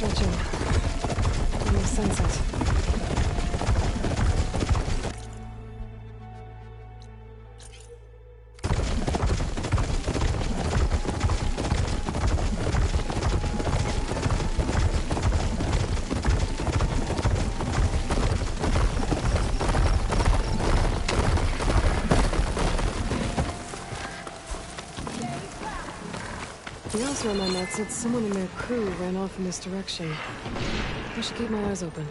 stretching. Almost sunset. The officer on my map said someone in their crew ran off in this direction. I should keep my eyes open.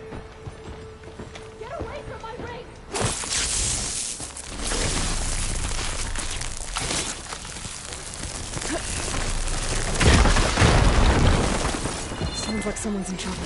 Get away from my ring! Sounds like someone's in trouble.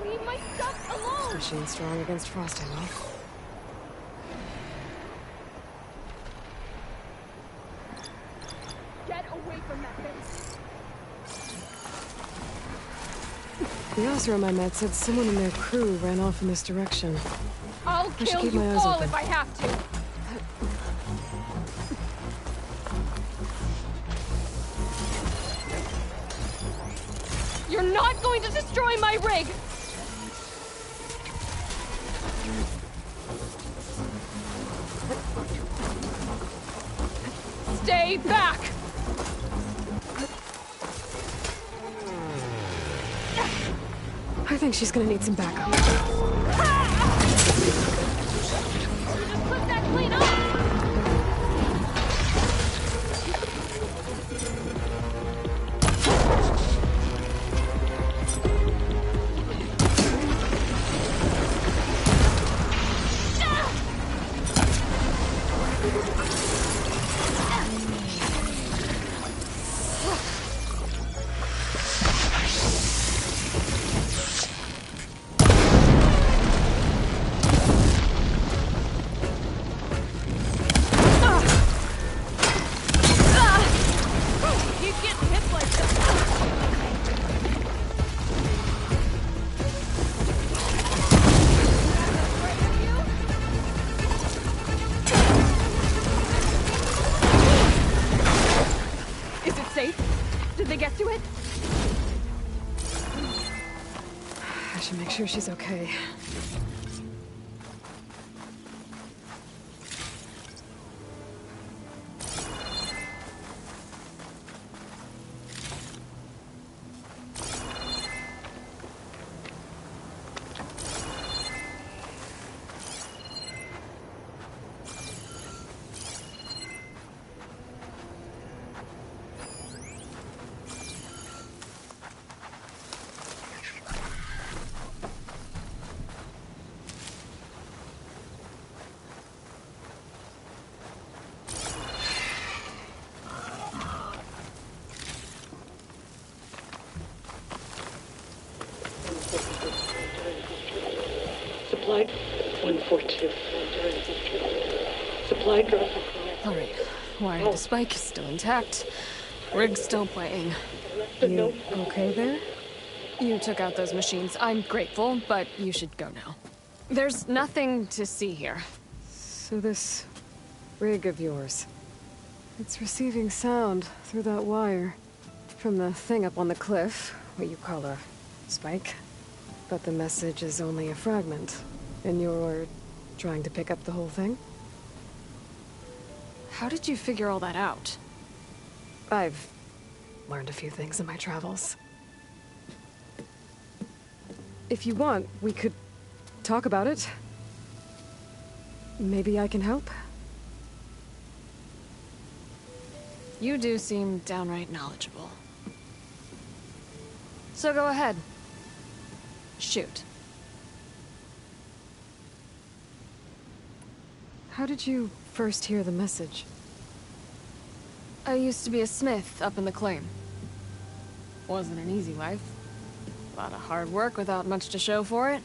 Leave my stuff alone! machine strong against frosting, huh? Get away from that thing! The Osram I met said someone in their crew ran off in this direction. I'll should kill keep you my eyes all open. if I have to! You're not going to destroy my rig! Stay back! I think she's gonna need some backup. You just clipped that clean up! Keep getting hit like that! Is it safe? Did they get to it? I should make sure she's okay. Supply 142. Supply drop. Alright, wire to spike is still intact. Rig's still playing. You okay there? You took out those machines. I'm grateful, but you should go now. There's nothing to see here. So this rig of yours, it's receiving sound through that wire from the thing up on the cliff, what you call a spike. But the message is only a fragment, and you're trying to pick up the whole thing? How did you figure all that out? I've learned a few things in my travels. If you want, we could talk about it. Maybe I can help? You do seem downright knowledgeable. So go ahead. Shoot. How did you first hear the message? I used to be a smith up in the claim. Wasn't an easy life. A lot of hard work without much to show for it.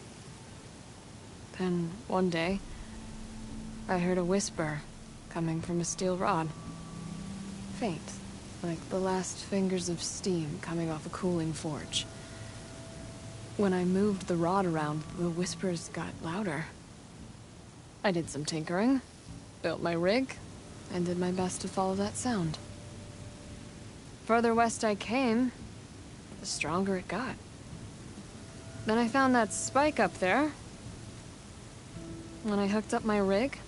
Then, one day, I heard a whisper coming from a steel rod. Faint, like the last fingers of steam coming off a cooling forge. When I moved the rod around, the whispers got louder. I did some tinkering, built my rig, and did my best to follow that sound. Further west I came, the stronger it got. Then I found that spike up there. When I hooked up my rig,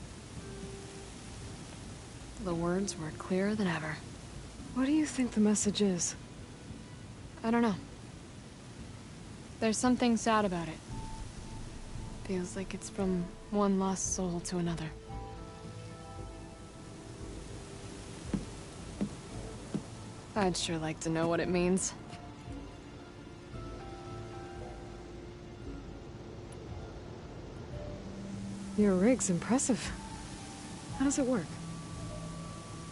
the words were clearer than ever. What do you think the message is? I don't know. There's something sad about it. Feels like it's from one lost soul to another. I'd sure like to know what it means. Your rig's impressive. How does it work?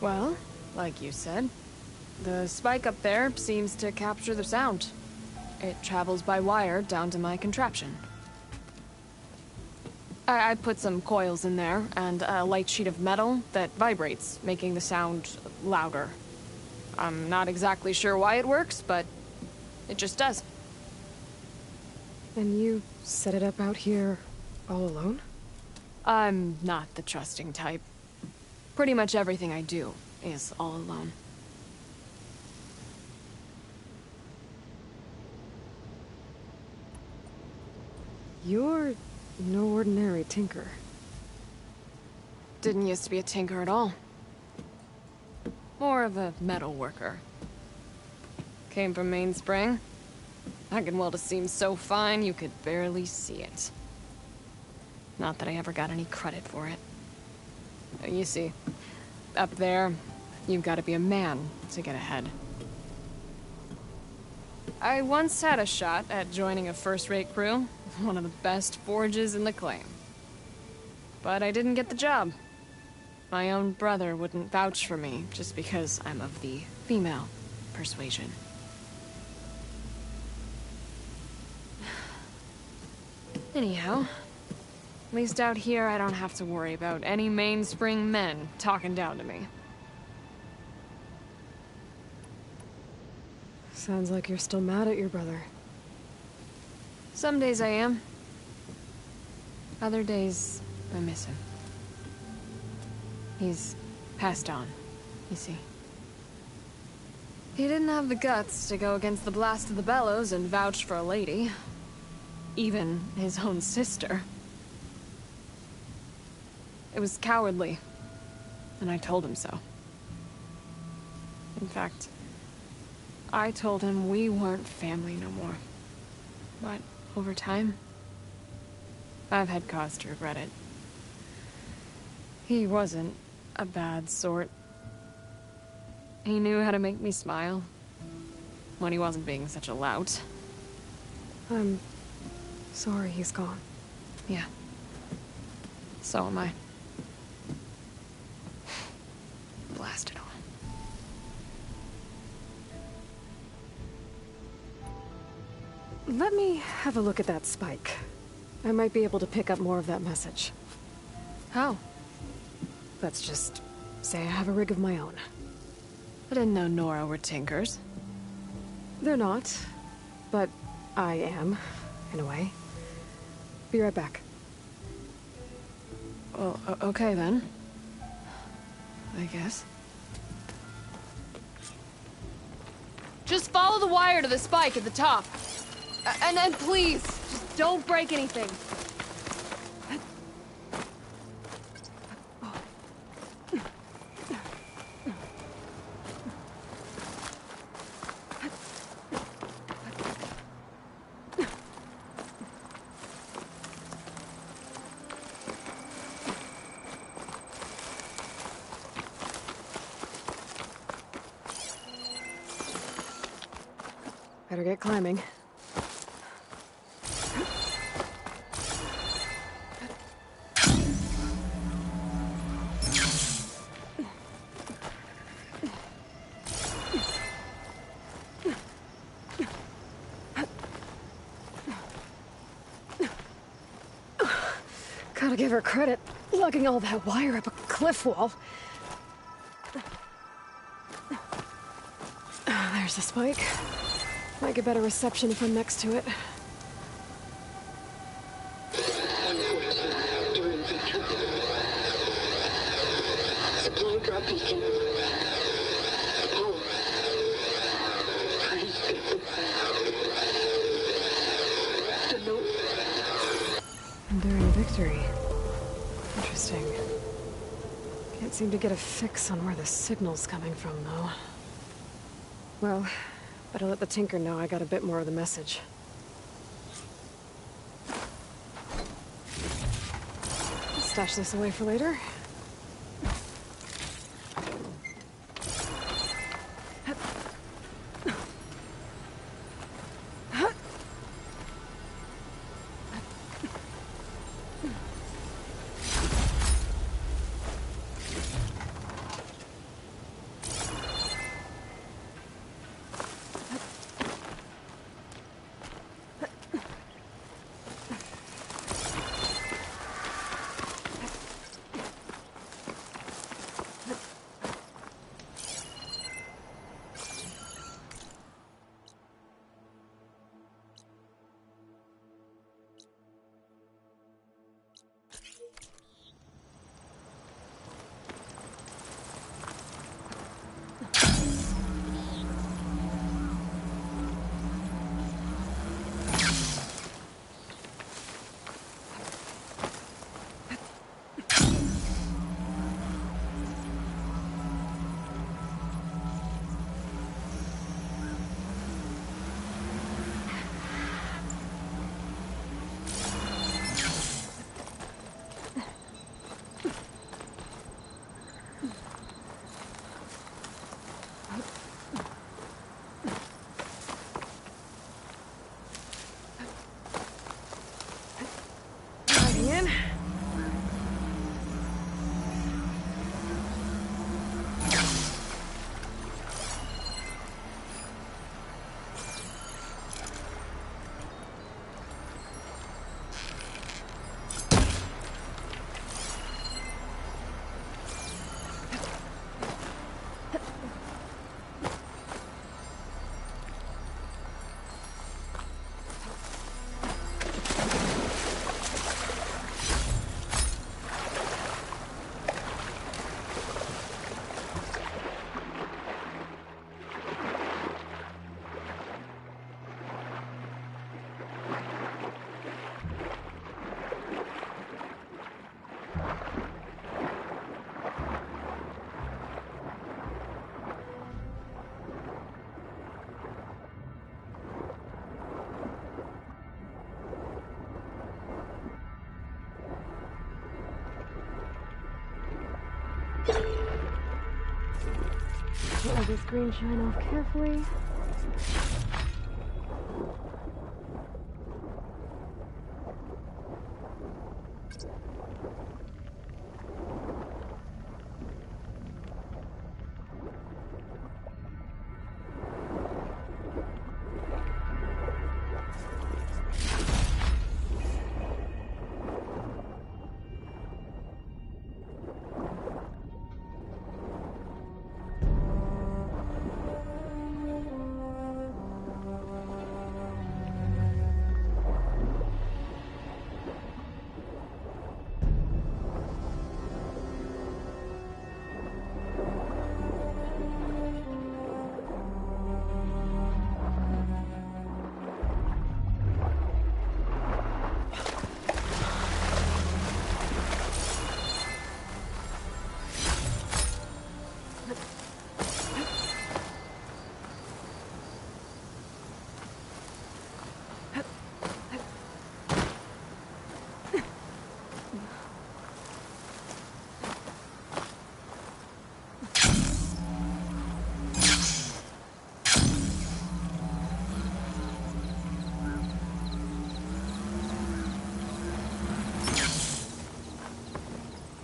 Well, like you said, the spike up there seems to capture the sound. It travels by wire down to my contraption. I put some coils in there, and a light sheet of metal that vibrates, making the sound louder. I'm not exactly sure why it works, but it just does. And you set it up out here all alone? I'm not the trusting type. Pretty much everything I do is all alone. You're no ordinary tinker. Didn't used to be a tinker at all. More of a metal worker. Came from Mainspring. I can weld a seam so fine you could barely see it. Not that I ever got any credit for it. You see, up there, you've got to be a man to get ahead. I once had a shot at joining a first-rate crew, one of the best forges in the claim. But I didn't get the job. My own brother wouldn't vouch for me just because I'm of the female persuasion. Anyhow, at least out here I don't have to worry about any Mainspring men talking down to me. Sounds like you're still mad at your brother. Some days I am. Other days, I miss him. He's passed on, you see. He didn't have the guts to go against the blast of the bellows and vouch for a lady. Even his own sister. It was cowardly, and I told him so. In fact, I told him we weren't family no more. But over time, I've had cause to regret it. He wasn't a bad sort. He knew how to make me smile when he wasn't being such a lout. I'm sorry he's gone. Yeah. So am I. Blast it all. Let me have a look at that spike. I might be able to pick up more of that message. How? Let's just say I have a rig of my own. I didn't know Nora were tinkers. They're not, but I am, in a way. Be right back. Well, okay then. I guess. Just follow the wire to the spike at the top. And please, just don't break anything. Better get climbing. Gotta give her credit, lugging all that wire up a cliff wall. There's the spike. Might get better reception if I'm next to it. Supply drop beacon. Power. The note. Enduring victory. Interesting. Can't seem to get a fix on where the signal's coming from, though. Well, better let the Tinker know I got a bit more of the message. I'll stash this away for later. Let this green shine off carefully.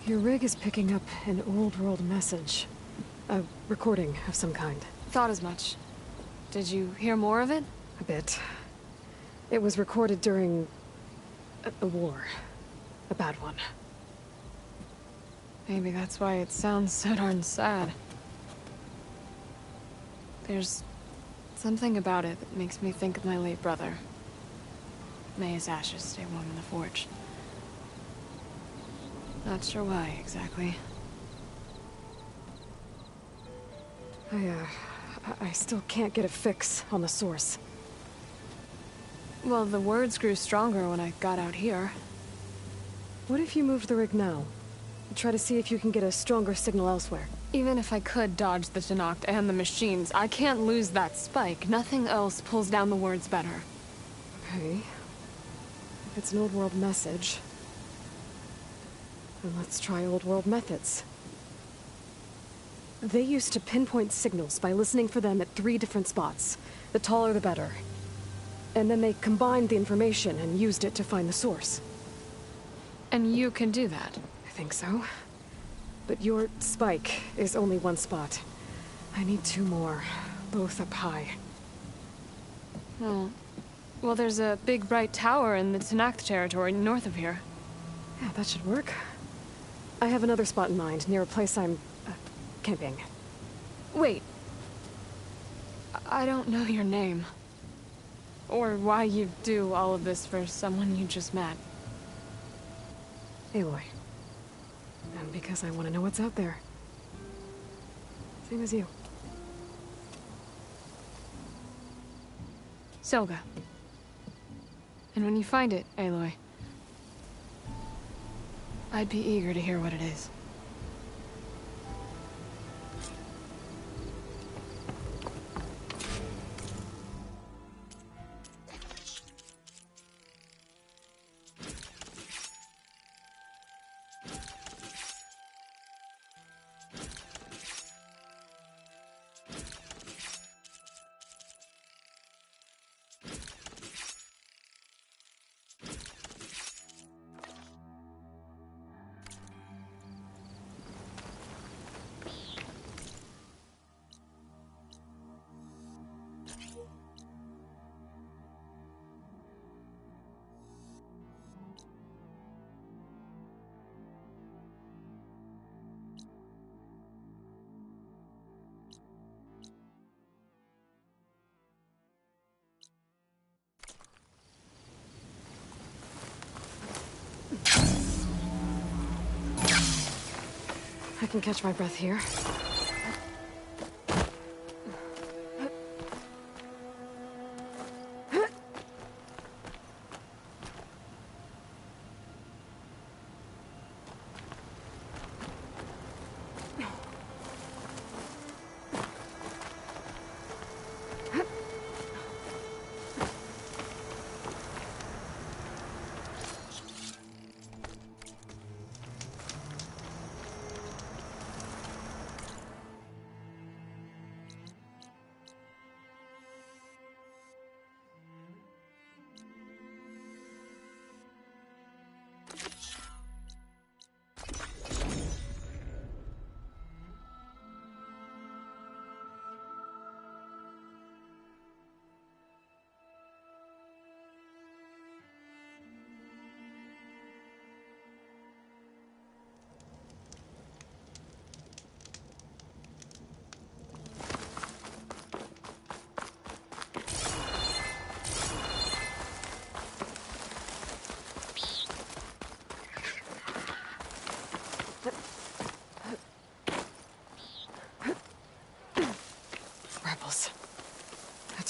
Your rig is picking up an old world message. A recording of some kind. Thought as much. Did you hear more of it? A bit. It was recorded during a war. A bad one. Maybe that's why it sounds so darn sad. There's something about it that makes me think of my late brother. May his ashes stay warm in the forge. Not sure why, exactly. I still can't get a fix on the source. Well, the words grew stronger when I got out here. What if you moved the rig now? Try to see if you can get a stronger signal elsewhere. Even if I could dodge the Tenakth and the machines, I can't lose that spike. Nothing else pulls down the words better. Okay. If it's an old world message, then let's try old world methods. They used to pinpoint signals by listening for them at 3 different spots. The taller the better. And then they combined the information and used it to find the source. And you can do that? I think so. But your spike is only 1 spot. I need 2 more, both up high. Oh. Well, there's a big bright tower in the Tenakth territory north of here. Yeah, that should work. I have another spot in mind, near a place I'm... camping. Wait. I don't know your name. Or why you do all of this for someone you just met. Aloy. And because I want to know what's out there. Same as you. Selga. And when you find it, Aloy, I'd be eager to hear what it is. I can catch my breath here.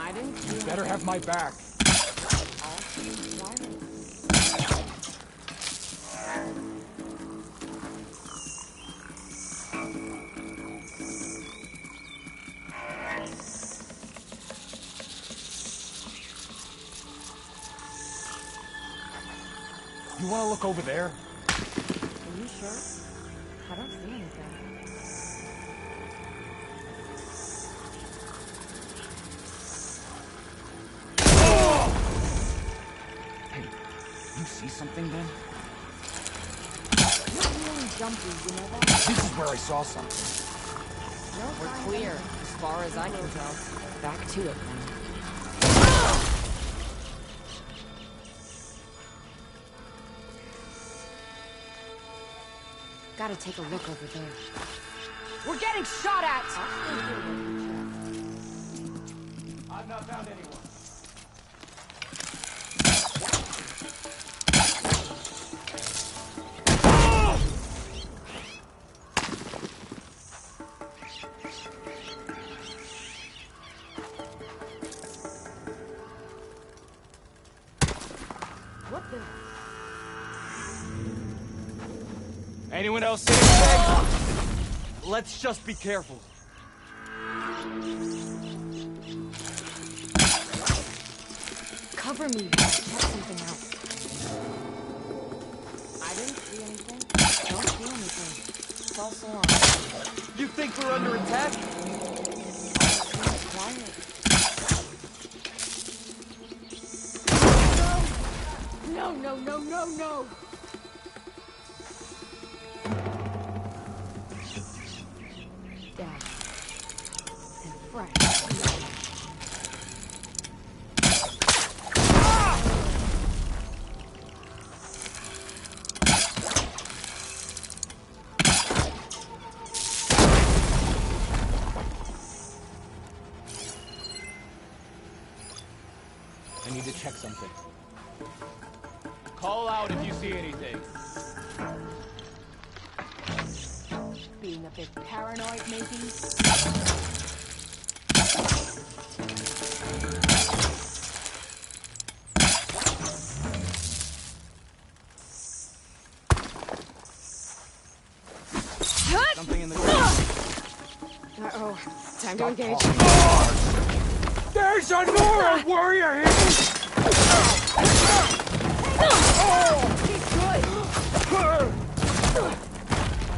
I didn't You see better have my back. all through Twilight. You want to look over there? Are you sure? I don't see anything. Hey, you see something then? You're really jumpy, you know that? This is where I saw something. We're clear, as far as I can tell. Back to it then. Gotta take a look over there. We're getting shot at! I've not found anyone. What the? Anyone else see anything? Let's just be careful. Cover me, check something out. I didn't see anything. Don't see anything. False alarm. You think we're under attack? Quiet. No, no, no, no, no! Dad. And Frank. I need to check something. Call out if you see anything. Being a bit paranoid, maybe? Something in the Uh-oh. Time to engage. There's a Nora warrior here!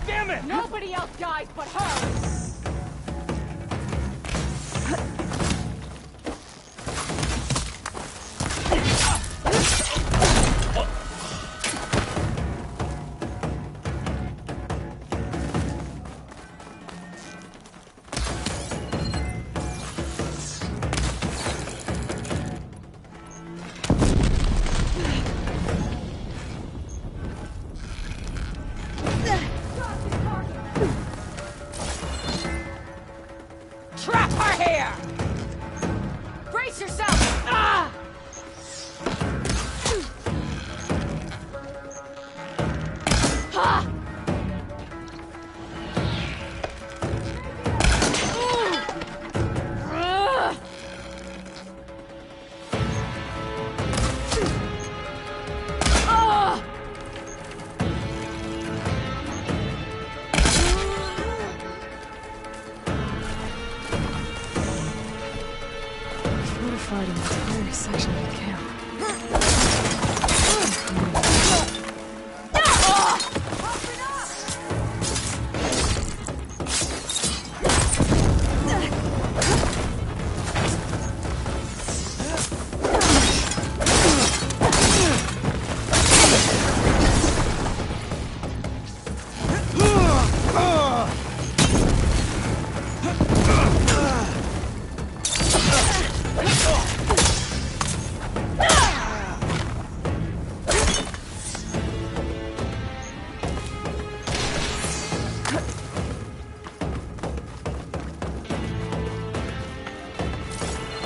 Damn it! Nobody else dies but her! Trap her here! Brace yourself! Ah! Ah! Fortified an entire section of the camp.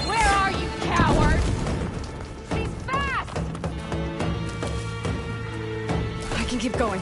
Where are you, coward? He's fast! I can keep going.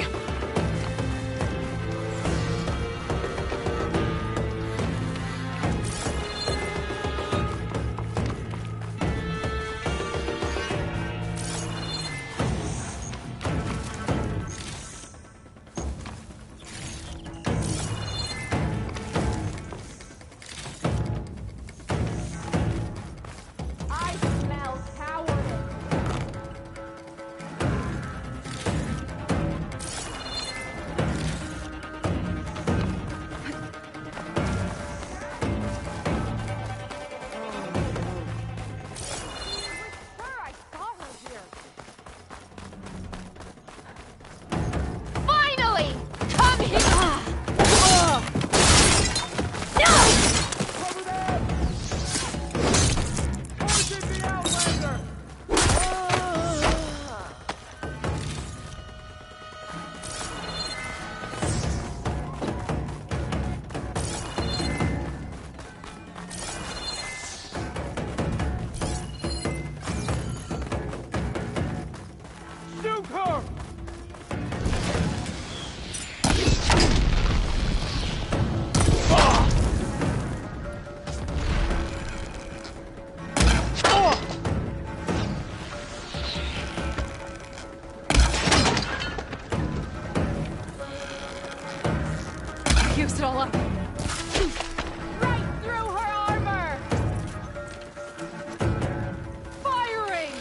all up. Right through her armor! Firing!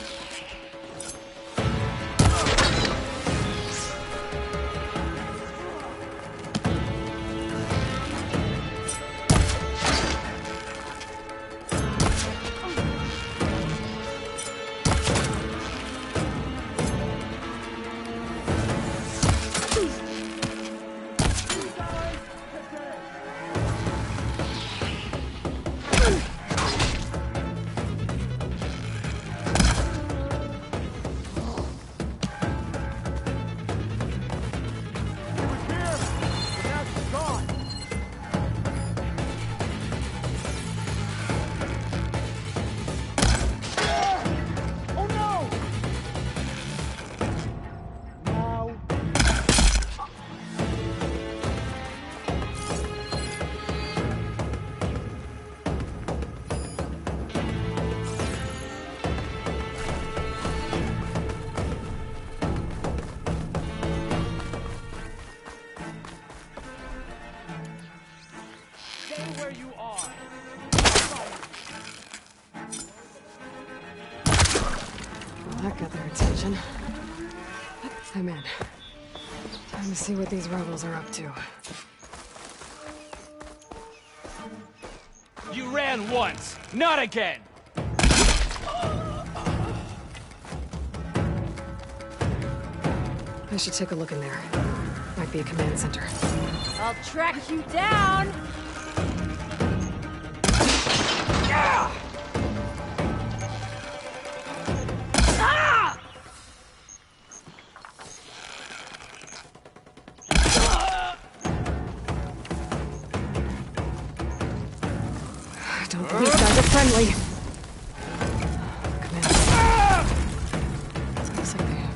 Where you are. Well, that got their attention. I'm in. Time to see what these rebels are up to. You ran once, not again! I should take a look in there. Might be a command center. I'll track you down! Don't think these guys are friendly. Command center. Looks like they have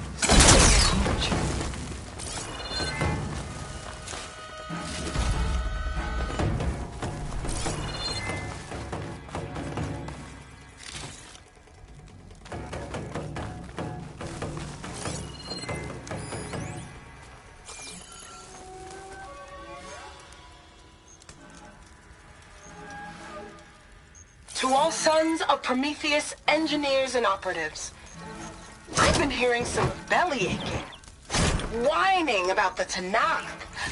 huge. To all sons of Prometheus, engineers and operatives, I've been hearing some belly aching, whining about the Tanakh,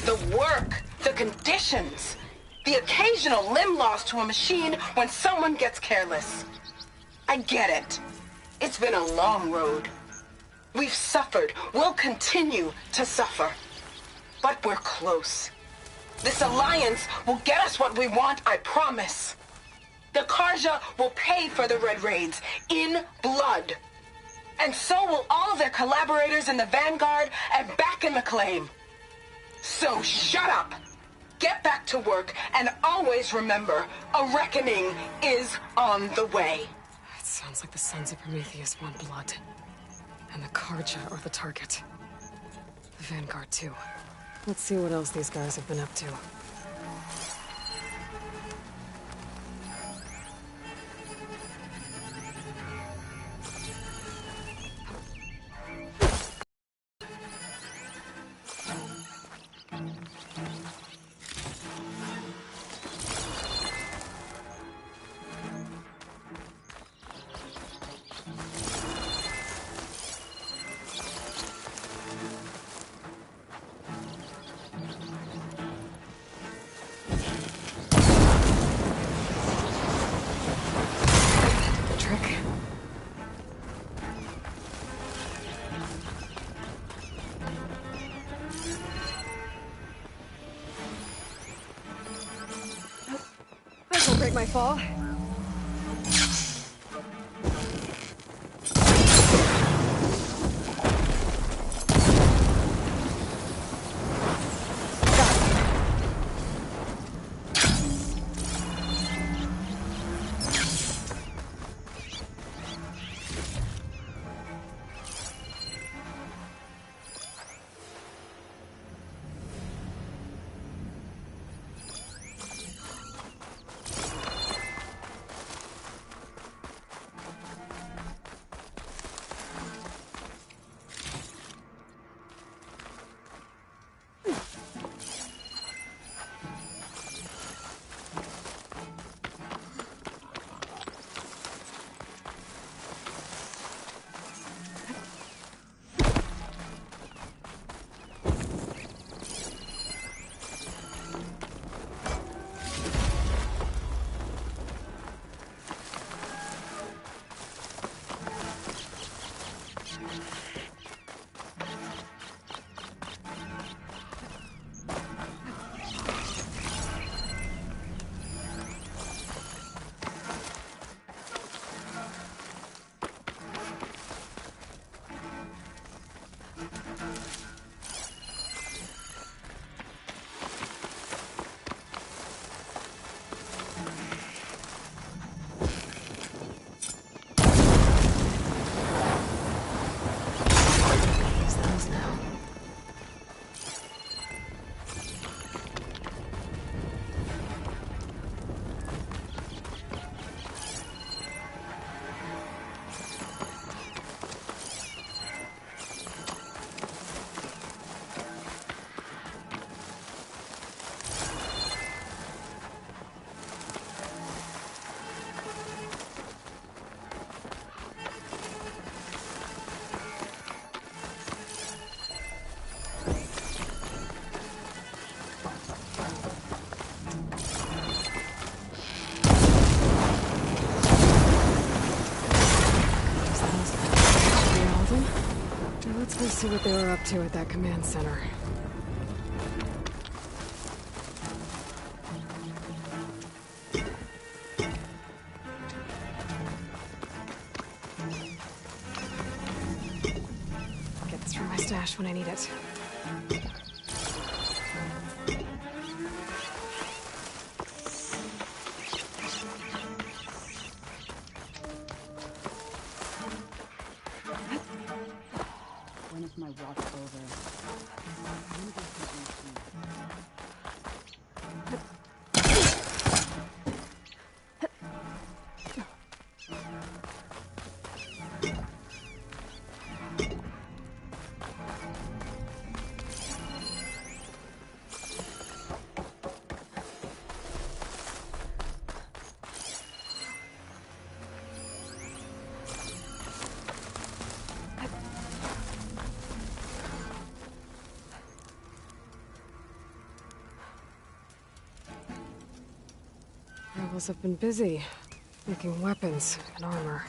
the work, the conditions, the occasional limb loss to a machine when someone gets careless. I get it. It's been a long road. We've suffered. We'll continue to suffer. But we're close. This alliance will get us what we want, I promise. The Karja will pay for the Red Raids in blood. And so will all of their collaborators in the Vanguard and back in the claim. So shut up, get back to work, and always remember, a reckoning is on the way. It sounds like the Sons of Prometheus want blood. And the Karja are the target. The Vanguard, too. Let's see what else these guys have been up to. This'll break my fall. Let's see what they were up to at that command center. Get this from my stash when I need it. When is my watch over? Rebels have been busy, making weapons and armor.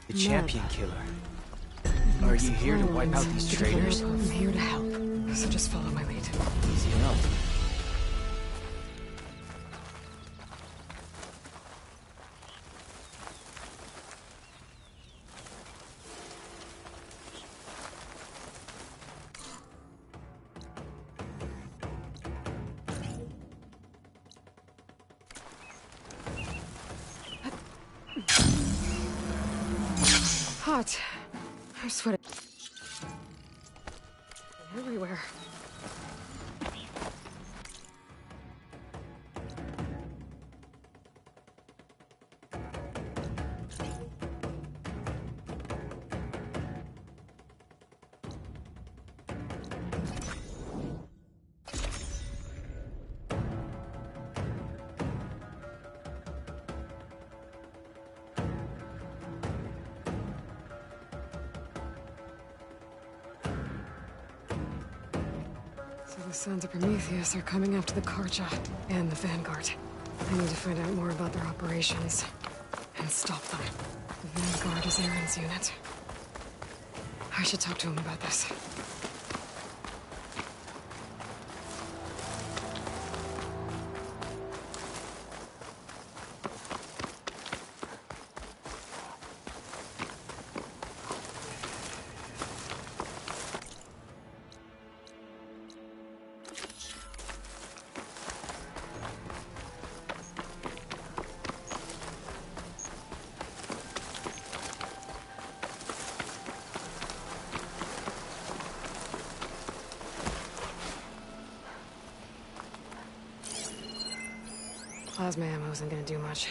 The champion killer. Are you here to wipe out these traitors? I'm here to help, so just follow my lead. Easy enough. Hot. I'm sweating. Everywhere. So the Sons of Prometheus are coming after the Karja and the Vanguard. I need to find out more about their operations and stop them. The Vanguard is Aaron's unit. I should talk to him about this. Plasma ammo isn't gonna do much.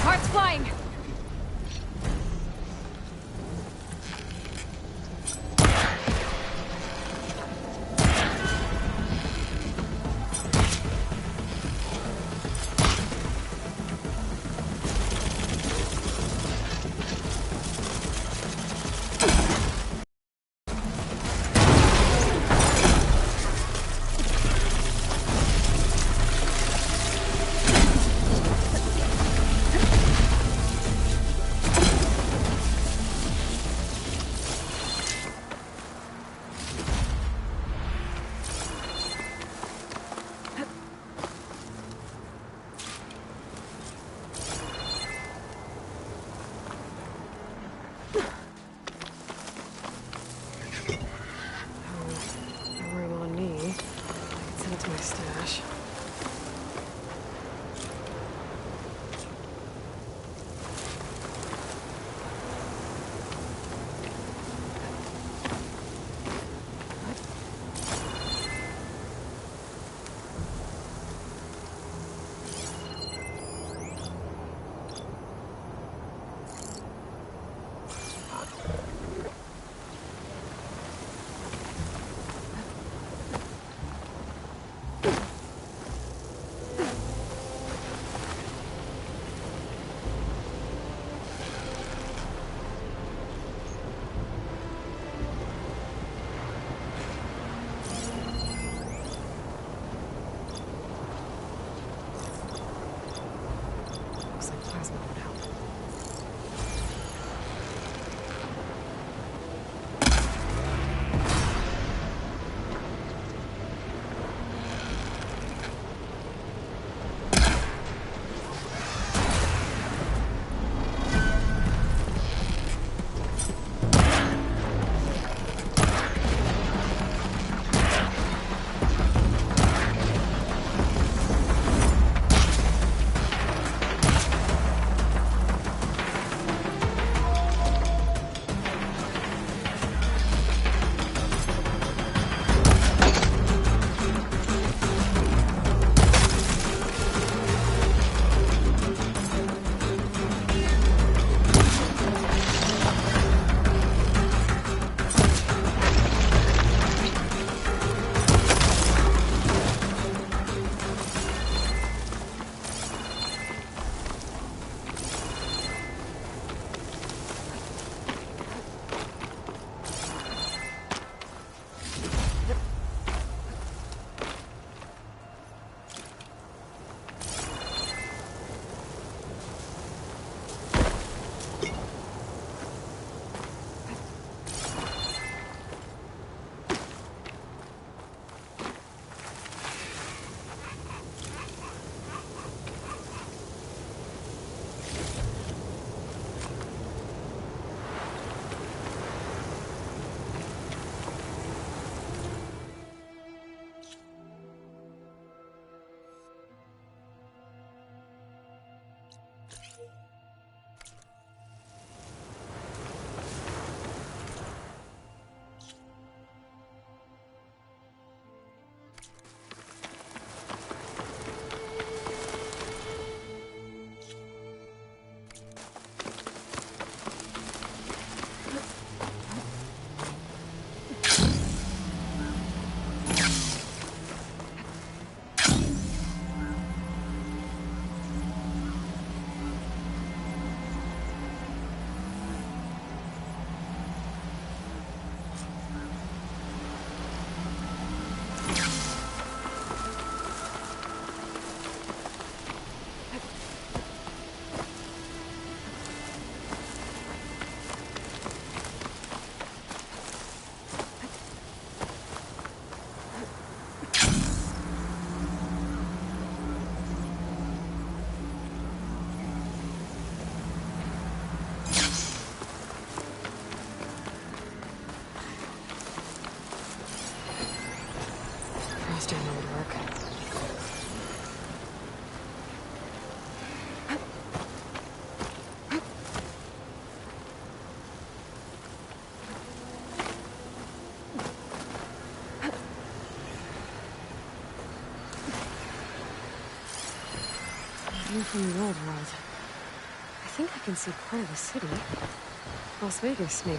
Parts flying! View from the old world. think I can see part of the city. Las Vegas, maybe.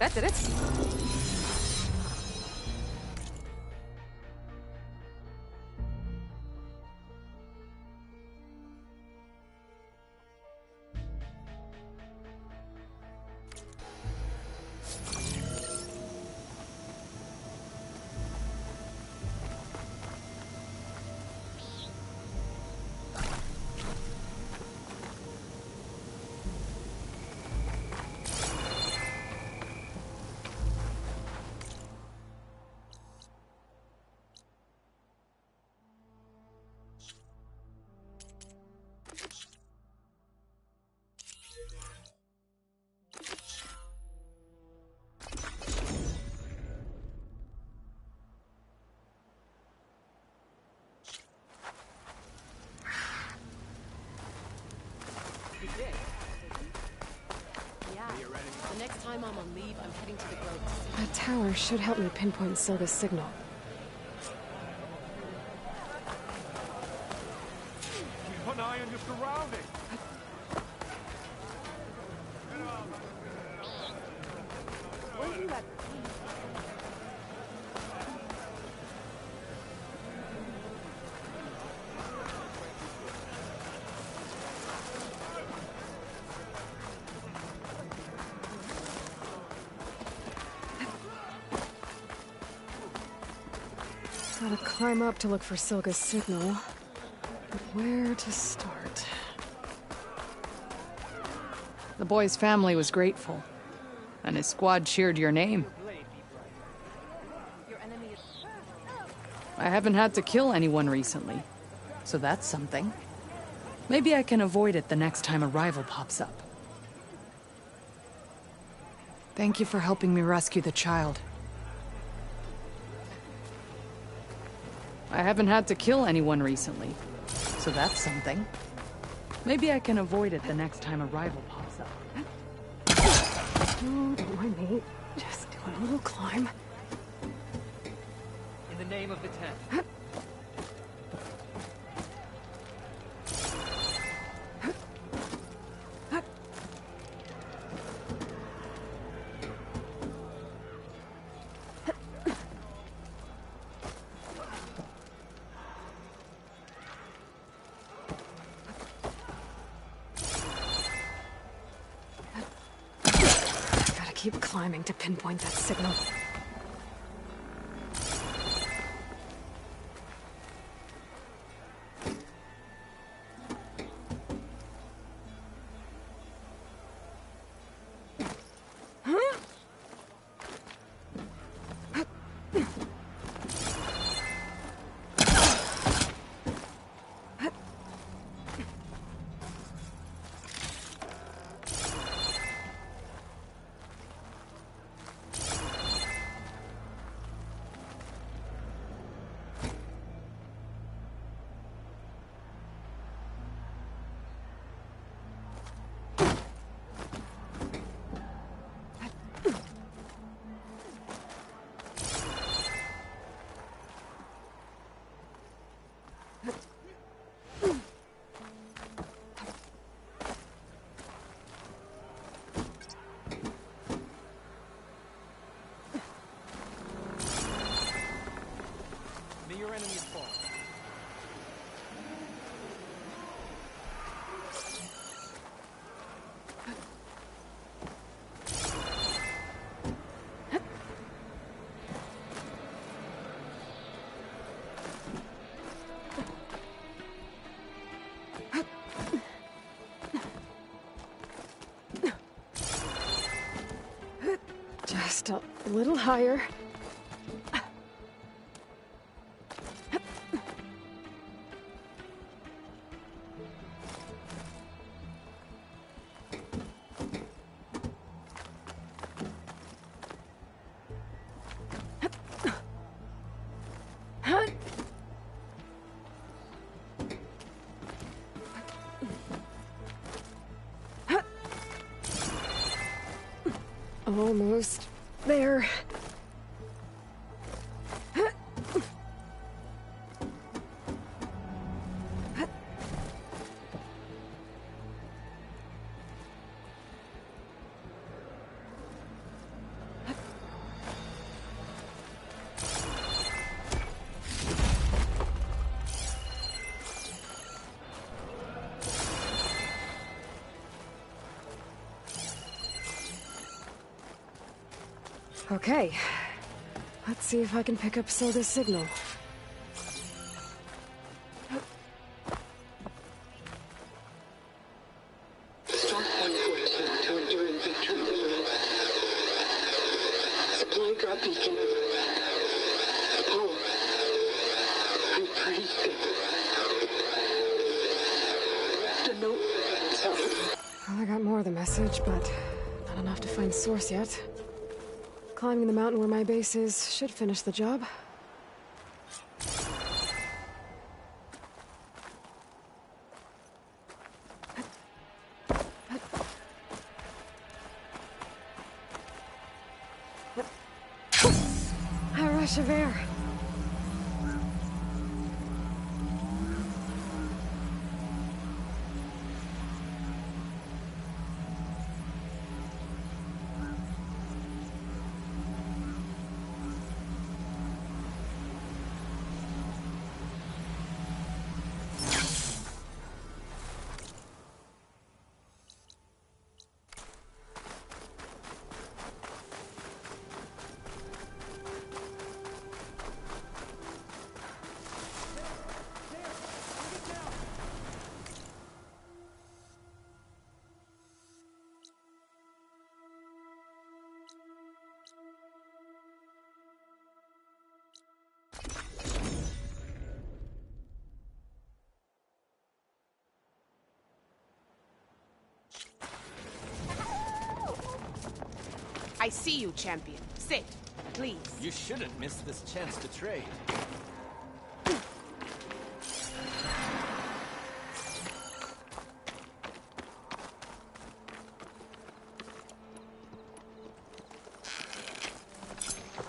That did it. The next time I'm on leave, I'm heading to the Groves. That tower should help me pinpoint Silva's signal. Keep an eye on your surroundings. Gotta climb up to look for Silga's signal. But where to start? The boy's family was grateful, and his squad cheered your name. I haven't had to kill anyone recently. So that's something. Maybe I can avoid it the next time a rival pops up. Thank you for helping me rescue the child. I haven't had to kill anyone recently, so that's something. Maybe I can avoid it the next time a rival pops up. Oh, don't mind me. Just doing a little climb. In the name of the tent. Gotta keep climbing to pinpoint that signal. May your enemies fall. Just a little higher. Almost there. Okay. Let's see if I can pick up Soda's signal. Start 114 to enduring victory. Supply drop beacon. Apollo. I'm breathing. The note. Well, I got more of the message, but not enough to find source yet. Climbing the mountain where my base is should finish the job. A rush of air. I see you, champion. Sit, please. You shouldn't miss this chance to trade.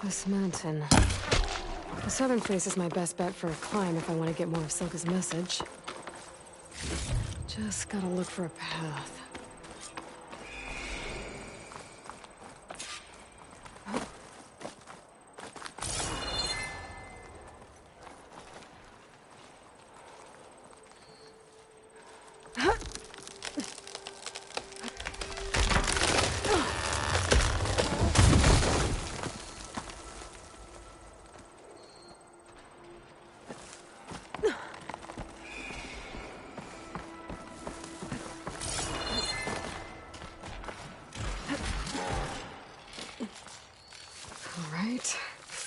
This mountain. The southern face is my best bet for a climb if I want to get more of Silka's message. Just gotta look for a path.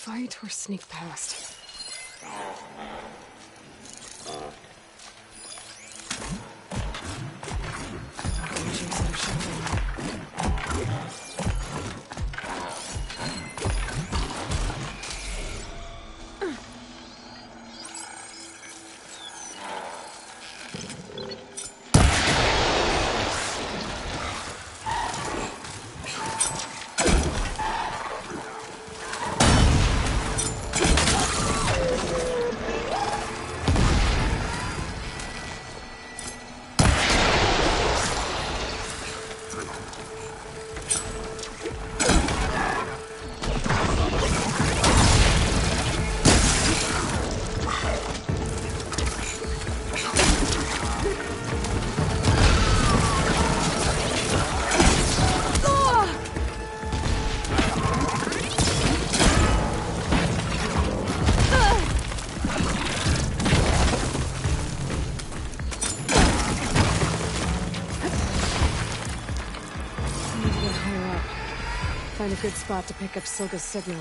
Fight or sneak past. Find a good spot to pick up Silka's signal.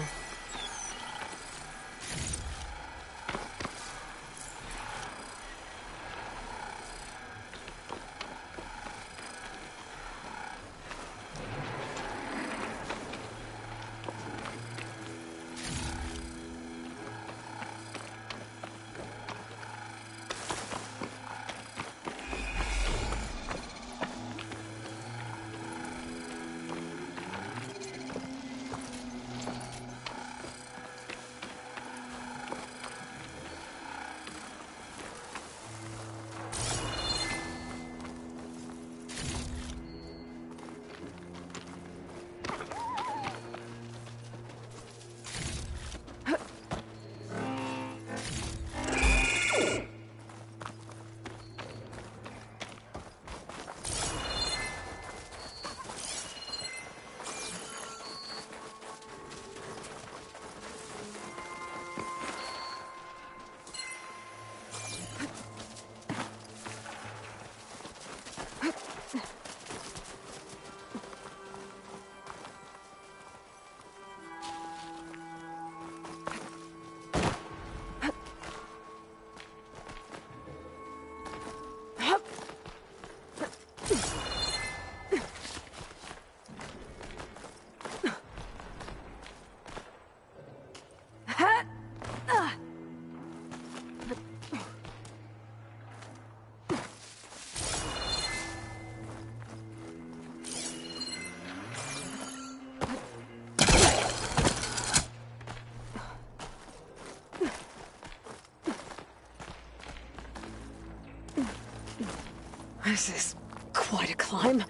This is quite a climb.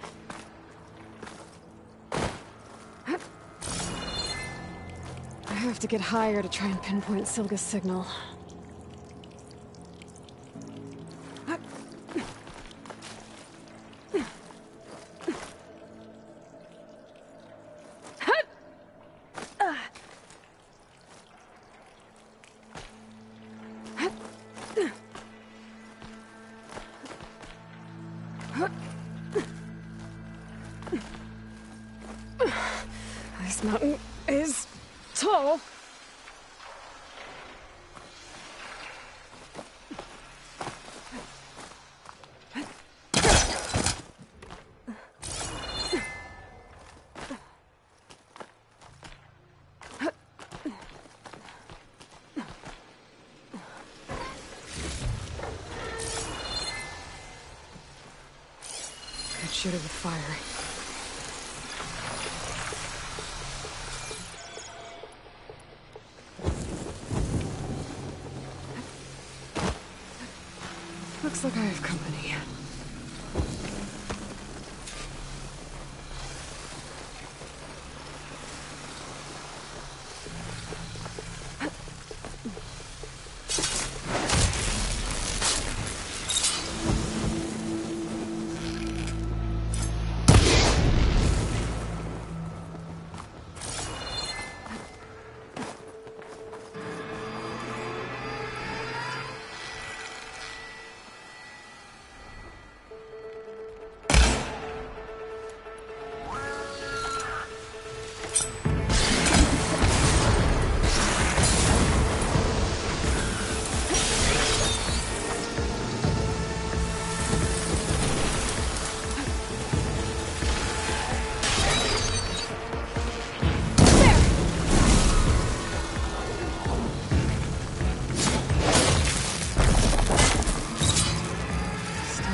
I have to get higher to try and pinpoint Silka's signal. This mountain is tall. shoot it with fire. Looks like I have company.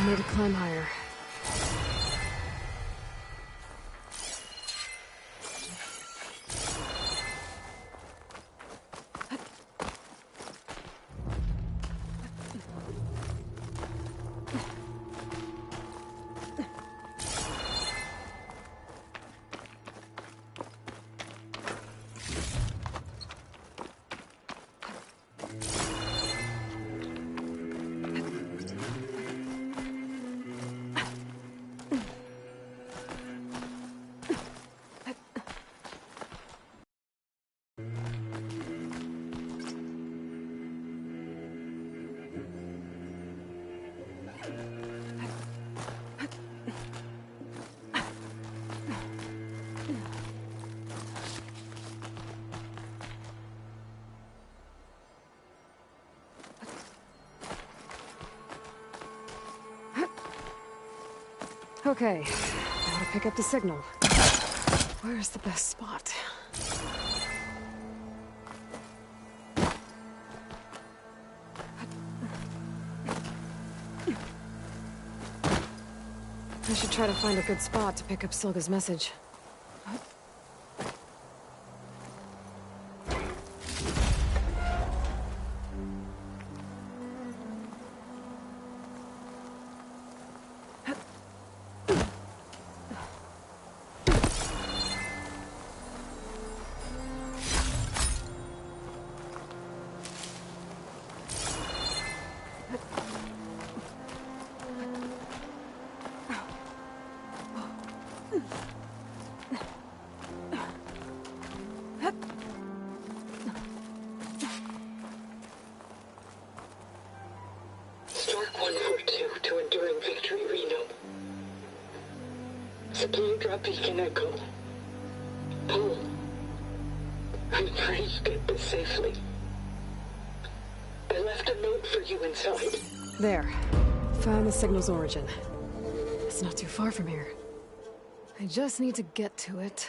Need to climb higher. Okay, now to pick up the signal. Where's the best spot? I should try to find a good spot to pick up Silga's message. Stark 142 to Enduring Victory, Reno. Supply drop beacon echo. Pull. I'm afraid to get this safely. I left a note for you inside. There. Found the signal's origin. It's not too far from here. I just need to get to it.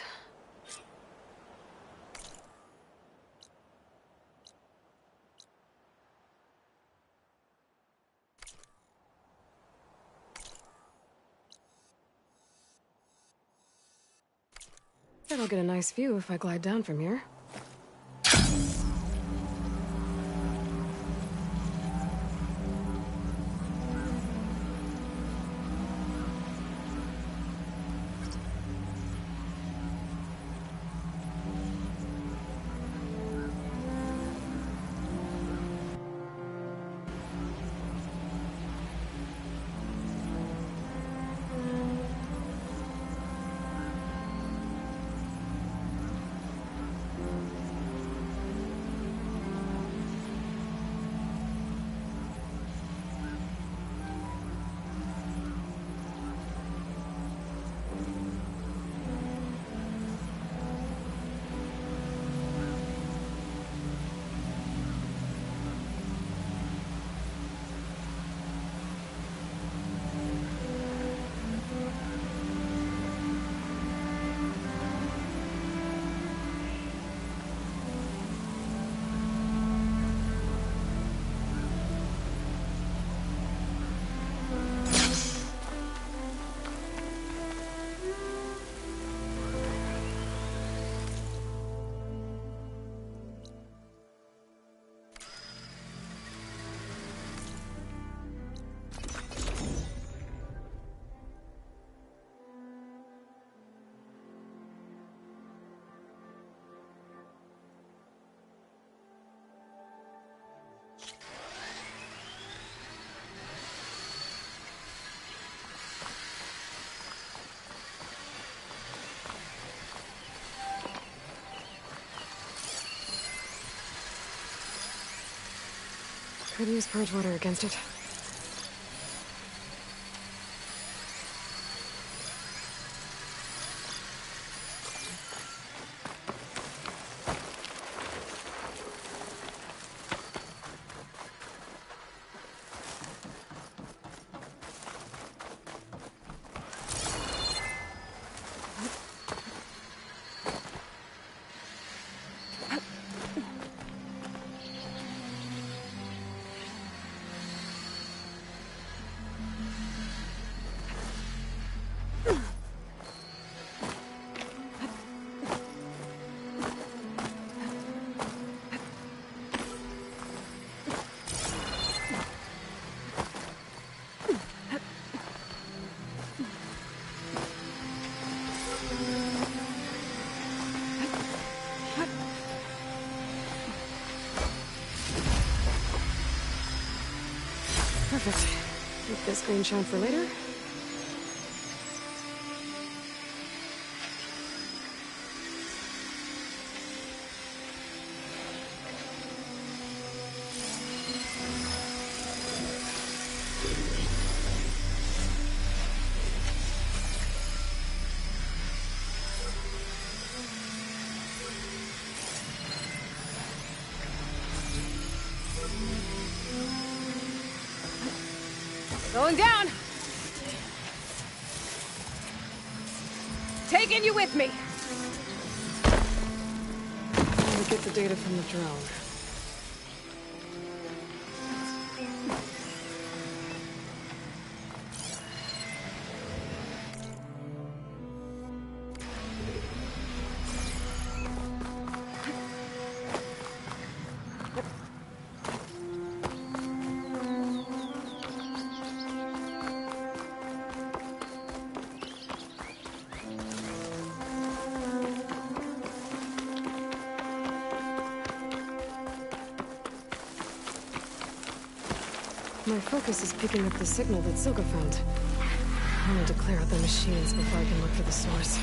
Bet I'll get a nice view if I glide down from here. Could use purge water against it. Perfect. Keep this green shine for later. Going down! Taking you with me! I'll get the data from the drone. My focus is picking up the signal that Silka found. I need to clear out the machines before I can look for the source.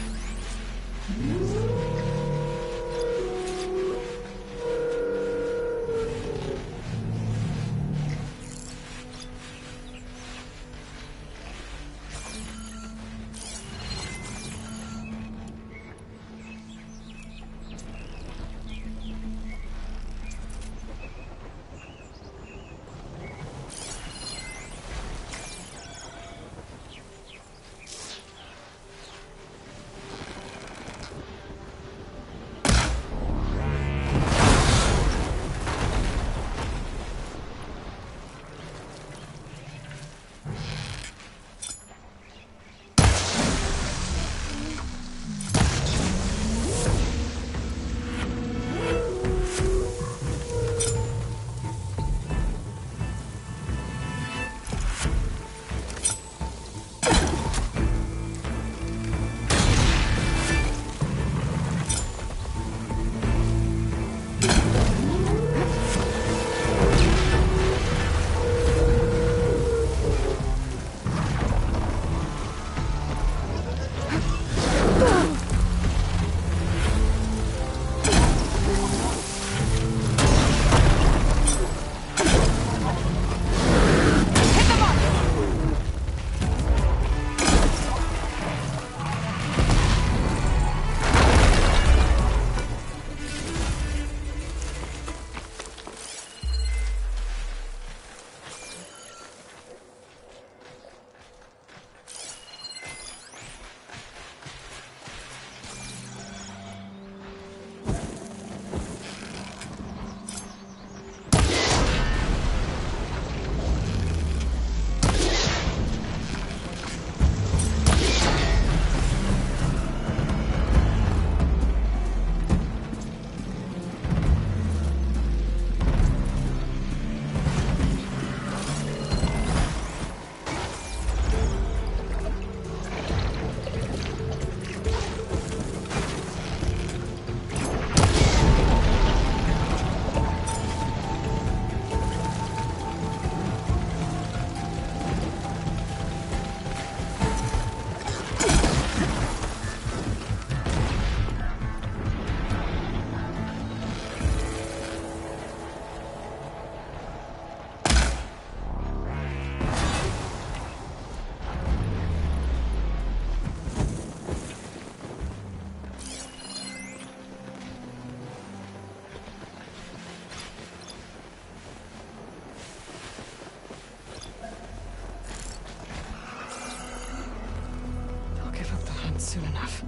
soon enough.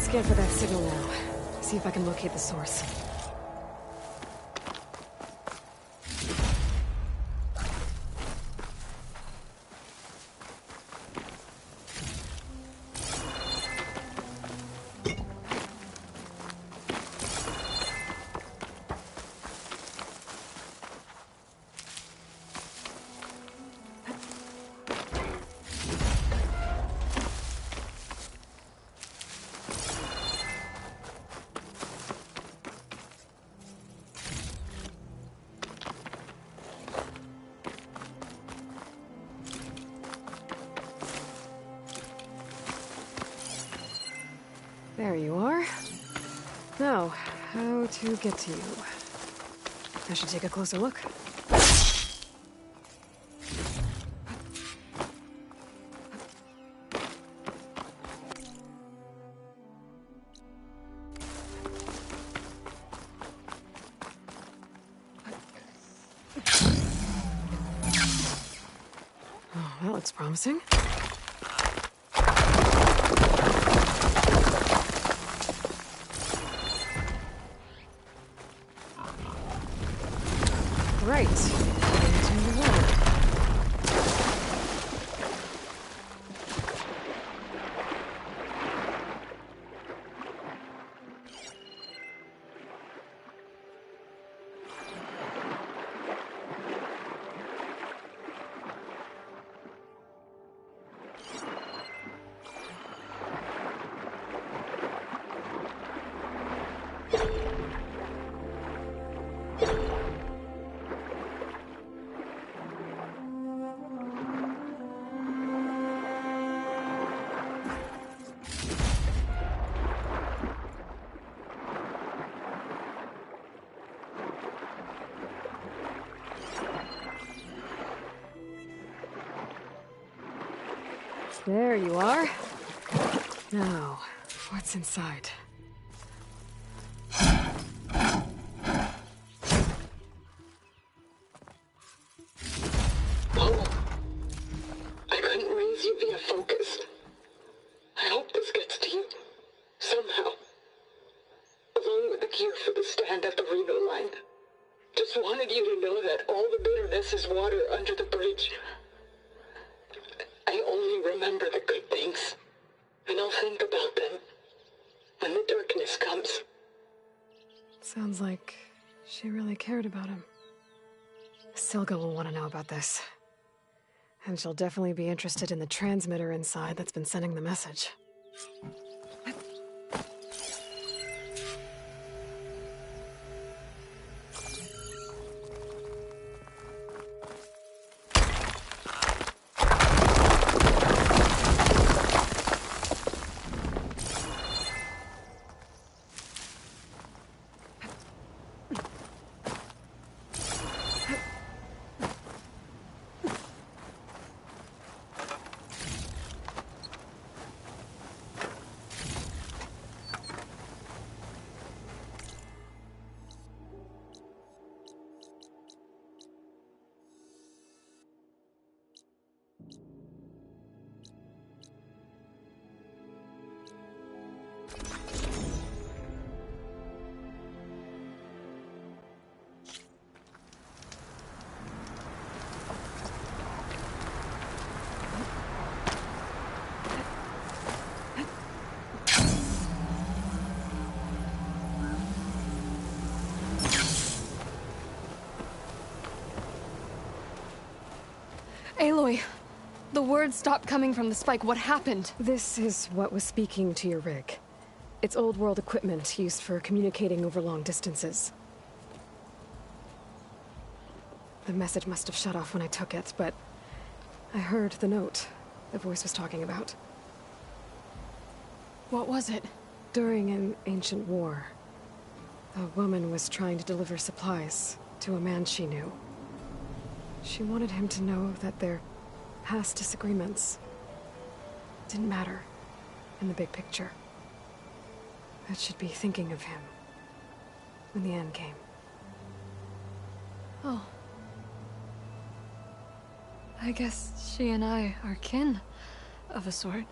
Scan for that signal now. See if I can locate the source. There you are. Now, how to get to you? I should take a closer look. Oh, that looks promising. Right. Into the water. There you are. Now, what's inside? Paul, I couldn't raise you via focus. I hope this gets to you. Somehow. Along with the cure for the stand at the Reno line. Just wanted you to know that all the bitterness is water under the bridge. I only remember the good things. And I'll think about them when the darkness comes. Sounds like She really cared about him. Silga will want to know about this. And she'll definitely be interested in the transmitter inside that's been sending the message. Aloy, the words stopped coming from the spike. What happened? This is what was speaking to your rig. It's old world equipment used for communicating over long distances. The message must have shut off when I took it, but I heard the note the voice was talking about. What was it? During an ancient war, a woman was trying to deliver supplies to a man she knew. She wanted him to know that their past disagreements didn't matter in the big picture. That she'd be thinking of him when the end came. Oh. I guess she and I are kin, of a sort.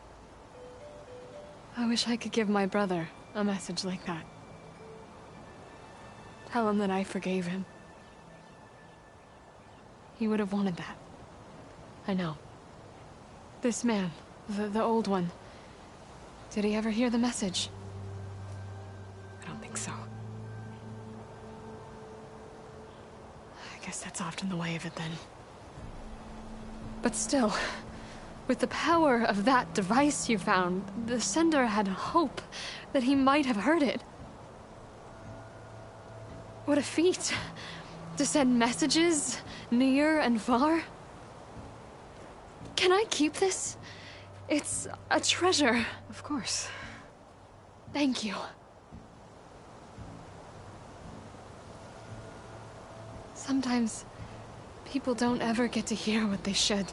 I wish I could give my brother a message like that. Tell him that I forgave him. He would have wanted that. I know. This man, the old one, did he ever hear the message? I don't think so. I guess that's often the way of it then. But still, with the power of that device you found, the sender had hope that he might have heard it. What a feat! To send messages near and far. Can I keep this? It's a treasure. Of course. Thank you. Sometimes people don't ever get to hear what they should.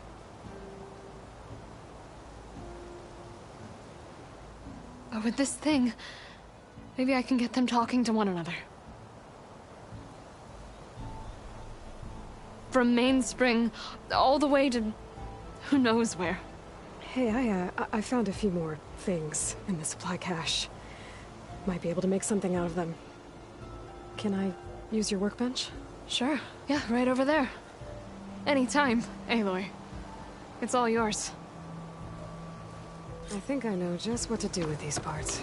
But with this thing, maybe I can get them talking to one another. From Mainspring all the way to who knows where. Hey, I found a few more things in the supply cache. Might be able to make something out of them. Can I use your workbench? Sure. Yeah, right over there. Anytime, Aloy. It's all yours. I think I know just what to do with these parts.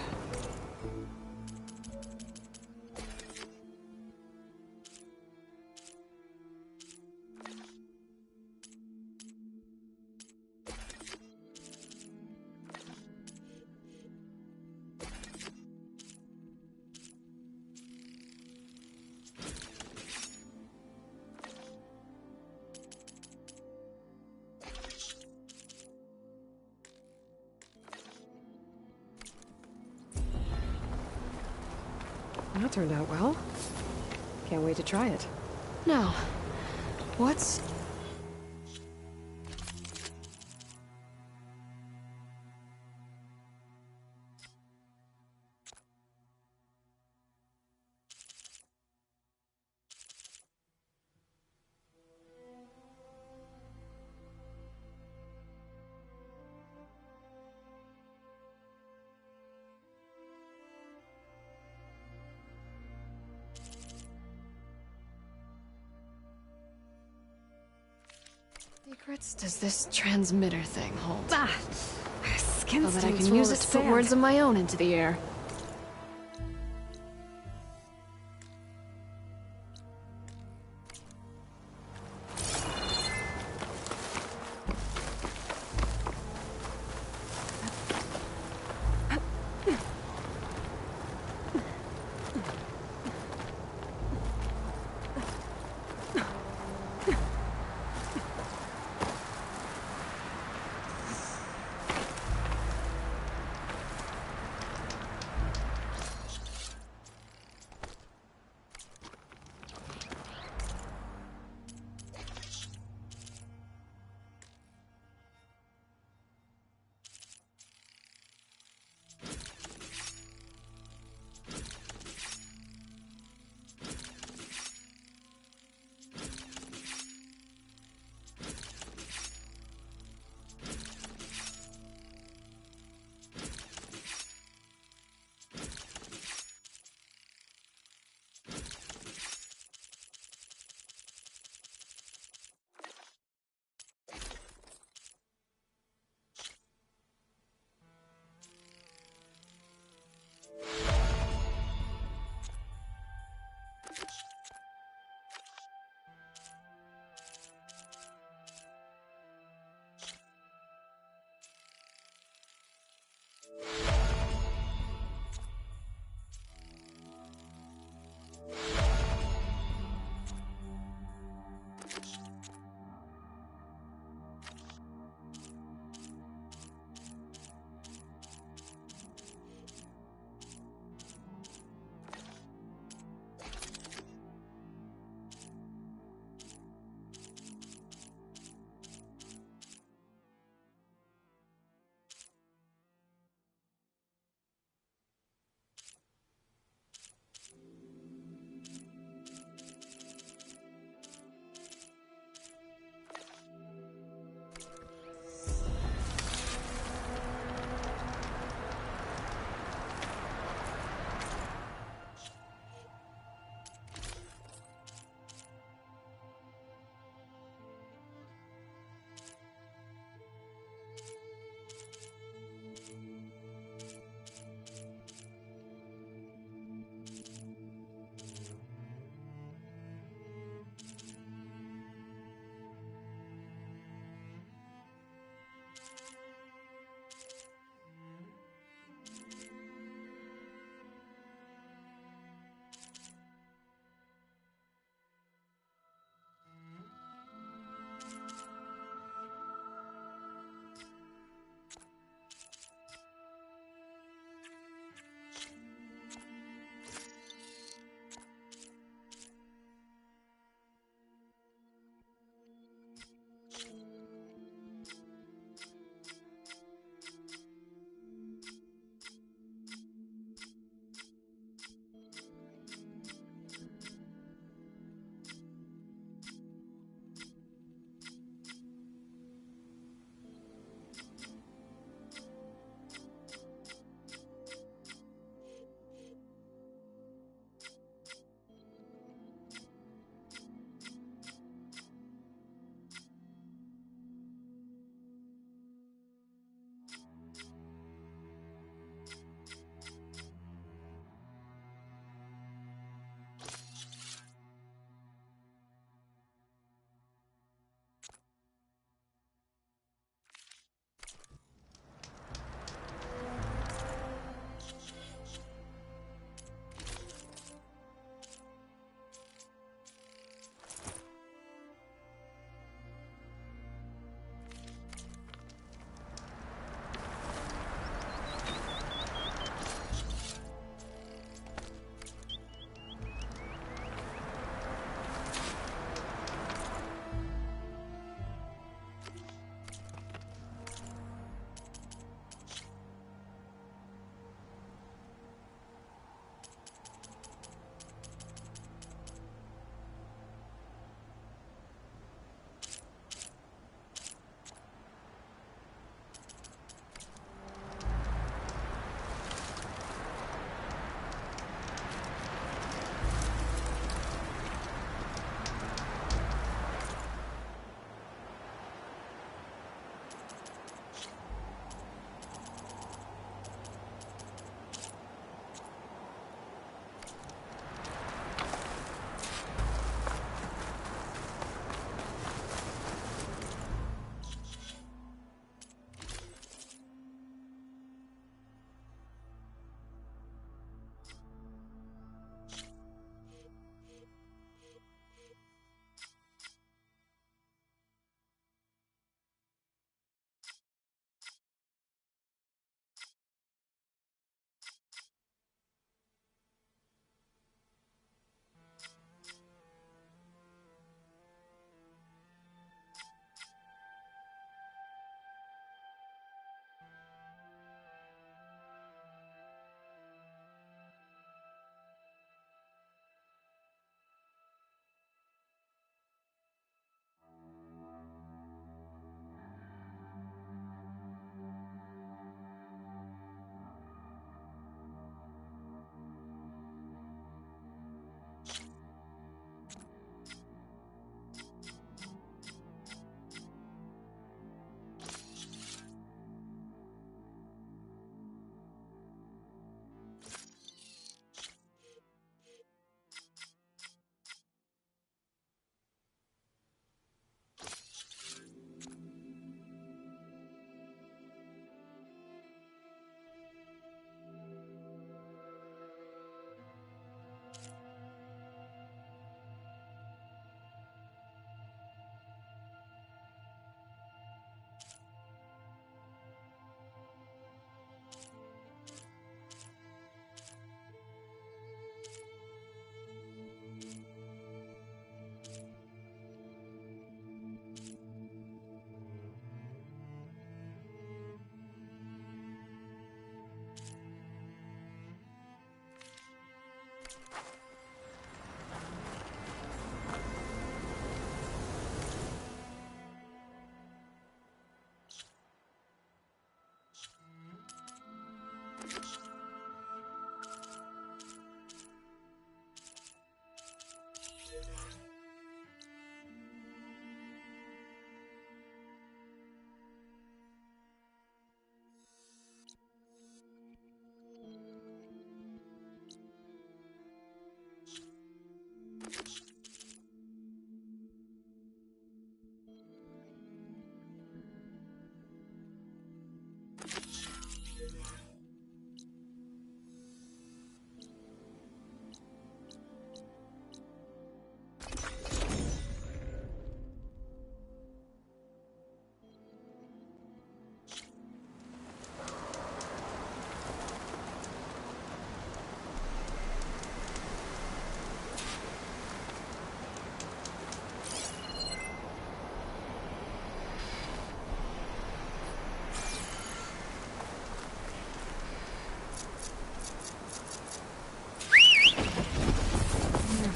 That turned out well. Can't wait to try it. Now, what's... secrets does this transmitter thing hold? Ah! Skin So that I stains can use full it of to put sand. words of my own into the air.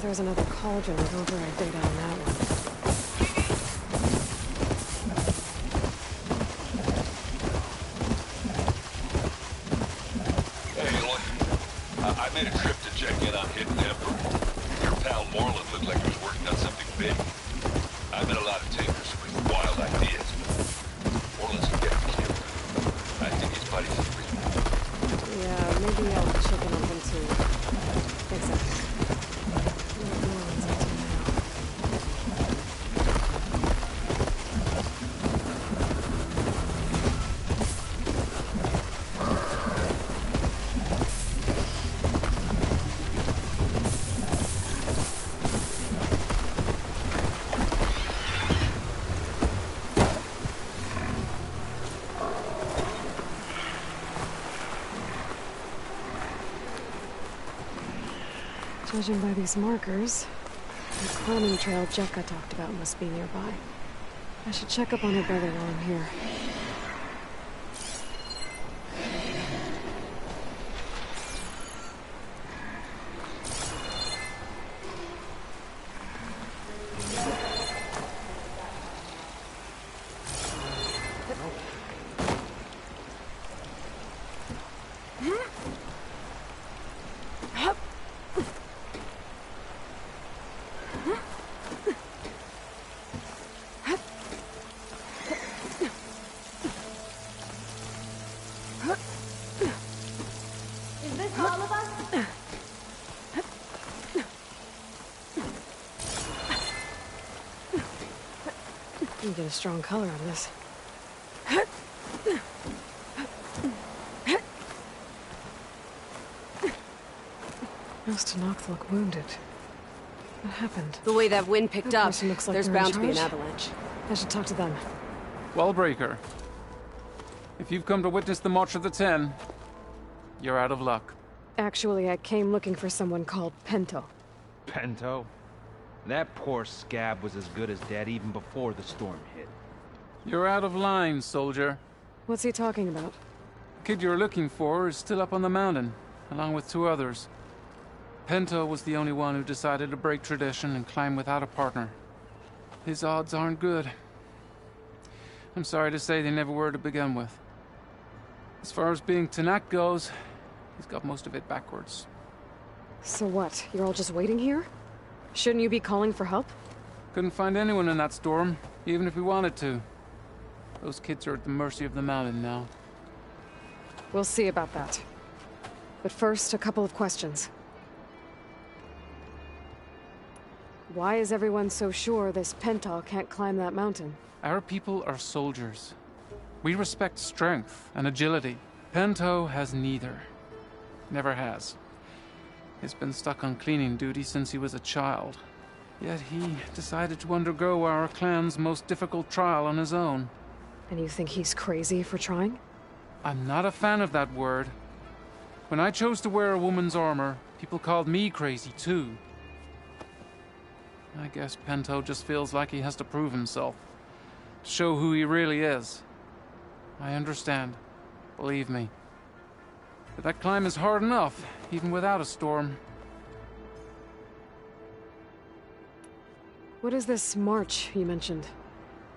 there's another cauldron with override data on that one. Hey, look. I made a trip to check in on Hidden Emperor. Your pal Moreland looked like he was working on something big. I met a lot of takers with wild ideas, but Moreland's a getting killed. I think his buddies agree. Yeah, maybe I'll check in on him too. Exactly. What Moreland's up to now. Judging by these markers, the climbing trail Jekka talked about must be nearby. I should check up on her brother while I'm here. Is this all of us? You get a strong color on this. Those Tanakh look wounded. What happened? The way that wind picked That up, person looks like there's they're in bound to be an charge. avalanche. I should talk to them. Wellbreaker. If you've come to witness the March of the Ten, you're out of luck. Actually, I came looking for someone called Pento. Pento? That poor scab was as good as dead even before the storm hit. You're out of line, soldier. What's he talking about? The kid you're looking for is still up on the mountain, along with 2 others. Pento was the only one who decided to break tradition and climb without a partner. His odds aren't good. I'm sorry to say they never were to begin with. As far as being Tanakh goes, he's got most of it backwards. So what? You're all just waiting here? Shouldn't you be calling for help? Couldn't find anyone in that storm, even if we wanted to. Those kids are at the mercy of the mountain now. We'll see about that. But first, a couple of questions. Why is everyone so sure this Pento can't climb that mountain? Our people are soldiers. We respect strength and agility. Pento has neither. Never has. He's been stuck on cleaning duty since he was a child. Yet he decided to undergo our clan's most difficult trial on his own. And you think he's crazy for trying? I'm not a fan of that word. When I chose to wear a woman's armor, people called me crazy too. I guess Pento just feels like he has to prove himself. To show who he really is. I understand. Believe me. But that climb is hard enough, even without a storm. What is this march you mentioned?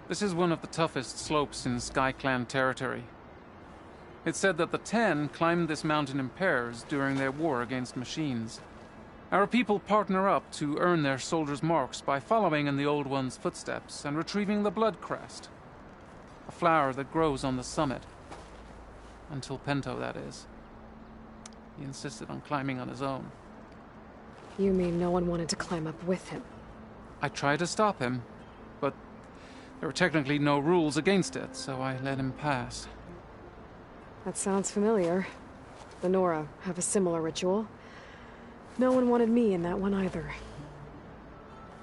This is one of the toughest slopes in Sky Clan territory. It's said that the Ten climbed this mountain in pairs during their war against machines. Our people partner up to earn their soldiers' marks by following in the Old One's footsteps and retrieving the Blood Crest, a flower that grows on the summit. Until Pento, that is. He insisted on climbing on his own. You mean no one wanted to climb up with him? I tried to stop him, but there were technically no rules against it, so I let him pass. That sounds familiar. The Nora have a similar ritual. No one wanted me in that one either.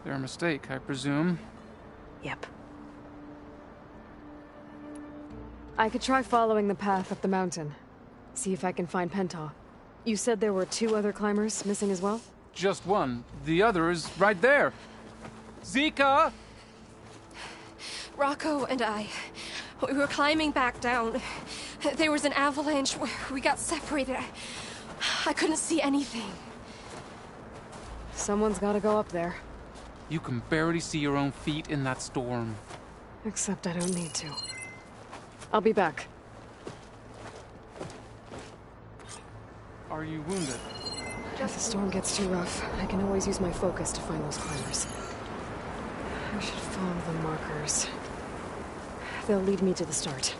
Their mistake, I presume. Yep. I could try following the path up the mountain. See if I can find Pento. You said there were 2 other climbers missing as well? Just one. The other is right there. Zika! Rocco and I, we were climbing back down. There was an avalanche. We got separated. I couldn't see anything. Someone's gotta go up there. You can barely see your own feet in that storm. Except I don't need to. I'll be back. Are you wounded? If the storm gets too rough, I can always use my focus to find those climbers. I should follow the markers. They'll lead me to the start.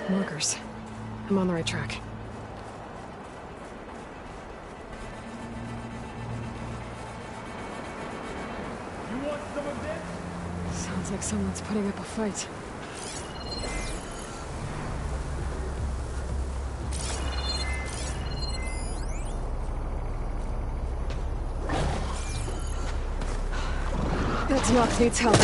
Markers. I'm on the right track. You want some of this? Sounds like someone's putting up a fight. That knock needs help.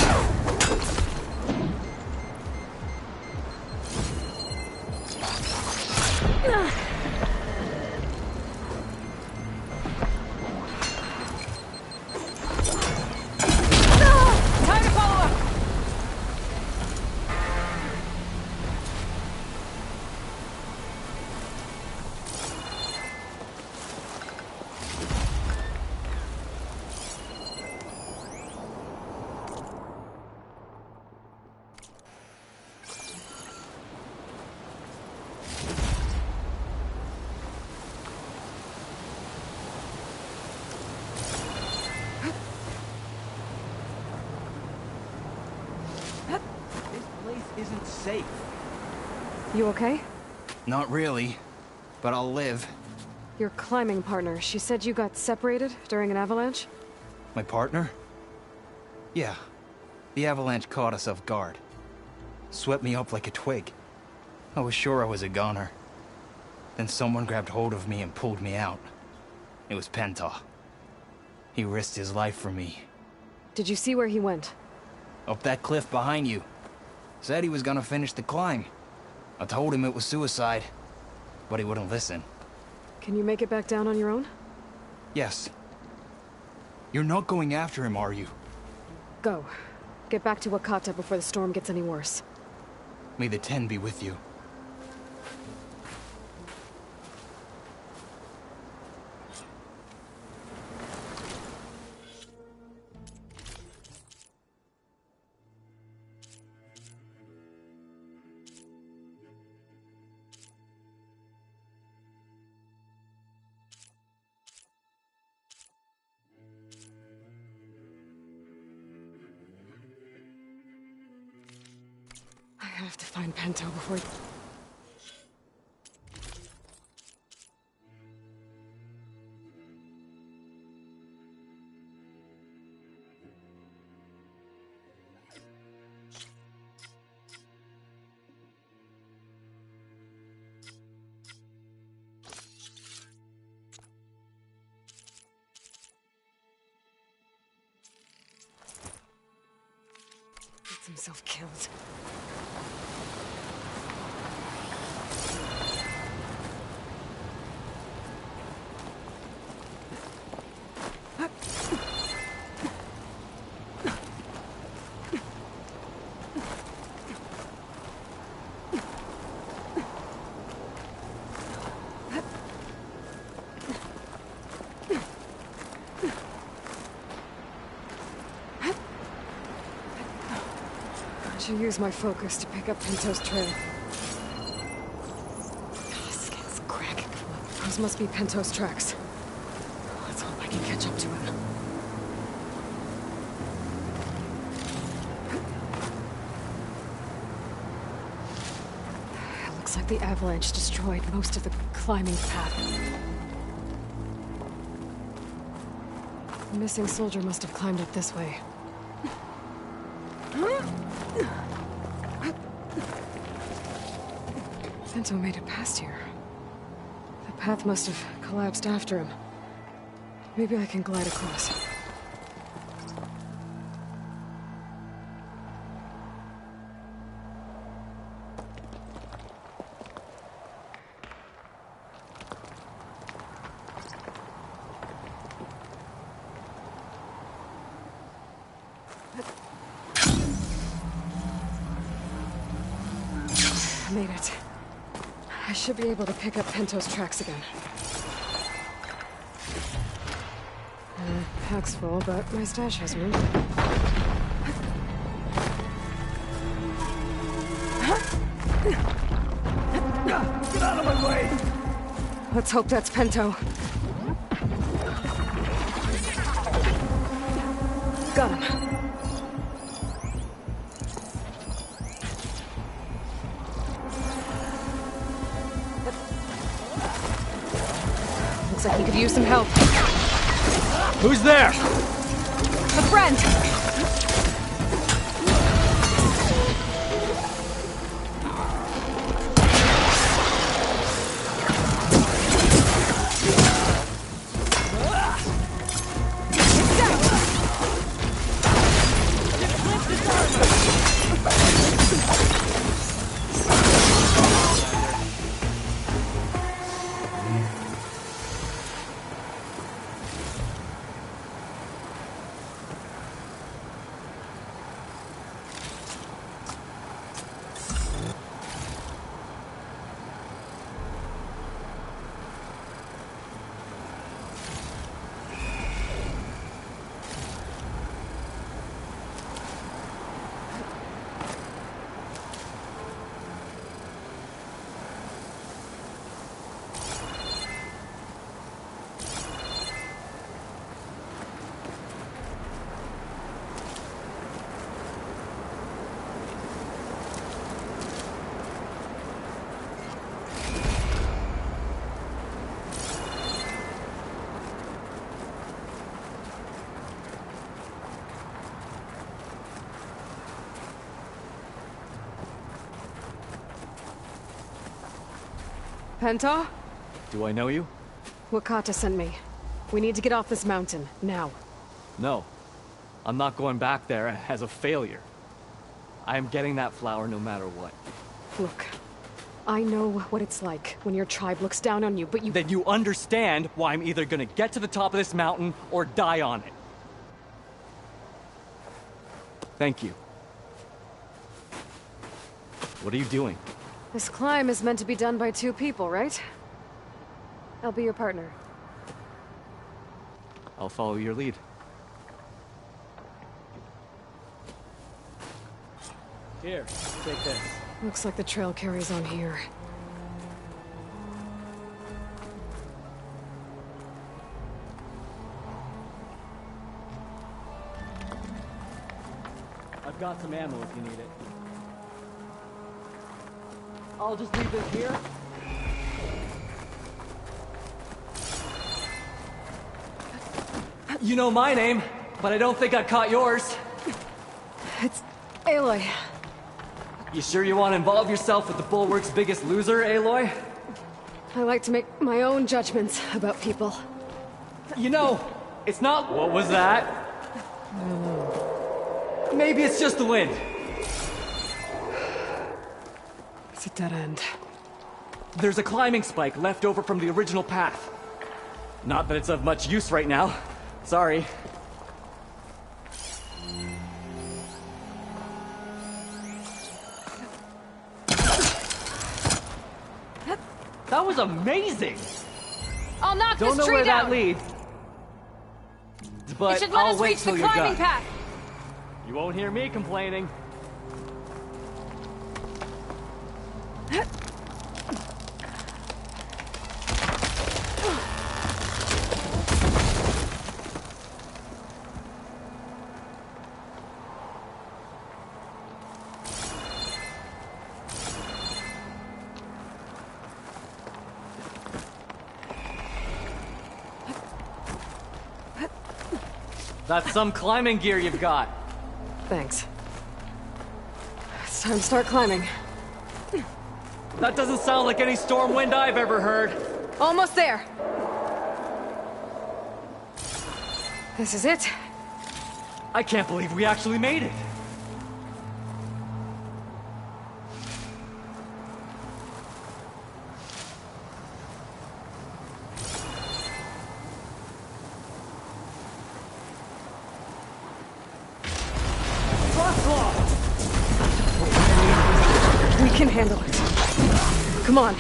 Isn't safe. You okay? Not really, but I'll live. Your climbing partner, she said you got separated during an avalanche? My partner? Yeah. The avalanche caught us off guard. Swept me up like a twig. I was sure I was a goner. Then someone grabbed hold of me and pulled me out. It was Penta. He risked his life for me. Did you see where he went? Up that cliff behind you. Said he was gonna finish the climb. I told him it was suicide, but he wouldn't listen. Can you make it back down on your own? Yes. You're not going after him, are you? Go. Get back to Wakata before the storm gets any worse. May the Ten be with you. I have to find Pento before... Gets himself killed. I should use my focus to pick up Pento's trail. Skin's crack. Those must be Pento's tracks. Let's hope I can catch up to him. Looks like the avalanche destroyed most of the climbing path. The missing soldier must have climbed up this way. Bento made it past here. The path must have collapsed after him. Maybe I can glide across. Made it. I should be able to pick up Pento's tracks again. Pack's full, but my stash has room. Get out of my way! Let's hope that's Pento. Got him. Looks like he could use some help. Who's there? A friend! Pento? Do I know you? Wakata sent me. We need to get off this mountain, now. No. I'm not going back there as a failure. I am getting that flower no matter what. Look, I know what it's like when your tribe looks down on you, but you— Then you understand why I'm either gonna get to the top of this mountain or die on it. Thank you. What are you doing? This climb is meant to be done by two people, right? I'll be your partner. I'll follow your lead. Here, take this. Looks like the trail carries on here. I've got some ammo if you need it. I'll just leave this here. You know my name, but I don't think I caught yours. It's Aloy. You sure you want to involve yourself with the Bulwark's biggest loser, Aloy? I like to make my own judgments about people. You know, it's not— What was that? Maybe it's just the wind. It's a dead end. There's a climbing spike left over from the original path. Not that it's of much use right now. Sorry. That was amazing! I'll knock Don't this know tree where down. that leads, but It should let I'll us wait reach till the you're climbing done. path. You won't hear me complaining. That's some climbing gear you've got. Thanks. It's time to start climbing. That doesn't sound like any storm wind I've ever heard. Almost there. This is it. I can't believe we actually made it. We can handle it. Come on.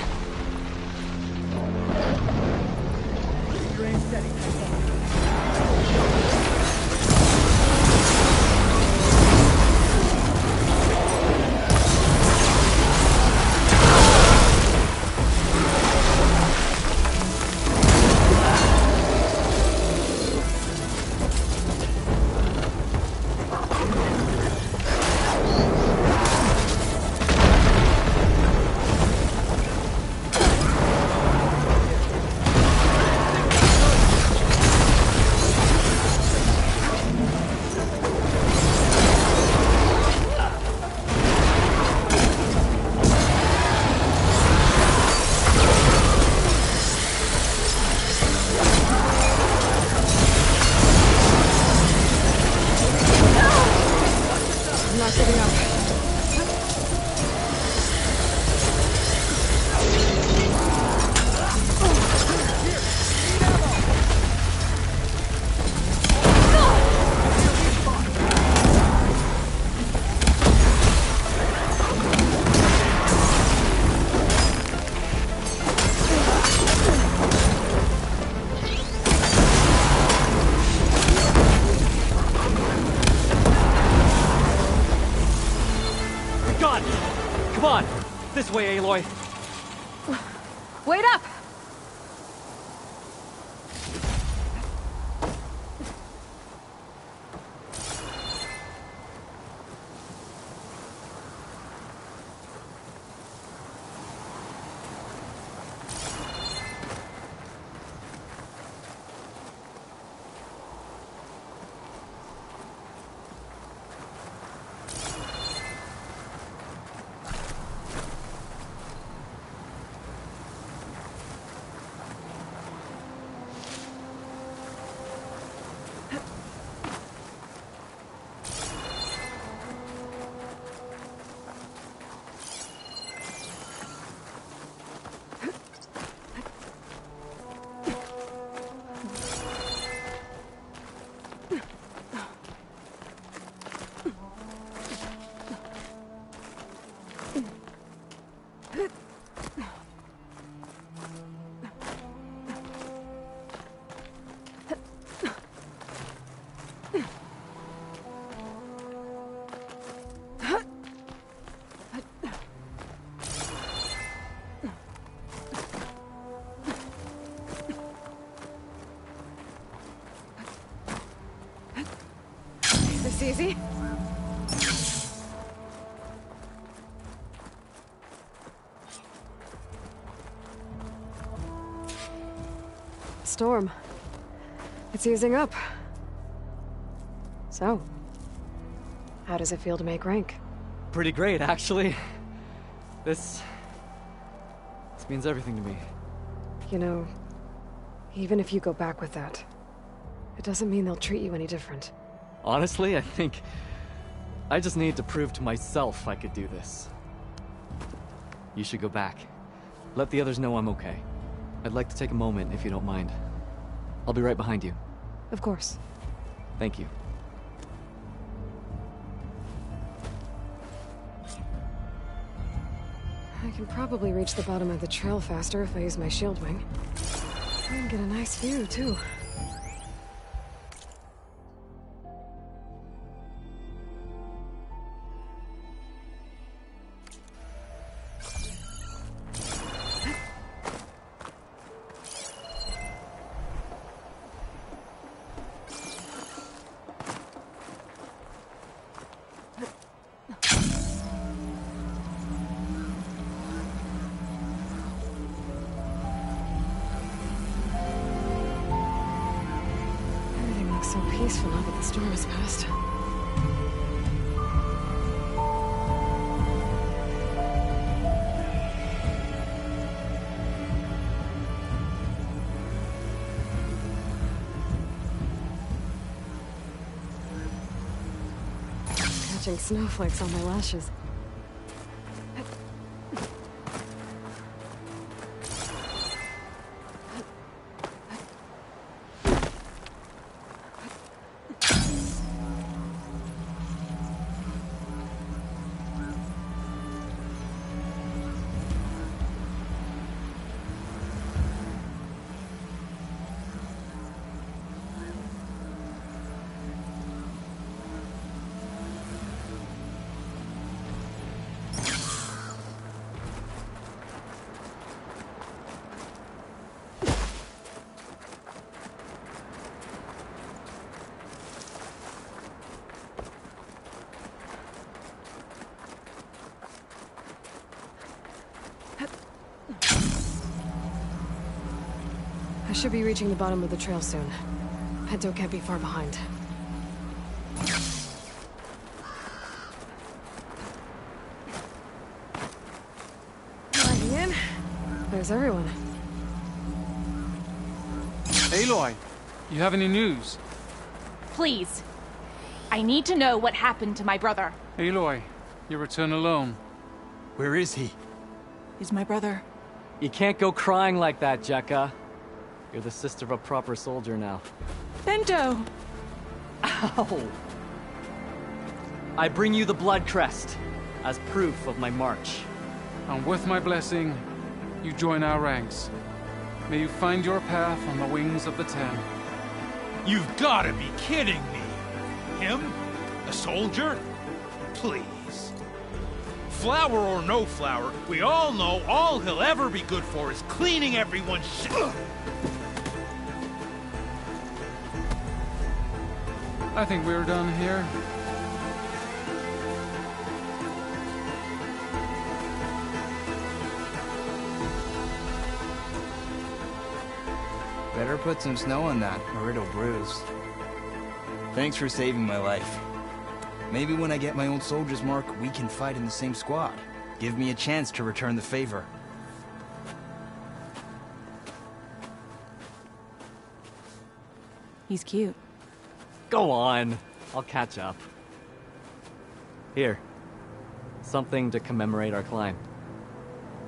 This way, Aloy. Wait up! This easy? Storm. It's easing up. So, how does it feel to make rank? Pretty great, actually. This means everything to me. You know, even if you go back with that, it doesn't mean they'll treat you any different. Honestly, I think I just need to prove to myself I could do this. You should go back. Let the others know I'm okay. I'd like to take a moment, if you don't mind. I'll be right behind you. Of course. Thank you. I can probably reach the bottom of the trail faster if I use my shield wing. And get a nice view, too. So peaceful up at the storm has passed. Catching snowflakes on my lashes. I should be reaching the bottom of the trail soon. Pinto can't be far behind. Logging in. There's everyone. Aloy, you have any news? Please. I need to know what happened to my brother. Aloy, you return alone. Where is he? He's my brother. You can't go crying like that, Jekka. You're the sister of a proper soldier now. Bento! Ow! I bring you the blood crest as proof of my march. And with my blessing, you join our ranks. May you find your path on the wings of the Ten. You've gotta be kidding me! Him? A soldier? Please. Flower or no flower, we all know all he'll ever be good for is cleaning everyone's shit. I think we're done here. Better put some snow on that, or it'll bruise. Thanks for saving my life. Maybe when I get my old soldier's mark, we can fight in the same squad. Give me a chance to return the favor. He's cute. Go on. I'll catch up. Here. Something to commemorate our climb.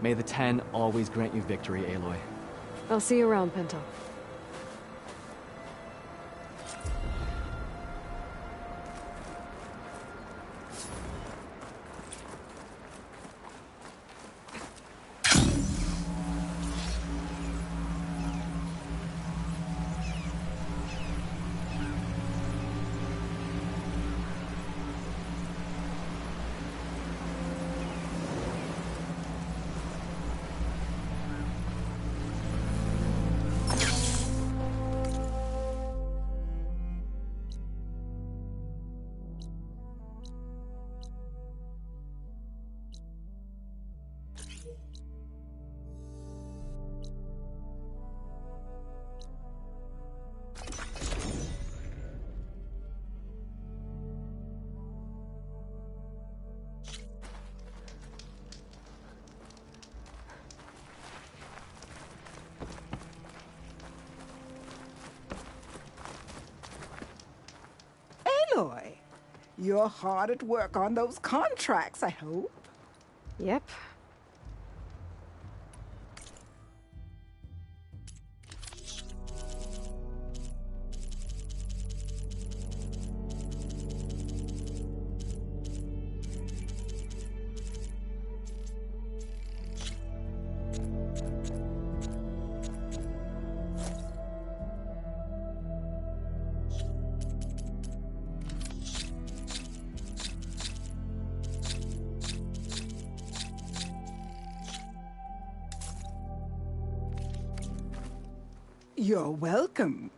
May the Ten always grant you victory, Aloy. I'll see you around, Pinto. Aloy, you're hard at work on those contracts, I hope. Yep. You're welcome.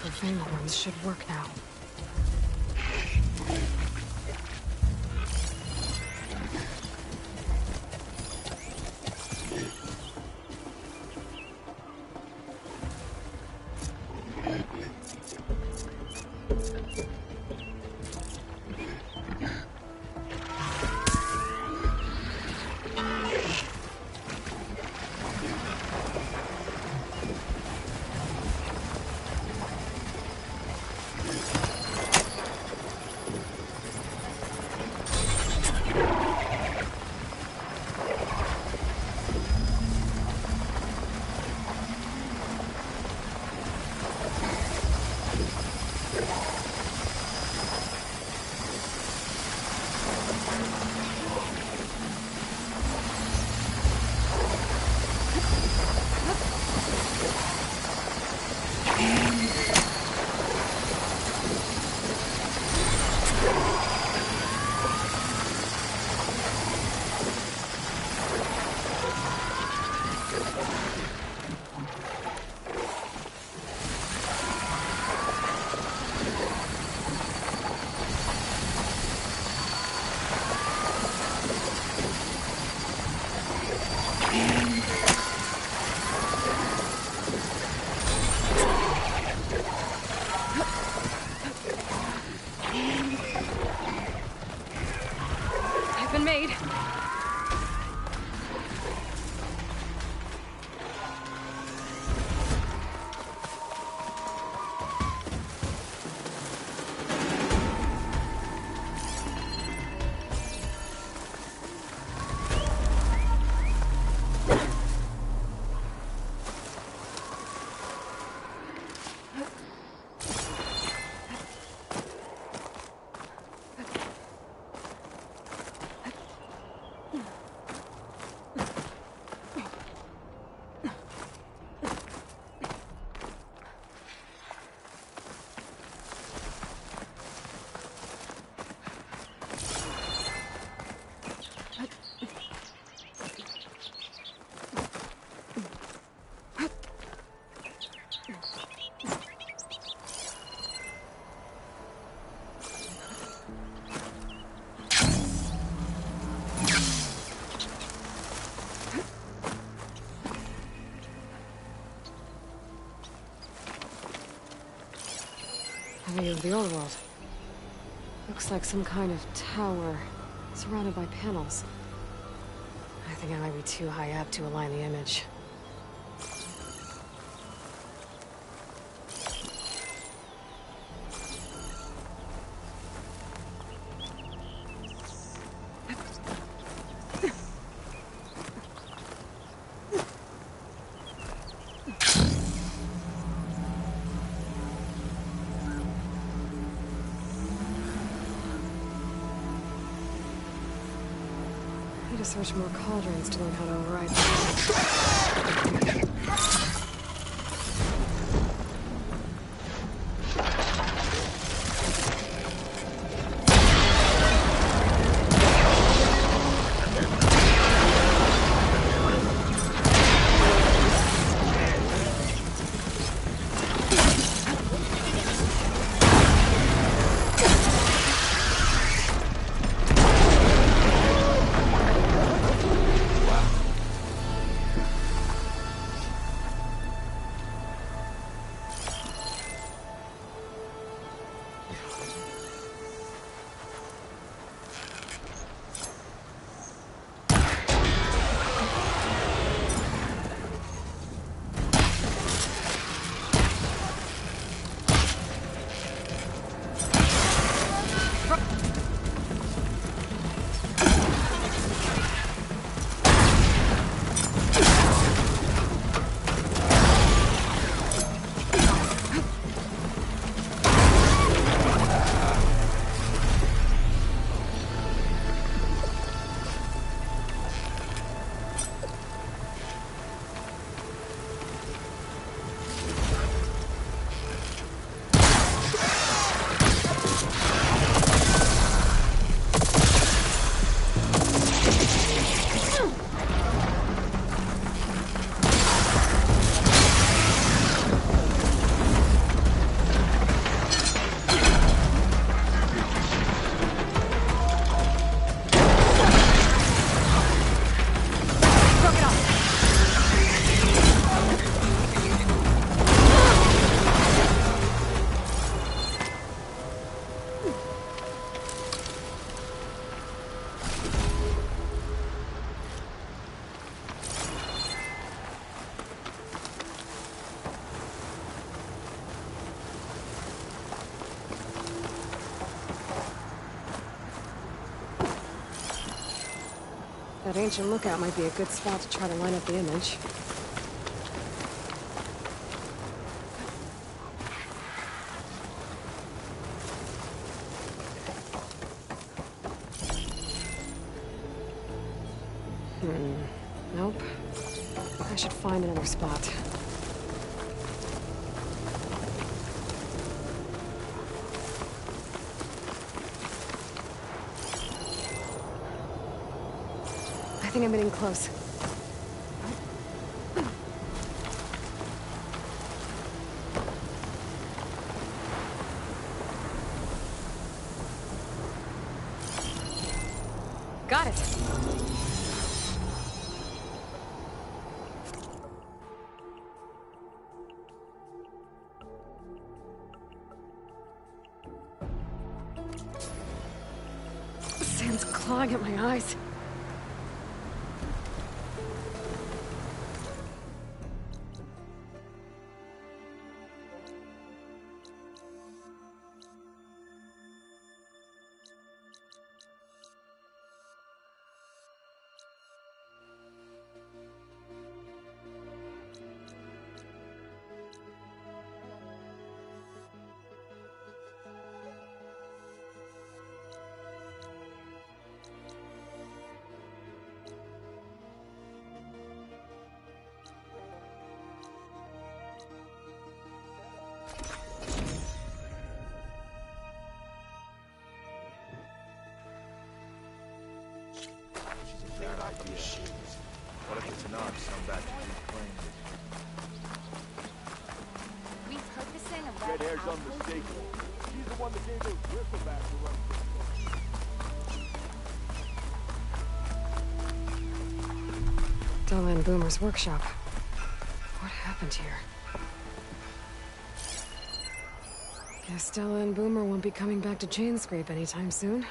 for fingerworms should work now. A view of the old world. Looks like some kind of tower, surrounded by panels. I think I might be too high up to align the image. I need to search more cauldrons to learn how to override them. That ancient lookout might be a good spot to try to line up the image. Nope. I should find another spot. I think I'm getting close. Got it. Sand's clawing at my eyes. What if it's not some back to plane? Repurposing a Red hair's unmistakable. She's the one that gave those bristleback to run. Della and Boomer's workshop. What happened here? Guess Della and Boomer won't be coming back to Chainscrape anytime soon.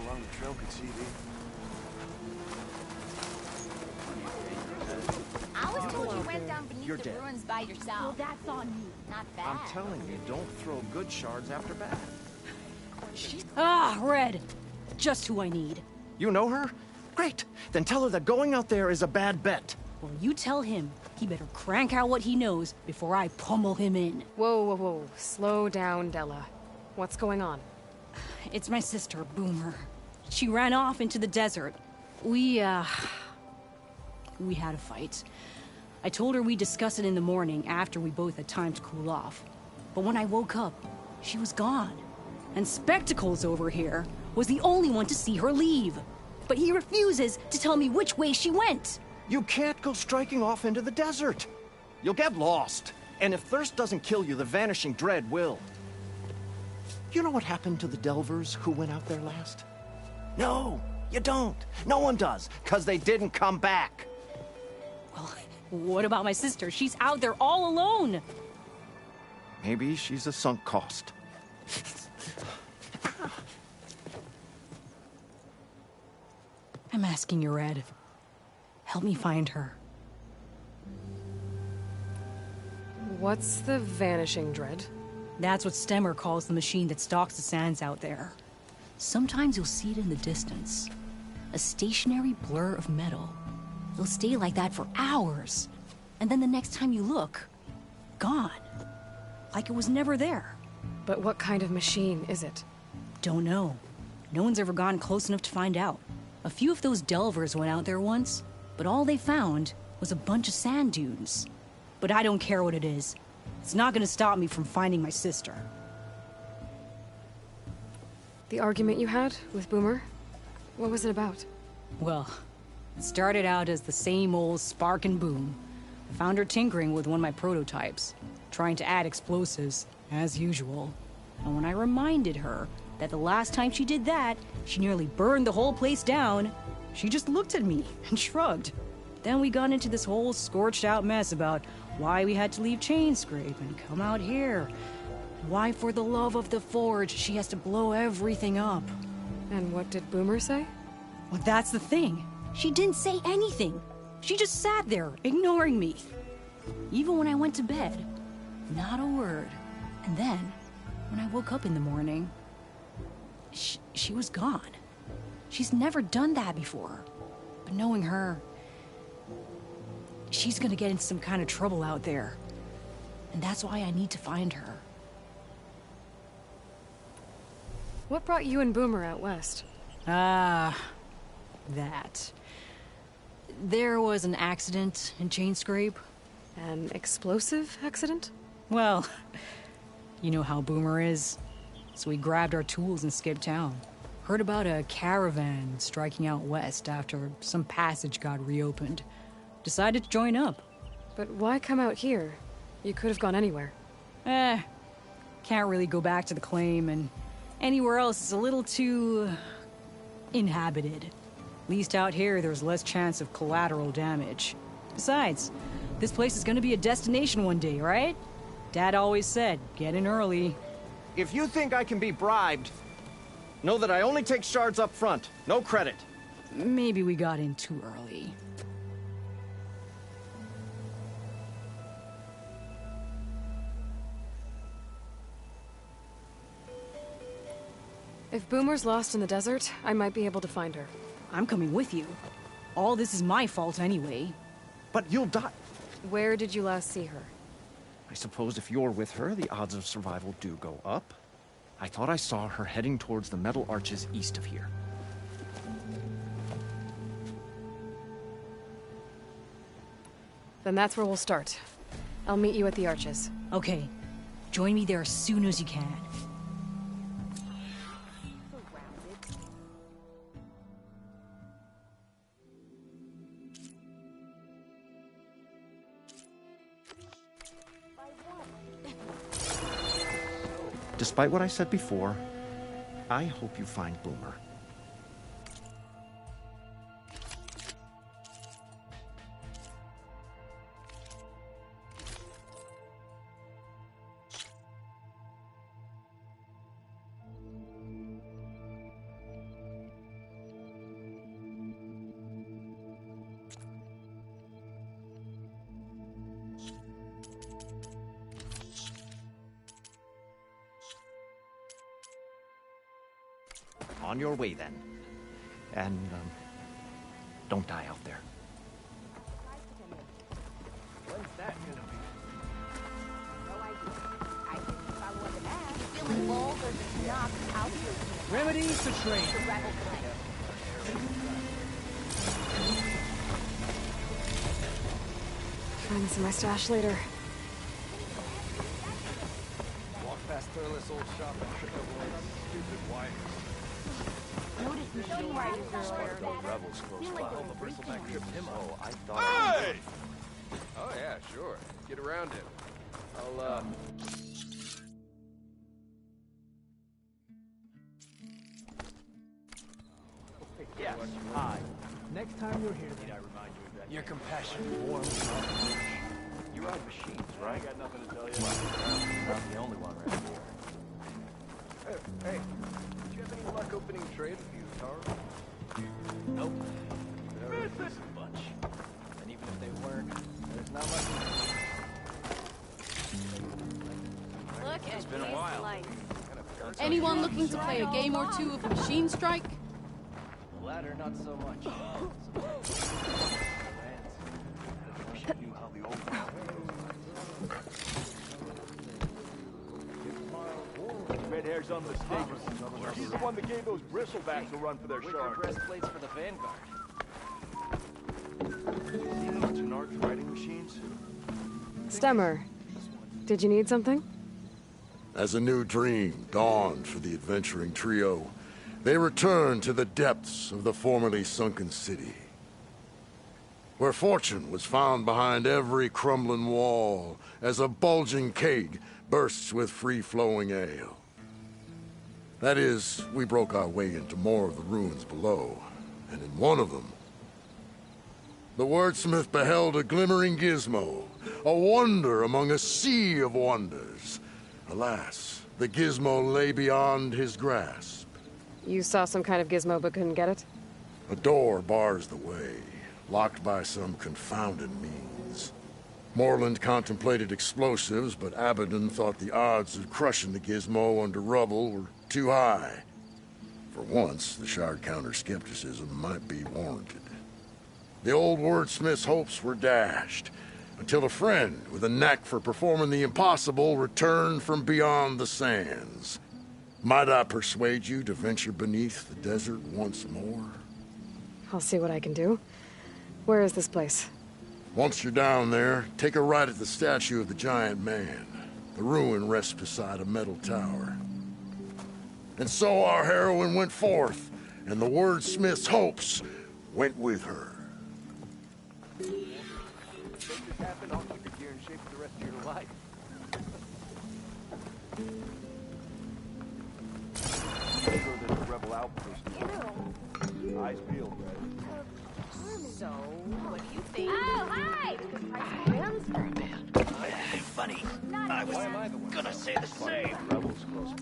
Along the trail could see thee. I was told you went down beneath You're the dead. ruins by yourself. Well, that's on you. Not bad. I'm telling you, don't throw good shards after bad. Ah, Red. Just who I need. You know her? Great. Then tell her that going out there is a bad bet. Well, you tell him he better crank out what he knows before I pummel him in. Whoa, whoa, whoa. Slow down, Della. What's going on? It's my sister, Boomer. She ran off into the desert. We had a fight. I told her we'd discuss it in the morning after we both had time to cool off. But when I woke up, she was gone. And Spectacles over here was the only one to see her leave. But he refuses to tell me which way she went. You can't go striking off into the desert. You'll get lost. And if thirst doesn't kill you, the vanishing dread will. You know what happened to the Delvers who went out there last? No, you don't. No one does, because they didn't come back. Well, what about my sister? She's out there all alone. Maybe she's a sunk cost. I'm asking you, Red. Help me find her. What's the Vanishing Dread? That's what Stemmer calls the machine that stalks the sands out there. Sometimes you'll see it in the distance. A stationary blur of metal. It'll stay like that for hours. And then the next time you look, gone. Like it was never there. But what kind of machine is it? Don't know. No one's ever gone close enough to find out. A few of those delvers went out there once, but all they found was a bunch of sand dunes. But I don't care what it is. It's not gonna stop me from finding my sister. The argument you had with Boomer? What was it about? Well, it started out as the same old spark and boom. I found her tinkering with one of my prototypes, trying to add explosives, as usual. And when I reminded her that the last time she did that, she nearly burned the whole place down, she just looked at me and shrugged. Then we got into this whole scorched out mess about why we had to leave Chainscrape and come out here. Why, for the love of the Forge, she has to blow everything up. And what did Boomer say? Well, that's the thing. She didn't say anything. She just sat there, ignoring me. Even when I went to bed, not a word. And then, when I woke up in the morning, she was gone. She's never done that before. But knowing her, she's gonna get into some kind of trouble out there. And that's why I need to find her. What brought you and Boomer out west? That. There was an accident in Chainscrape. An explosive accident? Well, you know how Boomer is. So we grabbed our tools and skipped town. Heard about a caravan striking out west after some passage got reopened. Decided to join up. But why come out here? You could have gone anywhere. Can't really go back to the claim, and anywhere else is a little too inhabited. At least out here, there's less chance of collateral damage. Besides, this place is gonna be a destination one day, right? Dad always said, get in early. If you think I can be bribed, know that I only take shards up front, no credit. Maybe we got in too early. If Boomer's lost in the desert, I might be able to find her. I'm coming with you. All this is my fault anyway. But you'll die. Where did you last see her? I suppose if you're with her, the odds of survival do go up. I thought I saw her heading towards the metal arches east of here. Then that's where we'll start. I'll meet you at the arches. Okay. Join me there as soon as you can. Despite what I said before, I hope you find Boomer. On your way, then. And, don't die out there. When's that gonna be? No idea. I didn't follow the map. Feeling bold or just knocked out here. Remedies to train. The rebel plan. Find this in my stash later. Walk past Thurless old shop and trip over one stupid wires. Rebels close by. Oh, the bristleback tripped him up. I thought. Hey! Oh yeah, sure. Get around him. I'll Yeah. Hi. Next time you're here, need I remind you of that? Your compassion warms my heart. You ride machines, right? I got nothing to tell you. Well, not the only one around here. Hey, did you have any luck opening trade with you, Taro? Nope. They're a decent bunch. And even if they weren't, there's not much. Look at It's been a while. lights. Anyone looking to play a game or two of Machine Strike? The latter, not so much. Red Mayor's unmistakable. She's the one that gave those bristlebacks a run for their shark. Breastplates for the Vanguard. See those Tenarch riding machines? Stemmer, did you need something? As a new dream dawned for the adventuring trio, they returned to the depths of the formerly sunken city, where fortune was found behind every crumbling wall as a bulging keg bursts with free-flowing ale. That is, we broke our way into more of the ruins below, and in one of them, the wordsmith beheld a glimmering gizmo, a wonder among a sea of wonders. Alas, the gizmo lay beyond his grasp. You saw some kind of gizmo but couldn't get it? A door bars the way, locked by some confounded means. Moreland contemplated explosives, but Abaddon thought the odds of crushing the gizmo under rubble were too high. For once, the Shard counter-skepticism might be warranted. The old wordsmith's hopes were dashed, until a friend with a knack for performing the impossible returned from beyond the sands. Might I persuade you to venture beneath the desert once more? I'll see what I can do. Where is this place? Once you're down there, take a right at the statue of the giant man. The ruin rests beside a metal tower. And so our heroine went forth, and the wordsmith's hopes went with her. Make this happen, I'll keep your gear in shape for the rest of your life. Further than the rebel outpost. Eyes peeled, right? So, what do you think? Oh, hi! Funny. I was gonna say the same. Rebels close.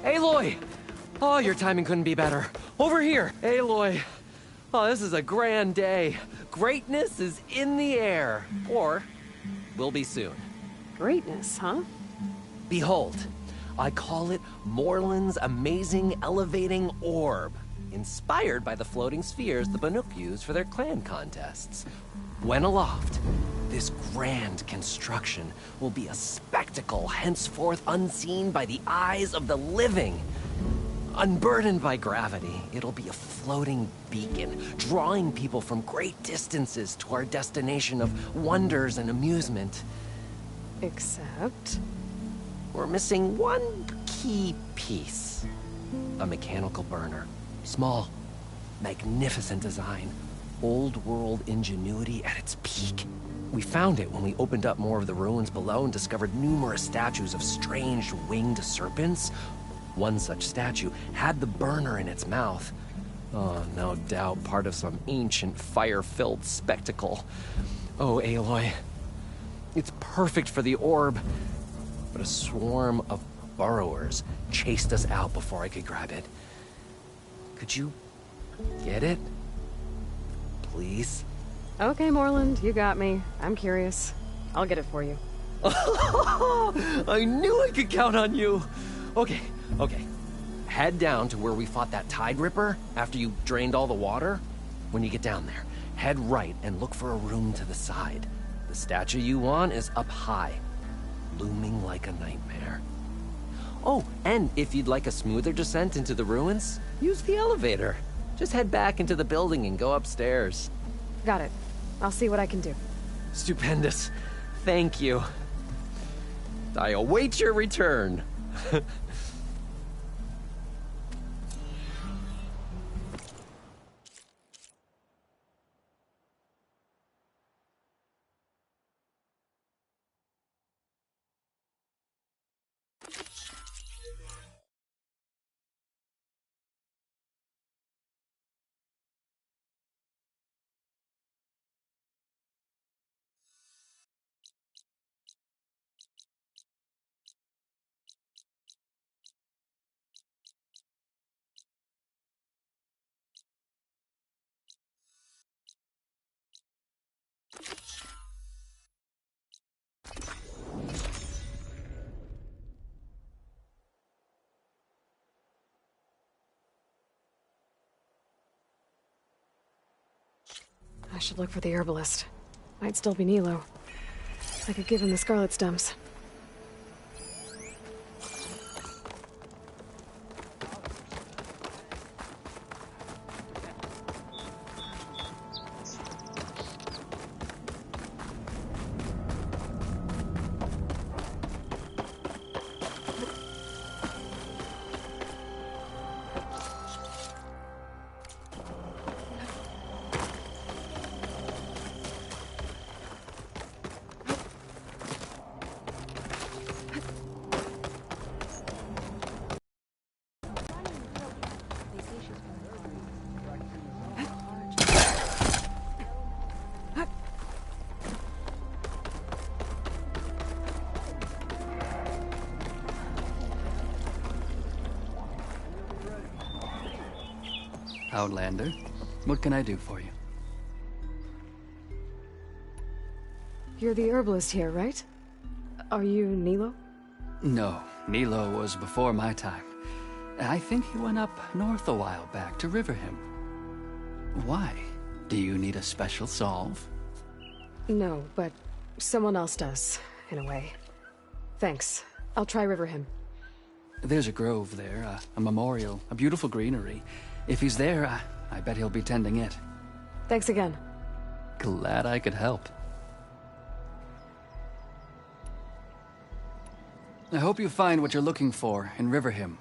Aloy! Oh, your timing couldn't be better. Over here, Aloy. Oh, this is a grand day. Greatness is in the air. Or, will be soon. Greatness, huh? Behold, I call it Moreland's amazing elevating orb, inspired by the floating spheres the Banuk use for their clan contests. When aloft, this grand construction will be a spectacle henceforth unseen by the eyes of the living. Unburdened by gravity, it'll be a floating beacon, drawing people from great distances to our destination of wonders and amusement. Except? We're missing one key piece. A mechanical burner. Small, magnificent design. Old world ingenuity at its peak. We found it when we opened up more of the ruins below and discovered numerous statues of strange winged serpents. One such statue had the burner in its mouth. Oh, no doubt part of some ancient fire-filled spectacle. Oh, Aloy. It's perfect for the orb. But a swarm of burrowers chased us out before I could grab it. Could you get it? Please? Okay, Moreland, you got me. I'm curious. I'll get it for you. I knew I could count on you! Okay. Head down to where we fought that Tide Ripper after you drained all the water. When you get down there, head right and look for a room to the side. The statue you want is up high, looming like a nightmare. Oh, and if you'd like a smoother descent into the ruins, use the elevator. Just head back into the building and go upstairs. Got it. I'll see what I can do. Stupendous. Thank you. I await your return. should look for the herbalist. Might still be Nilo. I could give him the scarlet stems. Outlander, what can I do for you? You're the herbalist here, right? Are you Nilo? No, Nilo was before my time. I think he went up north a while back to Riverhim. Why? Do you need a special solve? No, but someone else does, in a way. Thanks. I'll try Riverhim. There's a grove there, a memorial, a beautiful greenery. If he's there, I bet he'll be tending it. Thanks again. Glad I could help. I hope you find what you're looking for in Riverhim.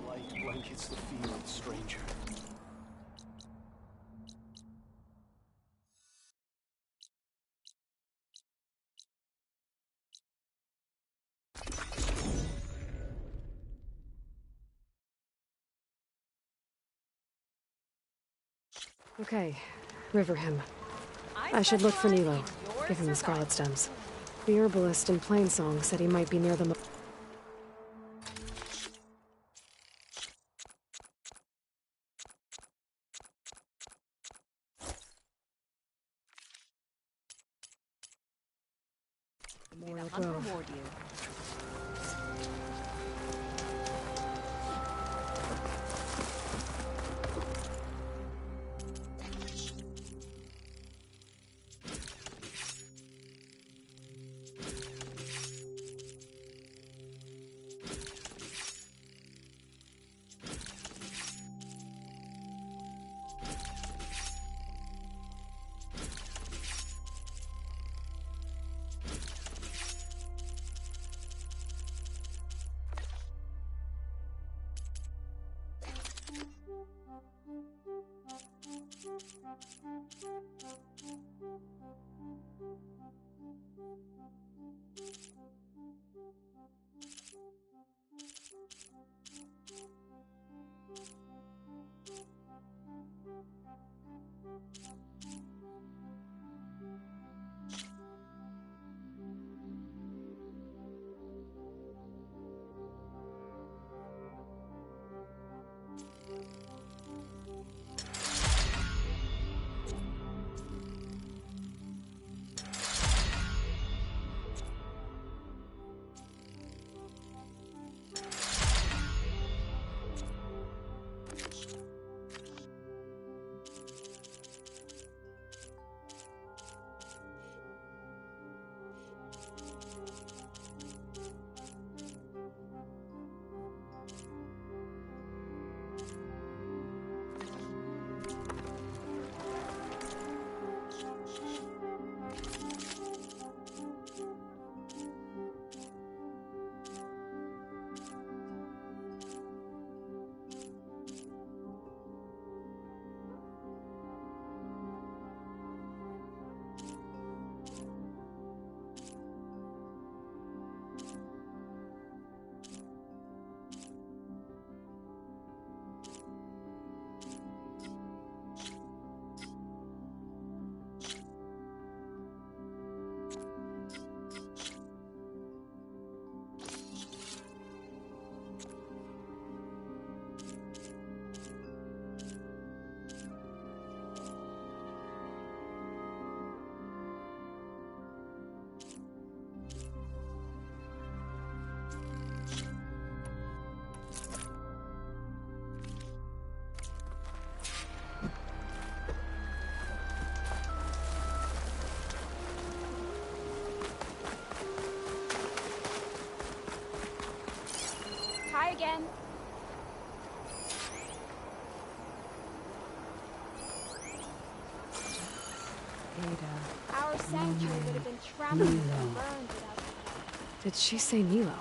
Light blankets the field, stranger. Okay, Riverhim. I should look for Nilo. Give him the scarlet stems. The herbalist in Plainsong said he might be near the... Memorial Grove. Our sanctuary would have been trampled and burned without. Did she say Nilo?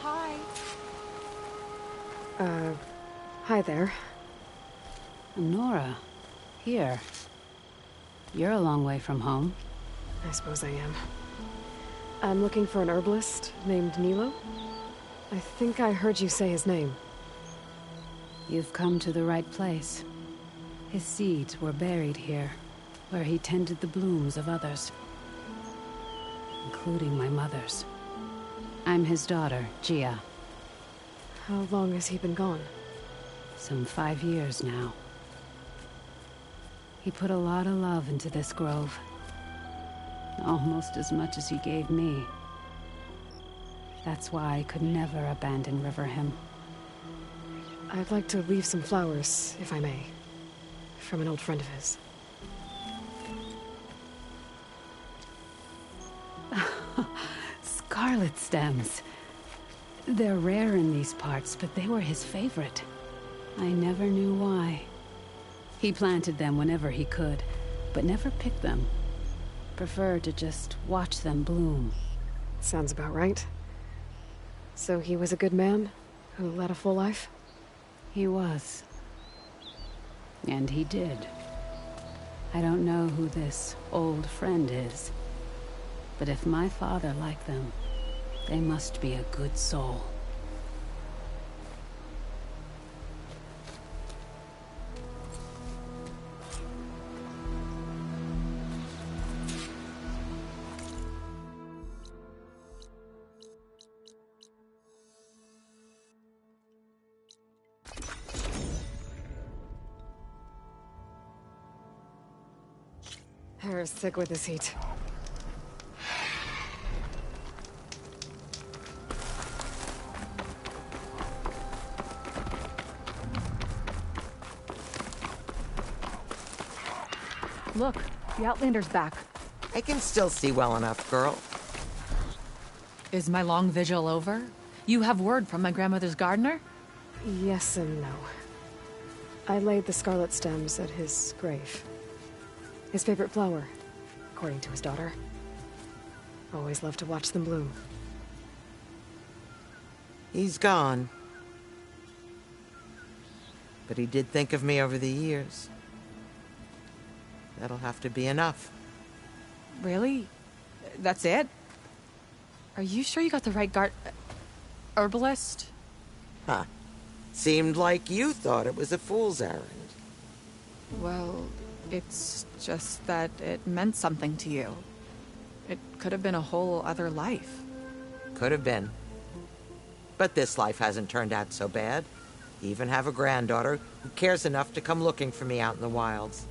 Hi. Hi there. Nora, here. You're a long way from home. I suppose I am. I'm looking for an herbalist named Nilo. I think I heard you say his name. You've come to the right place. His seeds were buried here, where he tended the blooms of others, including my mother's. I'm his daughter, Gia. How long has he been gone? Some 5 years now. He put a lot of love into this grove. Almost as much as he gave me. That's why I could never abandon Riverhim. I'd like to leave some flowers, if I may. From an old friend of his. Scarlet stems. They're rare in these parts, but they were his favorite. I never knew why. He planted them whenever he could, but never picked them. Preferred to just watch them bloom. Sounds about right. So he was a good man who led a full life? He was. And he did. I don't know who this old friend is, but if my father liked them, they must be a good soul. Hair's thick with this heat. Look, the Outlander's back. I can still see well enough, girl. Is my long vigil over? You have word from my grandmother's gardener? Yes and no. I laid the scarlet stems at his grave. His favorite flower, according to his daughter. Always loved to watch them bloom. He's gone. But he did think of me over the years. That'll have to be enough. Really? That's it? Are you sure you got the right herbalist? Huh. Seemed like you thought it was a fool's errand. Well, it's just that it meant something to you. It could have been a whole other life. Could have been. But this life hasn't turned out so bad. Even have a granddaughter who cares enough to come looking for me out in the wilds.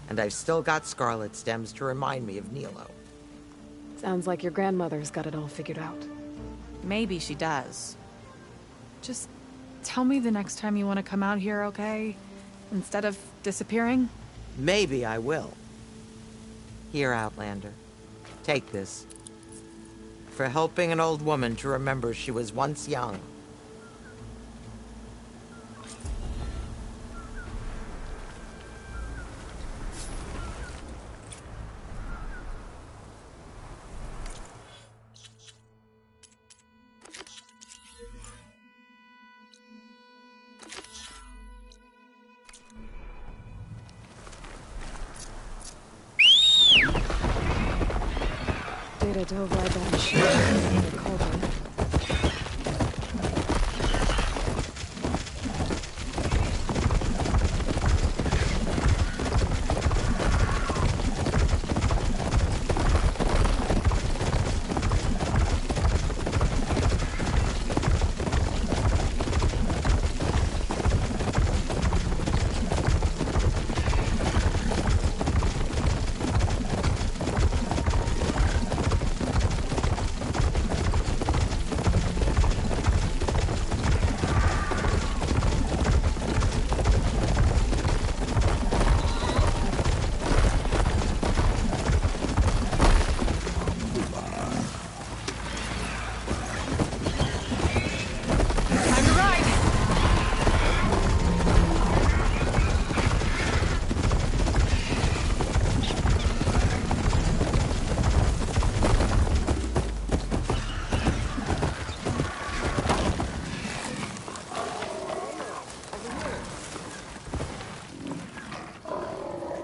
And I've still got scarlet stems to remind me of Nilo. Sounds like your grandmother's got it all figured out. Maybe she does. Just tell me the next time you want to come out here, okay? Instead of disappearing? Maybe I will. Here, Outlander. Take this. For helping an old woman to remember she was once young. Data dove right down the ship into the cauldron.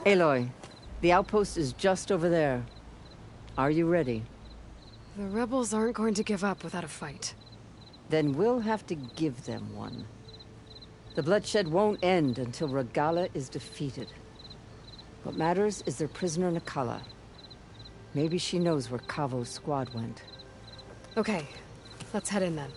Aloy, the outpost is just over there. Are you ready? The rebels aren't going to give up without a fight. Then we'll have to give them one. The bloodshed won't end until Regala is defeated. What matters is their prisoner Nakala. Maybe she knows where Kavo's squad went. Okay, let's head in then.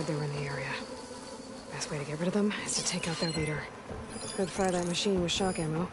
They were in the area. Best way to get rid of them is to take out their leader. Could fire that machine with shock ammo.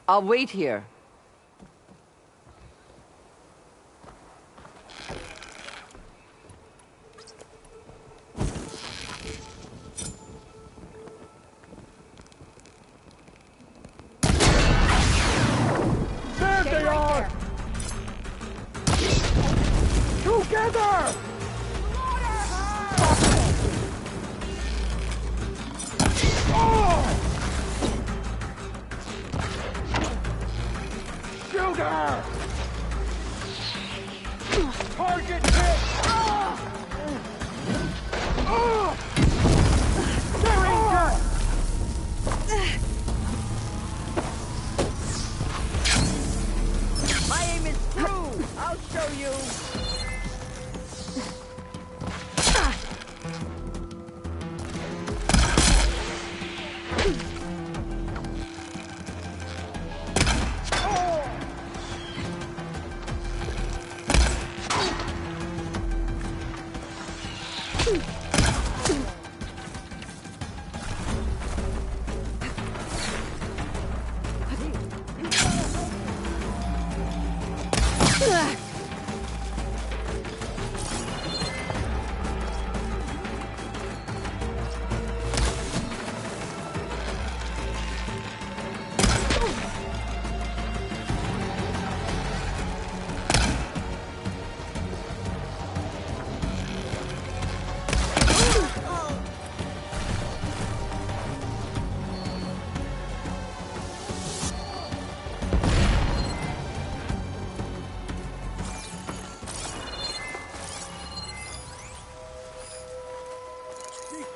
I'll wait here. There they are! Together! Shoot her! Target hit! They're injured! My aim is through! I'll show you!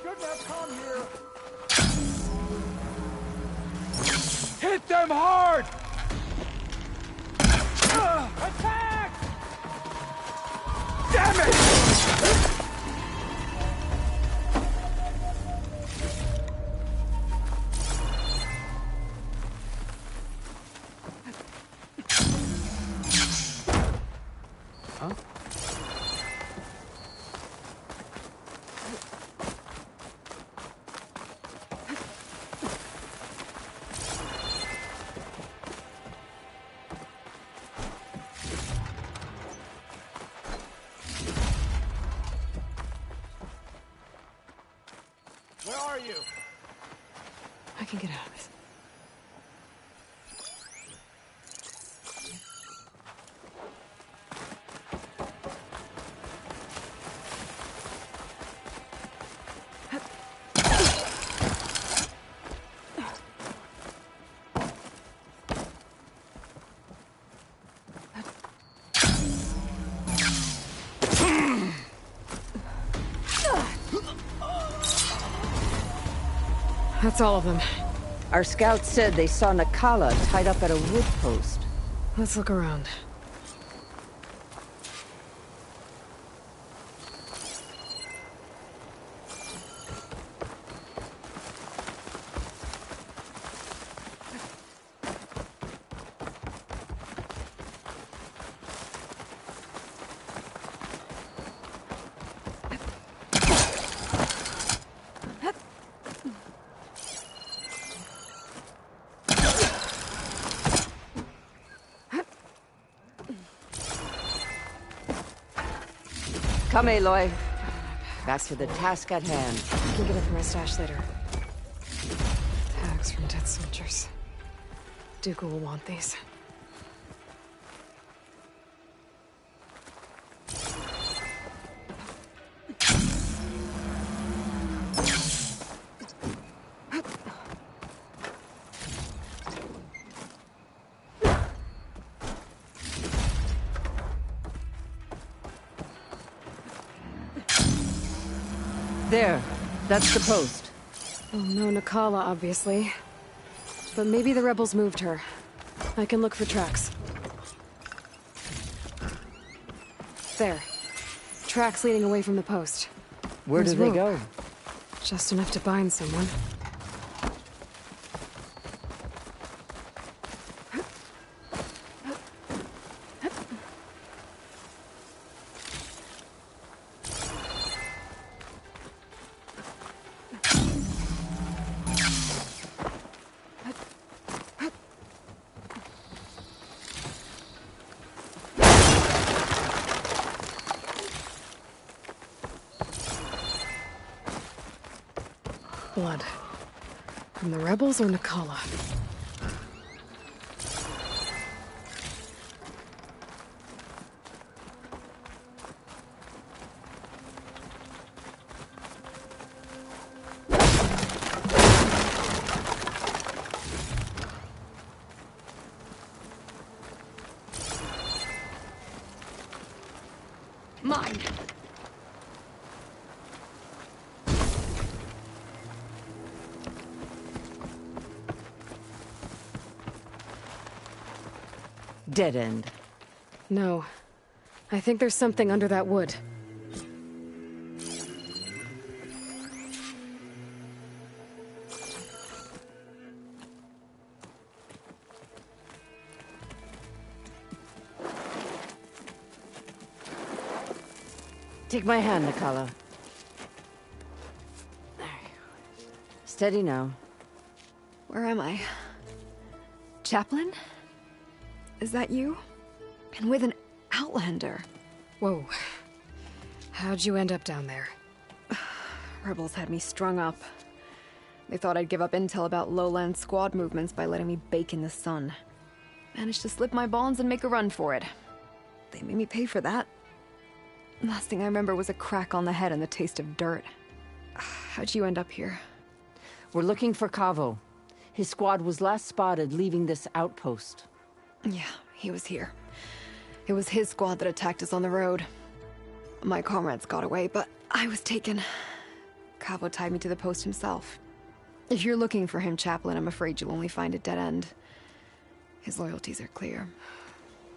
Shouldn't have come here. Hit them hard! Attack! Damn it! Huh? Where are you? I can get out of this. That's all of them. Our scouts said they saw Nakala tied up at a wood post. Let's look around. Come, Aloy. Back to the task at hand. I can get it from my stash later. Tags from dead soldiers. Dooku will want these. There. That's the post. Oh, no Nakala, obviously. But maybe the rebels moved her. I can look for tracks. There. Tracks leading away from the post. Where do they go? Just enough to bind someone. Blood. From the rebels or Nakala? Mine. Dead end. No. I think there's something under that wood. Take my hand, Nakala. Steady now. Where am I? Chaplain? Is that you? And with an outlander. Whoa. How'd you end up down there? Rebels had me strung up. They thought I'd give up intel about lowland squad movements by letting me bake in the sun. Managed to slip my bonds and make a run for it. They made me pay for that. Last thing I remember was a crack on the head and the taste of dirt. How'd you end up here? We're looking for Kavo. His squad was last spotted leaving this outpost. Yeah, he was here. It was his squad that attacked us on the road. My comrades got away, but I was taken. Cavo tied me to the post himself. If you're looking for him, Chaplain, I'm afraid you'll only find a dead end. His loyalties are clear.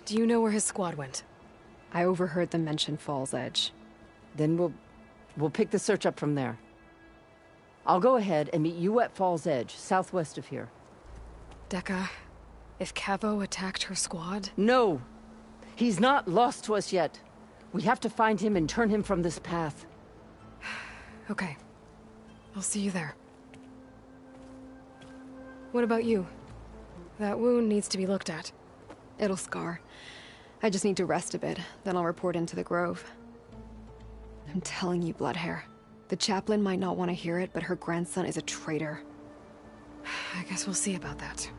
Do you know where his squad went? I overheard them mention Fall's Edge. Then we'll pick the search up from there. I'll go ahead and meet you at Fall's Edge, southwest of here. Dekka, if Cavo attacked her squad? No! He's not lost to us yet. We have to find him and turn him from this path. Okay. I'll see you there. What about you? That wound needs to be looked at. It'll scar. I just need to rest a bit, then I'll report into the Grove. I'm telling you, Bloodhair. The chaplain might not want to hear it, but her grandson is a traitor. I guess we'll see about that.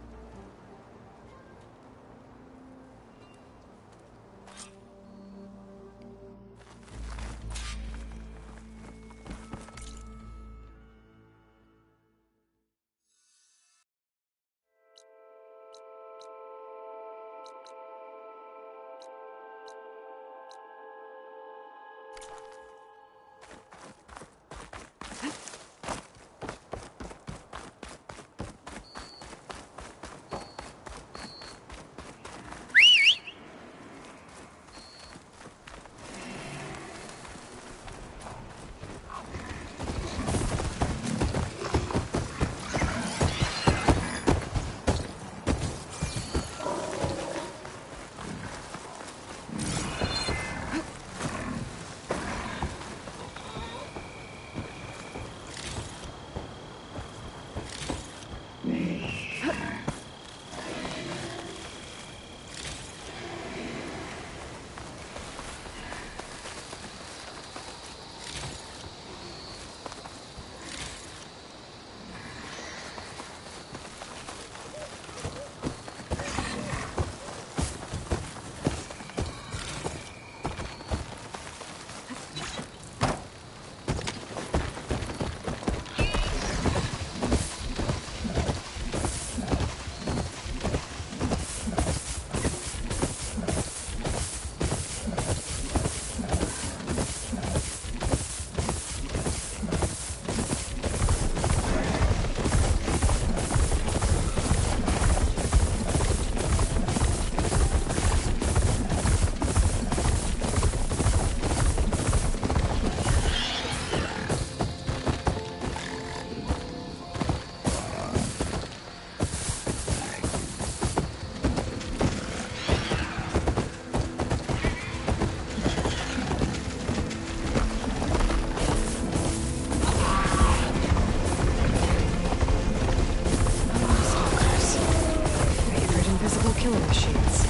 Killing machines.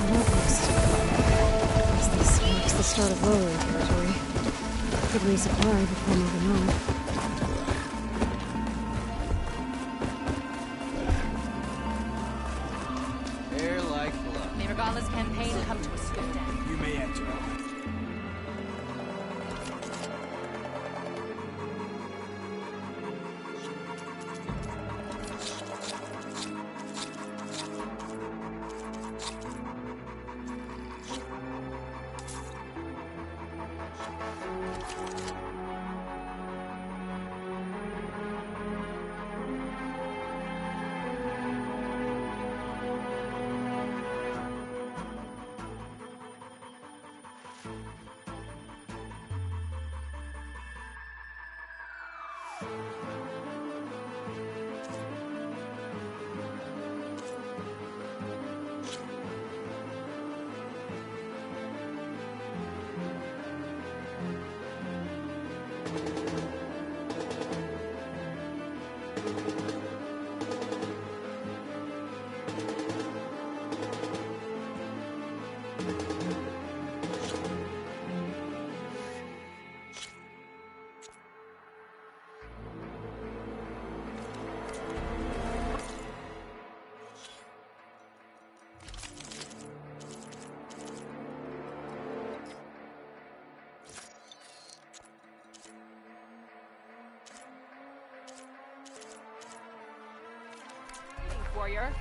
Almost. Guess this marks the start of lowland territory. Could resupply before moving on. Air like blood. May Regala's campaign come to a swift end. You may enter. Warrior.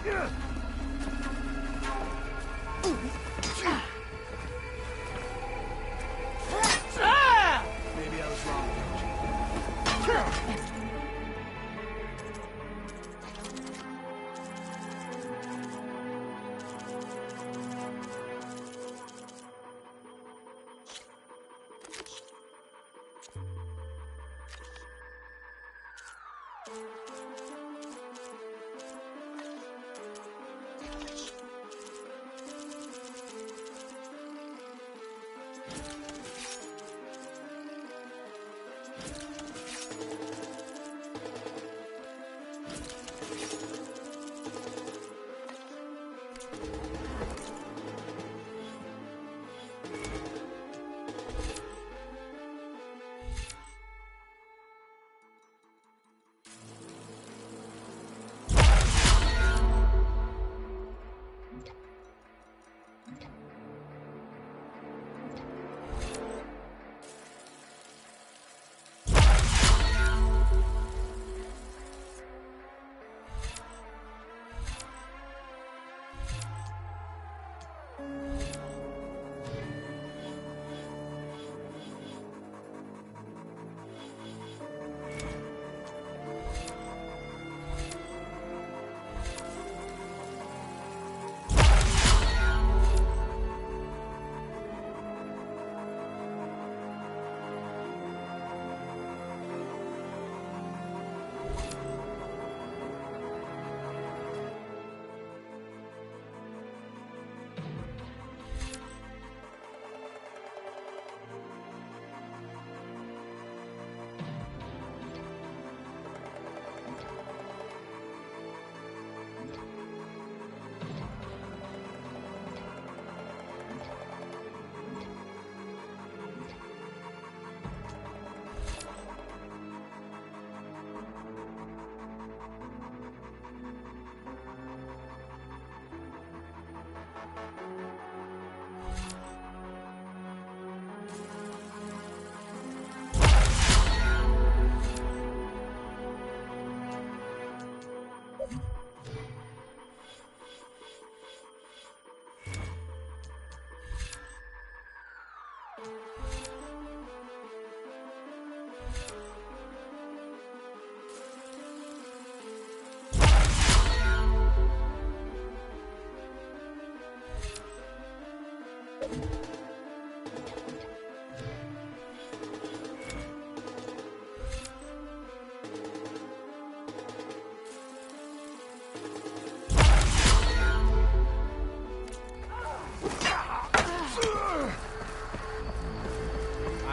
Maybe I was wrong.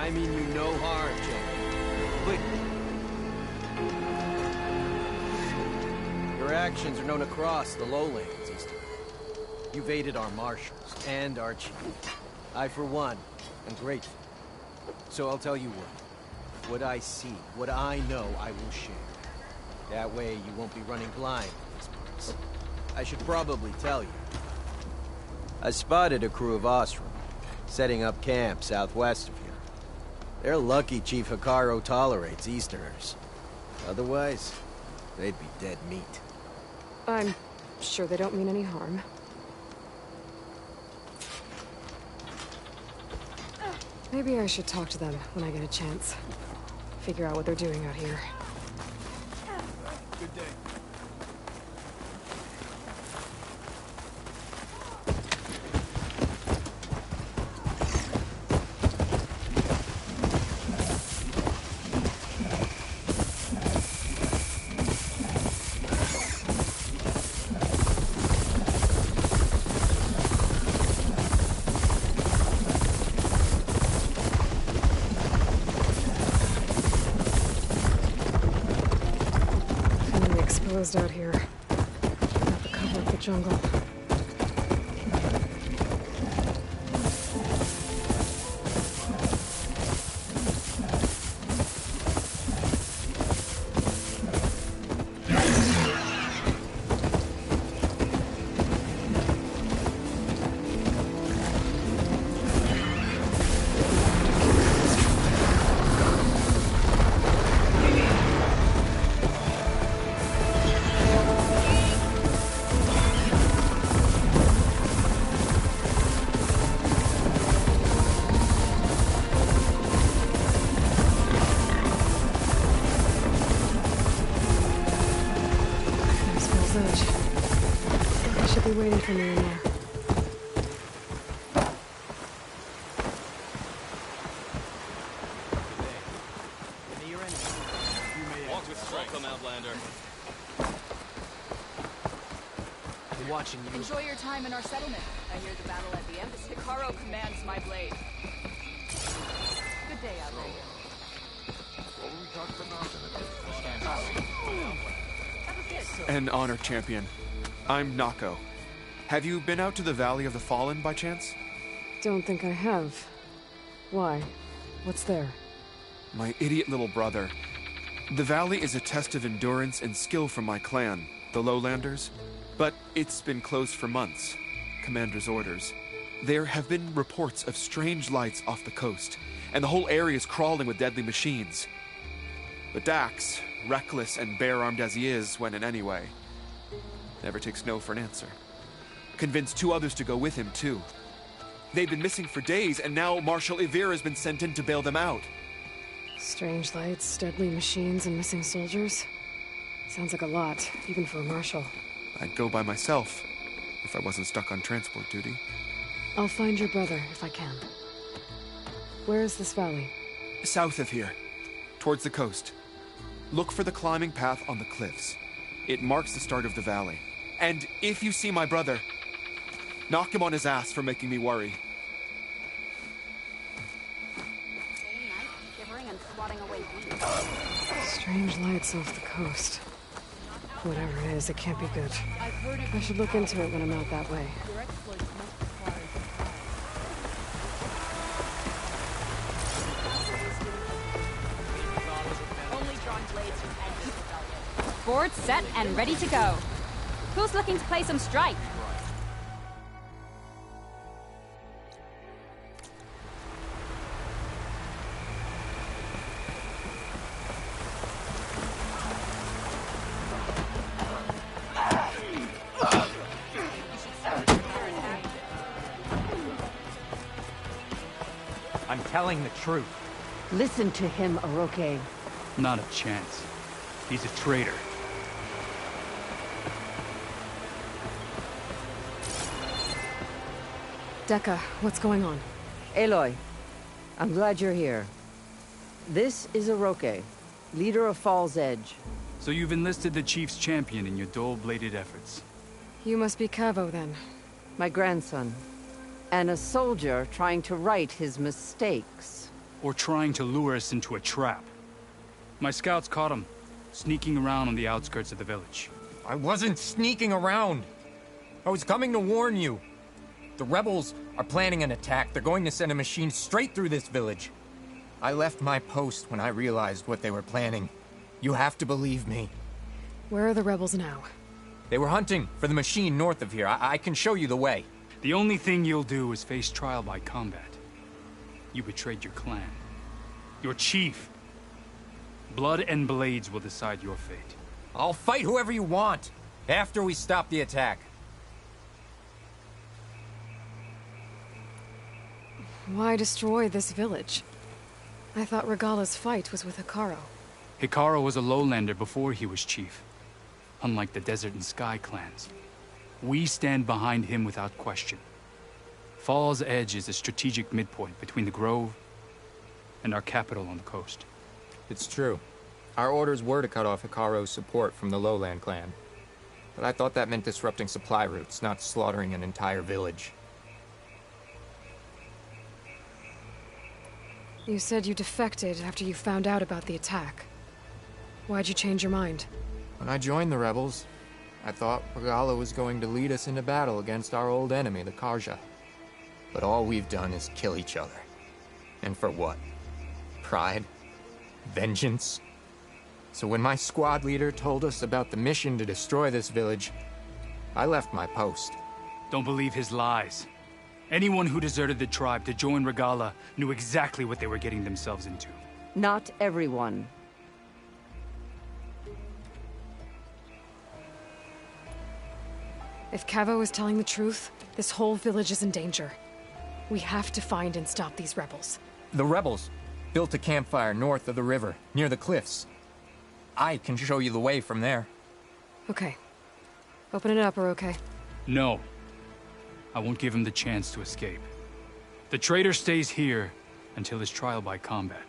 I mean you no harm, Jake. But... Your actions are known across the lowlands, Easter. You've aided our marshals and our chief. I, for one, am grateful. So I'll tell you what. What I see, what I know, I will share. That way you won't be running blind in these parts. I should probably tell you. I spotted a crew of Ostrom, setting up camp southwest of here. They're lucky Chief Hikaru tolerates Easterners. Otherwise, they'd be dead meat. I'm sure they don't mean any harm. Maybe I should talk to them when I get a chance. Figure out what they're doing out here. Good day. Out here. Got the cover of the jungle. should be waiting for me in there. Welcome, Outlander. I'm watching you. Enjoy your time in our settlement. I hear the battle at the embassy. Hikaro commands my blade. Good day, Outlander. What were we talking about? An honor, champion. I'm Nako. Have you been out to the Valley of the Fallen by chance? Don't think I have. Why? What's there? My idiot little brother. The valley is a test of endurance and skill from my clan, the Lowlanders. But it's been closed for months. Commander's orders. There have been reports of strange lights off the coast, and the whole area is crawling with deadly machines. But Dax, reckless and bare-armed as he is when in any way, never takes no for an answer. Convinced 2 others to go with him, too. They've been missing for days, and now Marshal Ivir has been sent in to bail them out. Strange lights, deadly machines, and missing soldiers. Sounds like a lot, even for a marshal. I'd go by myself, if I wasn't stuck on transport duty. I'll find your brother, if I can. Where is this valley? South of here, towards the coast. Look for the climbing path on the cliffs. It marks the start of the valley. And if you see my brother, knock him on his ass for making me worry. Strange lights off the coast. Whatever it is, it can't be good. I should look into it when I'm out that way. Board set and ready to go. Who's looking to play some strike? I'm telling the truth. Listen to him, Oroke. Not a chance. He's a traitor. Dekka, what's going on? Aloy, I'm glad you're here. This is Oroke, leader of Fall's Edge. So you've enlisted the Chief's champion in your dull-bladed efforts. You must be Cavo, then. My grandson. And a soldier trying to right his mistakes. Or trying to lure us into a trap. My scouts caught him, sneaking around on the outskirts of the village. I wasn't sneaking around. I was coming to warn you. The rebels are planning an attack. They're going to send a machine straight through this village. I left my post when I realized what they were planning. You have to believe me. Where are the rebels now? They were hunting for the machine north of here. I can show you the way. The only thing you'll do is face trial by combat. You betrayed your clan. Your chief. Blood and blades will decide your fate. I'll fight whoever you want, after we stop the attack. Why destroy this village? I thought Regala's fight was with Hikaro. Hikaro was a lowlander before he was chief. Unlike the Desert and Sky clans. We stand behind him without question. Fall's Edge is a strategic midpoint between the Grove and our capital on the coast. It's true. Our orders were to cut off Hikaro's support from the Lowland clan. But I thought that meant disrupting supply routes, not slaughtering an entire village. You said you defected after you found out about the attack. Why'd you change your mind? When I joined the rebels, I thought Regala was going to lead us into battle against our old enemy, the Karja. But all we've done is kill each other. And for what? Pride? Vengeance? So when my squad leader told us about the mission to destroy this village, I left my post. Don't believe his lies. Anyone who deserted the tribe to join Regala knew exactly what they were getting themselves into. Not everyone. If Cavo is telling the truth, this whole village is in danger. We have to find and stop these rebels. The rebels built a campfire north of the river, near the cliffs. I can show you the way from there. Okay. Open it up, Oroke. No. I won't give him the chance to escape. The traitor stays here until his trial by combat.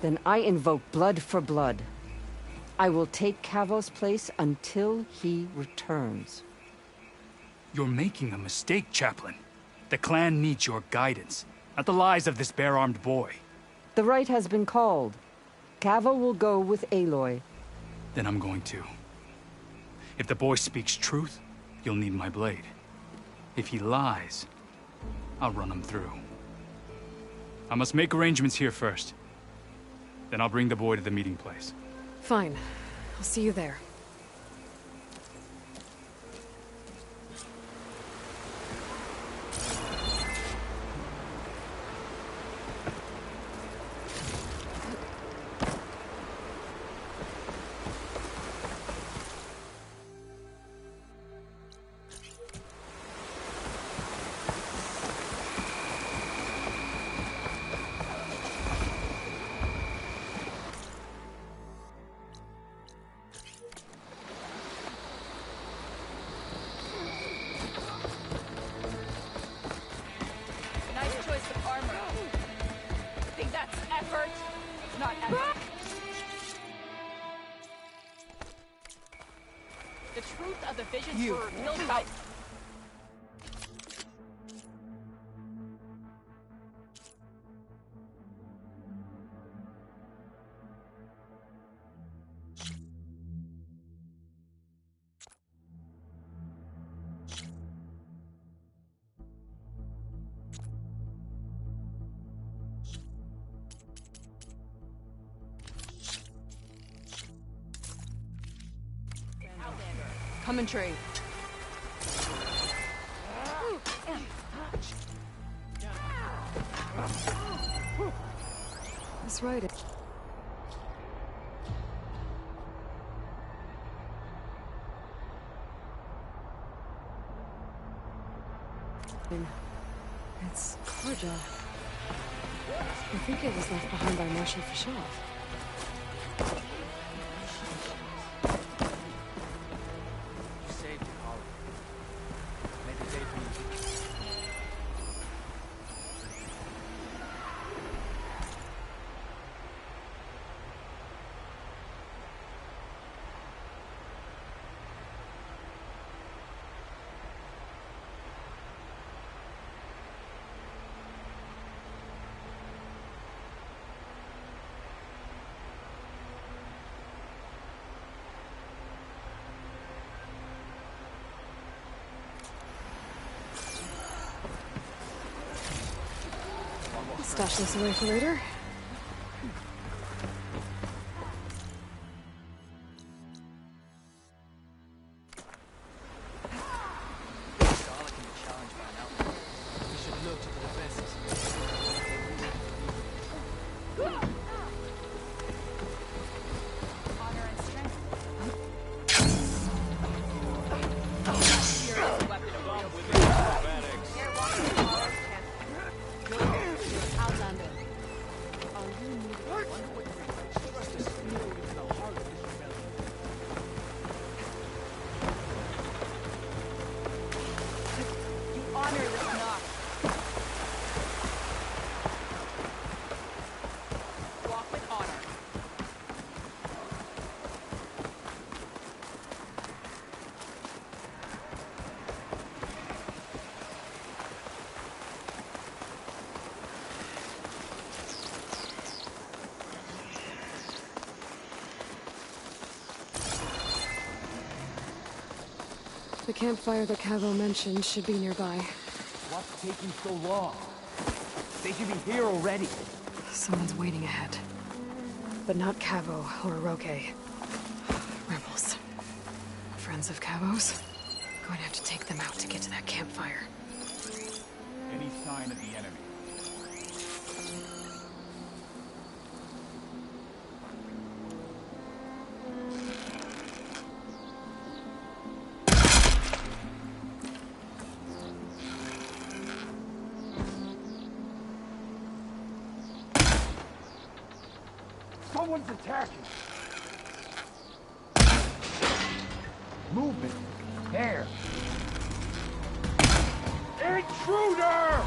Then I invoke blood for blood. I will take Cavo's place until he returns. You're making a mistake, Chaplain. The clan needs your guidance, not the lies of this bare-armed boy. The right has been called. Cavo will go with Aloy. Then I'm going to. If the boy speaks truth, you'll need my blade. If he lies, I'll run him through. I must make arrangements here first. Then I'll bring the boy to the meeting place. Fine. I'll see you there. Nice choice of armor. Think that's effort? It's not effort. The truth of the visions were revealed by... Come and trade. That's right. It's Karja. I think it was left behind by Marshal Fashov. Saved it, Holly. Made the day for you. Stash this away for later. Scarlet can be challenged by an outlaw. We should look to the defenses. Honor and strength. Here is a weapon of real Acrobatics. Here, walk in the forest, Outlander. You honor this knock. Walk with honor. The campfire that Cavo mentioned should be nearby. What's taking so long? They should be here already. Someone's waiting ahead. But not Cavo or Roque. Rebels. Friends of Cavo's. Going to have to take them out to get to that campfire. Any sign of the enemy? Someone's attacking. Movement. There. Intruder!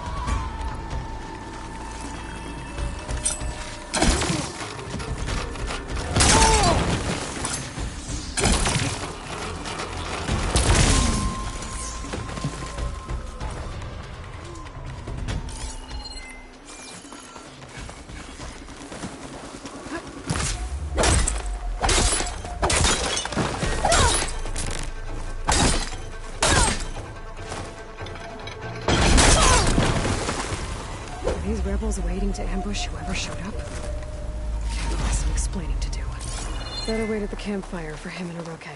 These rebels waiting to ambush whoever showed up? Cat has some explaining to do. Better wait at the campfire for him and Oroke.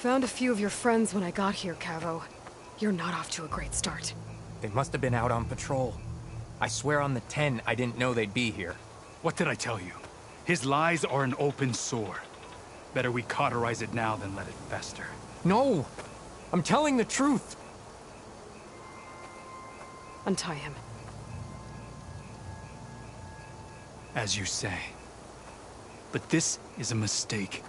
Found a few of your friends when I got here, Cavo. You're not off to a great start. They must have been out on patrol. I swear on the 10, I didn't know they'd be here. What did I tell you? His lies are an open sore. Better we cauterize it now than let it fester. No! I'm telling the truth! Untie him. As you say. But this is a mistake.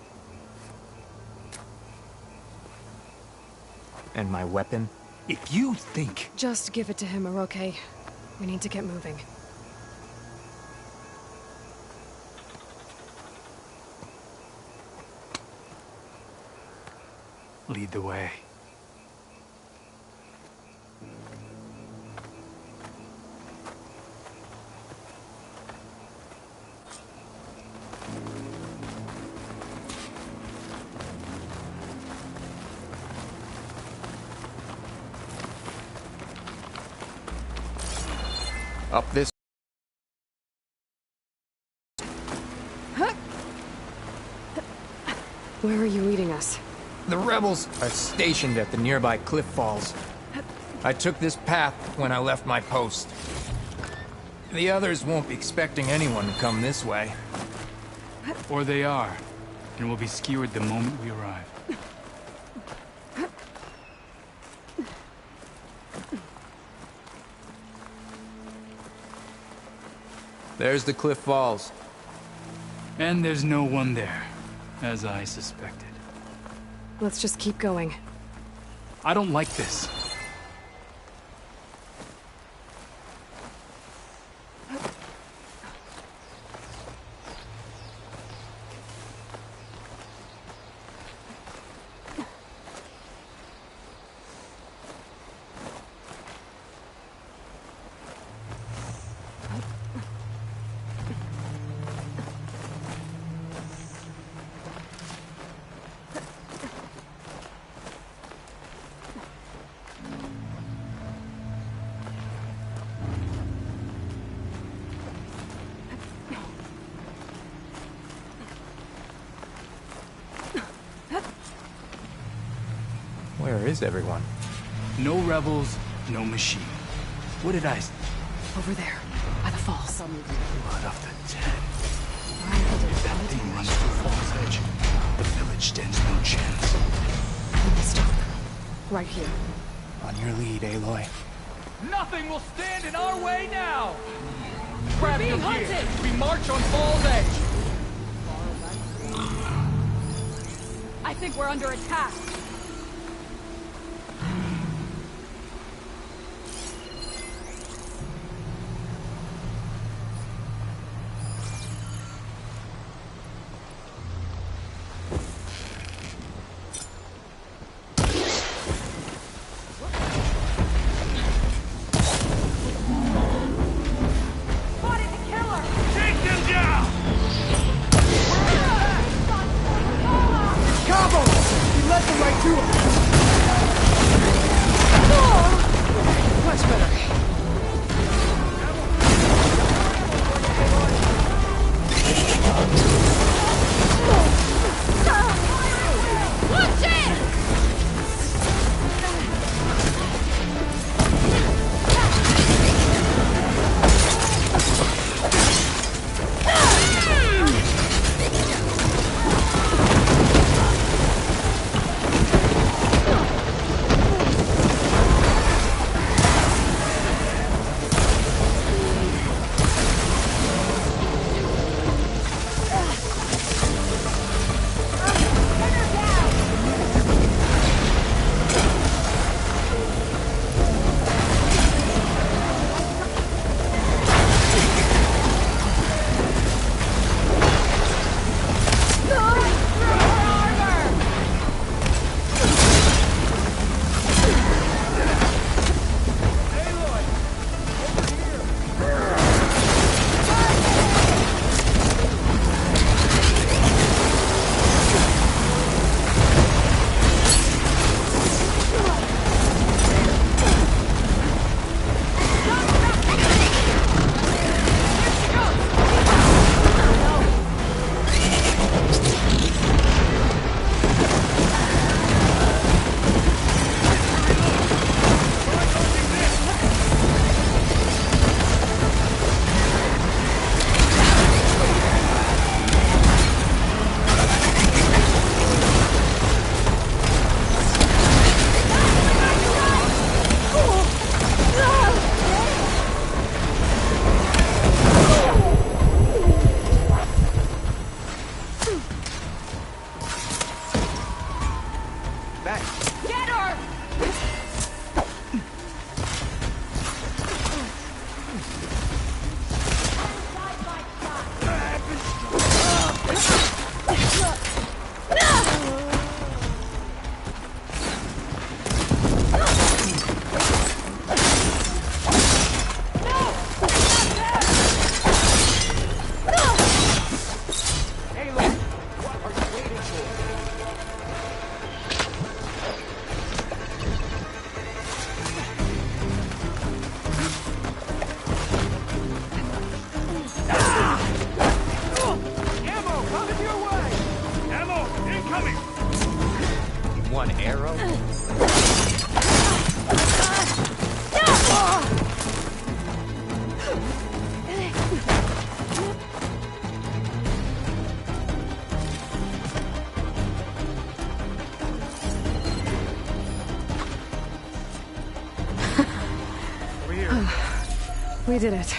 And my weapon? If you think... Just give it to him, Oroke. We need to get moving. Lead the way. Up this... Where are you leading us? The rebels are stationed at the nearby cliff falls. I took this path when I left my post. The others won't be expecting anyone to come this way. Or they are, and will be skewered the moment we arrive. There's the cliff falls. And there's no one there, as I suspected. Let's just keep going. I don't like this. Where is everyone? No rebels, no machine. What did I... Over there, by the falls. Blood of the dead. If that thing runs through Fall's Edge, the village stands no chance. Stop. Right here. On your lead, Aloy. Nothing will stand in our way now! Grab your gear! We march on Fall's Edge! I think we're under attack. He let them We did it.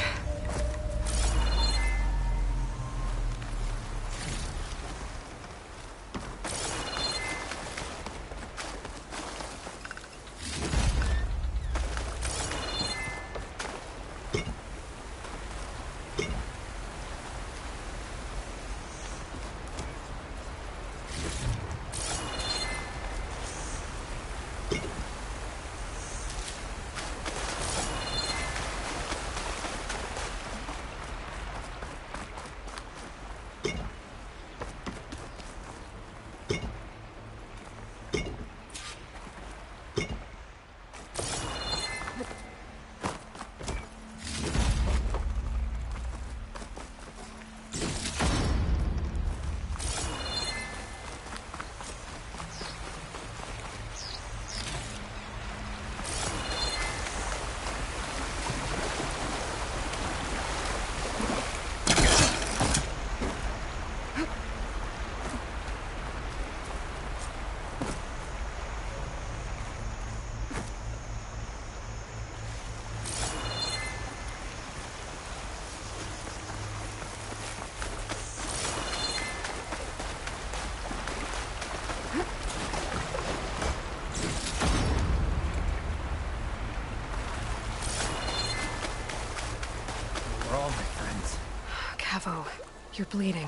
You're bleeding.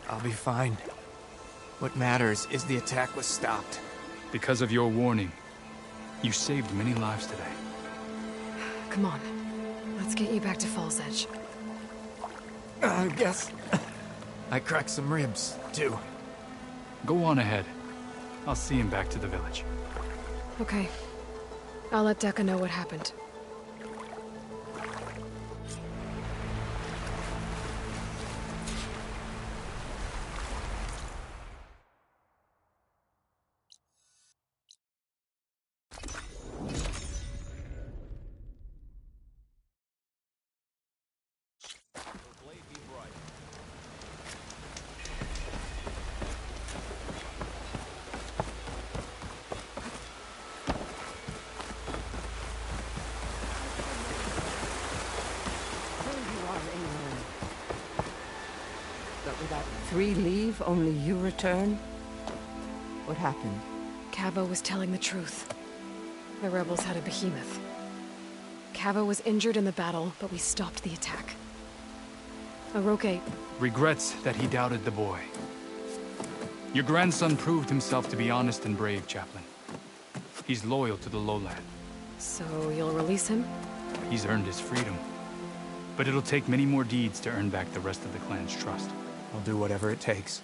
I'll be fine. What matters is the attack was stopped. Because of your warning, you saved many lives today. Come on. Let's get you back to Falls Edge. I guess I cracked some ribs, too. Go on ahead. I'll see him back to the village. Okay. I'll let Decca know what happened. Three leave, only you return? What happened? Cavo was telling the truth. The rebels had a behemoth. Cavo was injured in the battle, but we stopped the attack. Aroke regrets that he doubted the boy. Your grandson proved himself to be honest and brave, Chaplain. He's loyal to the lowland. So you'll release him? He's earned his freedom. But it'll take many more deeds to earn back the rest of the clan's trust. I'll do whatever it takes.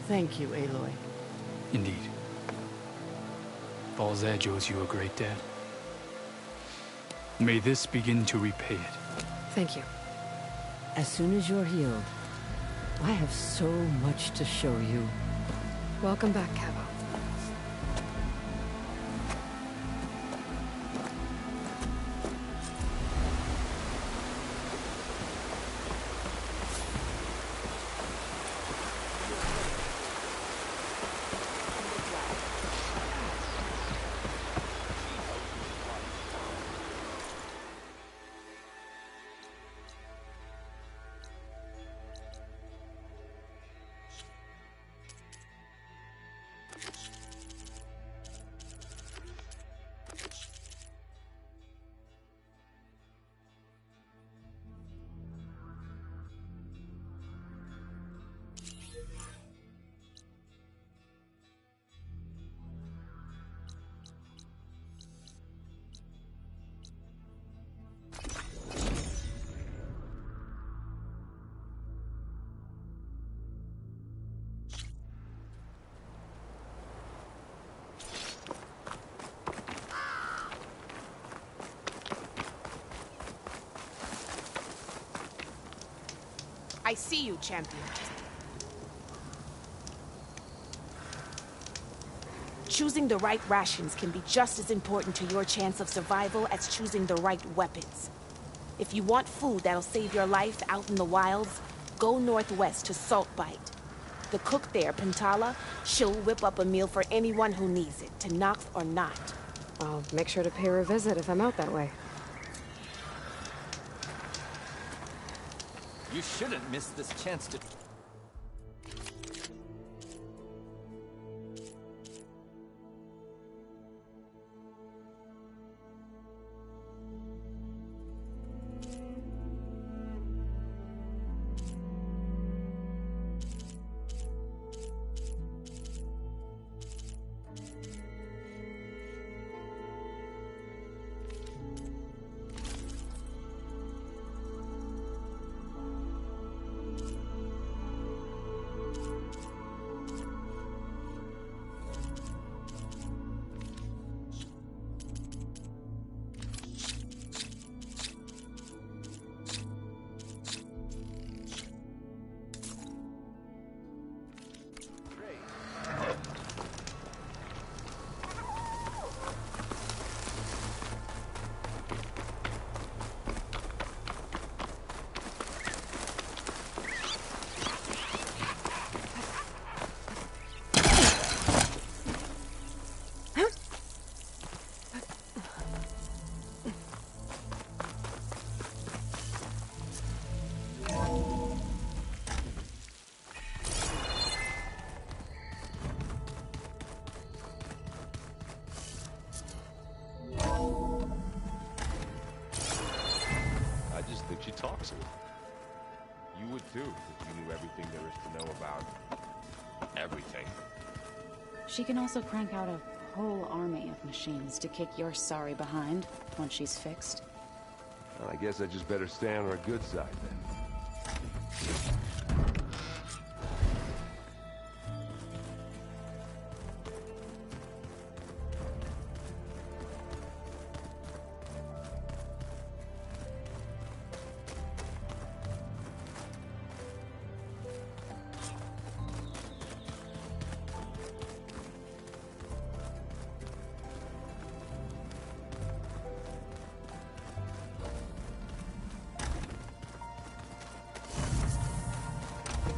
Thank you, Aloy. Indeed. Falls Edge owes you a great debt. May this begin to repay it. Thank you. As soon as you're healed, I have so much to show you. Welcome back, Cavo. I see you, champion. Choosing the right rations can be just as important to your chance of survival as choosing the right weapons. If you want food that'll save your life out in the wilds, go northwest to Saltbite. The cook there, Pintala, she'll whip up a meal for anyone who needs it, to Nox or not. I'll make sure to pay her a visit if I'm out that way. You shouldn't miss this chance to... She talks to it. You would too, if you knew everything there is to know about everything. She can also crank out a whole army of machines to kick your sorry behind once she's fixed. Well, I guess I just better stay on her good side then.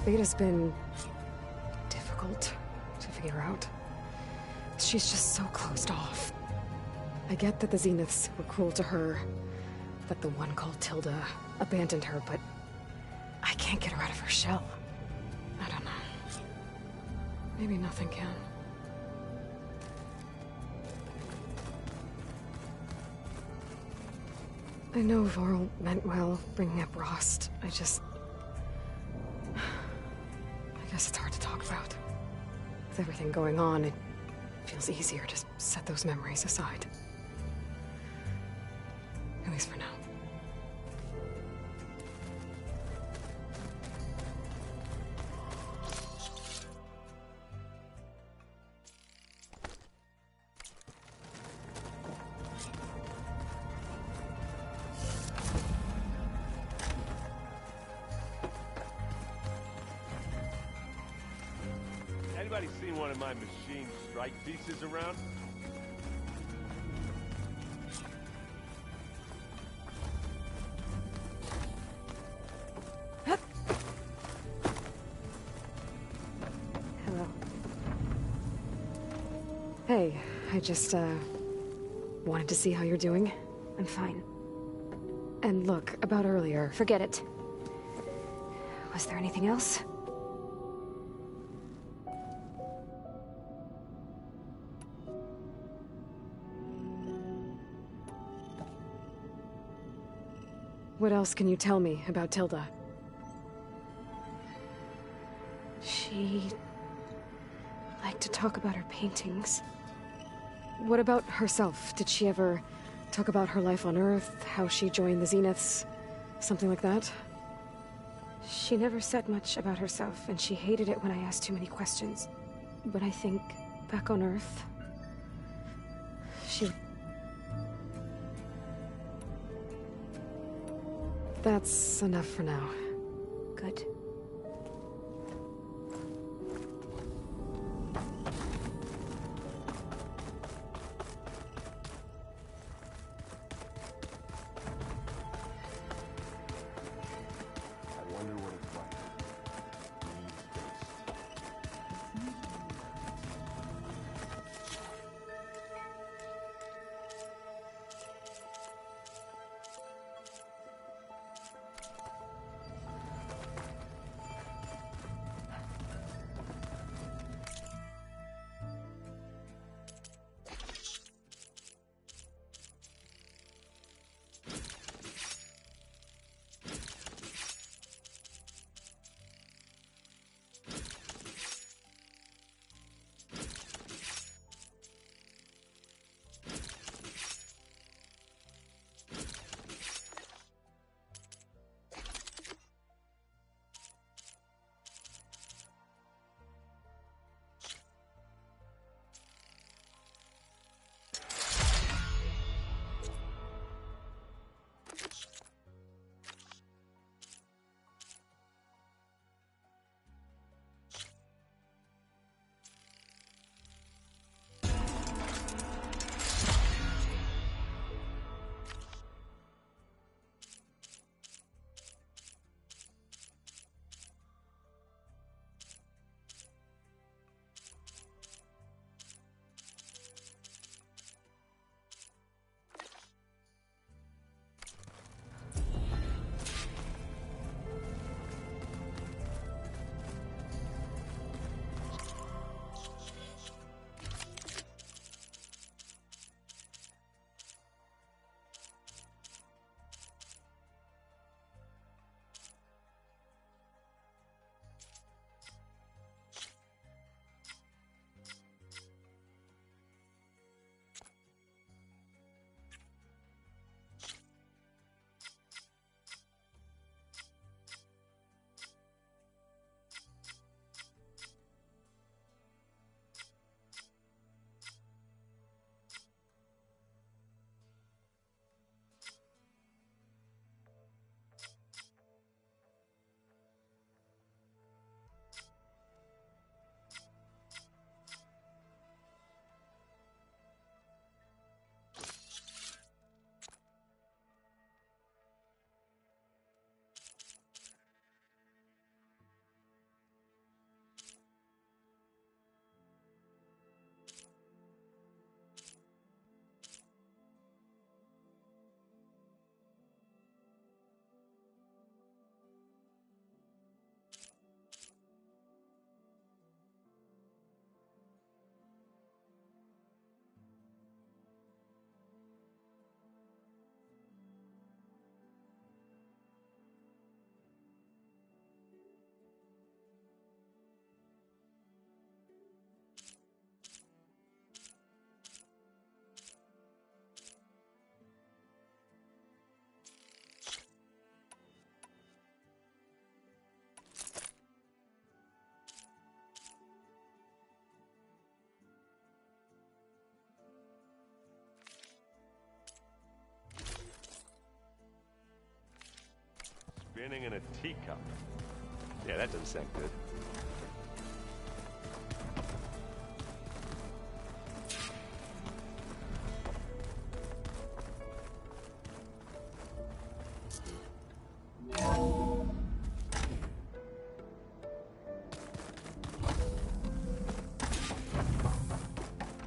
Beta's been difficult to figure out. She's just so closed off. I get that the Zeniths were cruel to her, that the one called Tilda abandoned her, but I can't get her out of her shell. I don't know. Maybe nothing can. I know Varl meant well, bringing up Rost. I guess it's hard to talk about. With everything going on, it feels easier to set those memories aside. At least for now. Anybody seen one of my machine strike pieces around? Hello. Hey, I just, wanted to see how you're doing. I'm fine. And look, about earlier... Forget it. Was there anything else? What else can you tell me about Tilda? She liked to talk about her paintings. What about herself? Did she ever talk about her life on Earth, how she joined the Zeniths, something like that? She never said much about herself, and she hated it when I asked too many questions. But I think, back on Earth, she... That's enough for now. Good. Spinning in a teacup. Yeah, that doesn't sound good.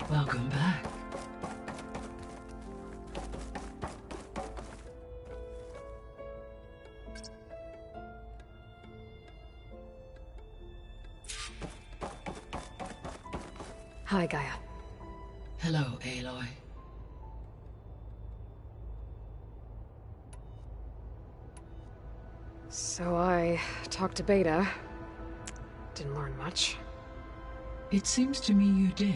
Welcome back. Hi, Gaia. Hello, Aloy. So I talked to Beta. Didn't learn much. It seems to me you did.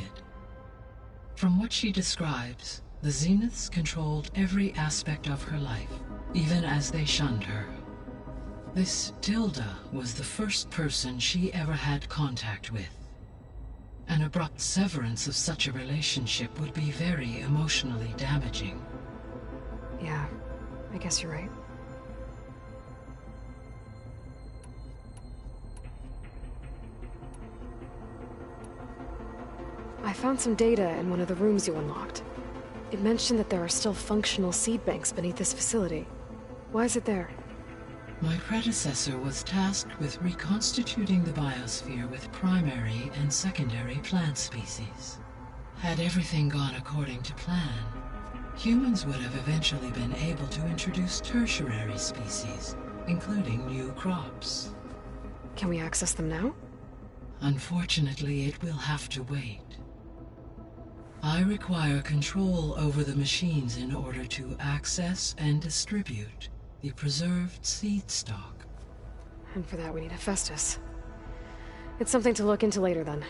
From what she describes, the Zeniths controlled every aspect of her life, even as they shunned her. This Tilda was the first person she ever had contact with. An abrupt severance of such a relationship would be very emotionally damaging. Yeah, I guess you're right. I found some data in one of the rooms you unlocked. It mentioned that there are still functional seed banks beneath this facility. Why is it there? My predecessor was tasked with reconstituting the biosphere with primary and secondary plant species. Had everything gone according to plan, humans would have eventually been able to introduce tertiary species, including new crops. Can we access them now? Unfortunately, it will have to wait. I require control over the machines in order to access and distribute the preserved seed stock. And for that we need a Festus. It's something to look into later then.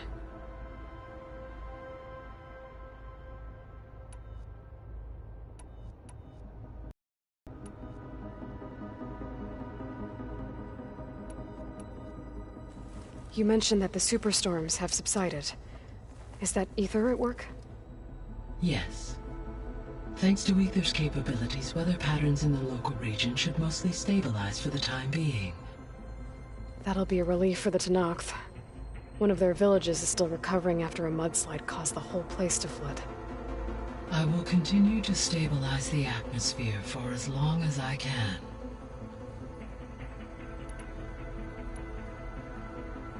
You mentioned that the superstorms have subsided. Is that Ether at work? Yes. Thanks to Ether's capabilities, weather patterns in the local region should mostly stabilize for the time being. That'll be a relief for the Tenakth. One of their villages is still recovering after a mudslide caused the whole place to flood. I will continue to stabilize the atmosphere for as long as I can.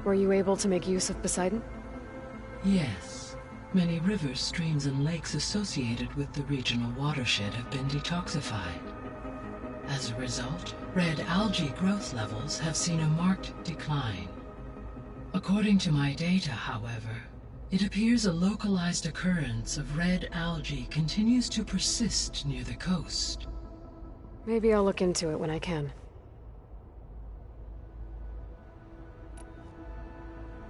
Were you able to make use of Poseidon? Yes. Many rivers, streams, and lakes associated with the regional watershed have been detoxified. As a result, red algae growth levels have seen a marked decline. According to my data, however, it appears a localized occurrence of red algae continues to persist near the coast. Maybe I'll look into it when I can.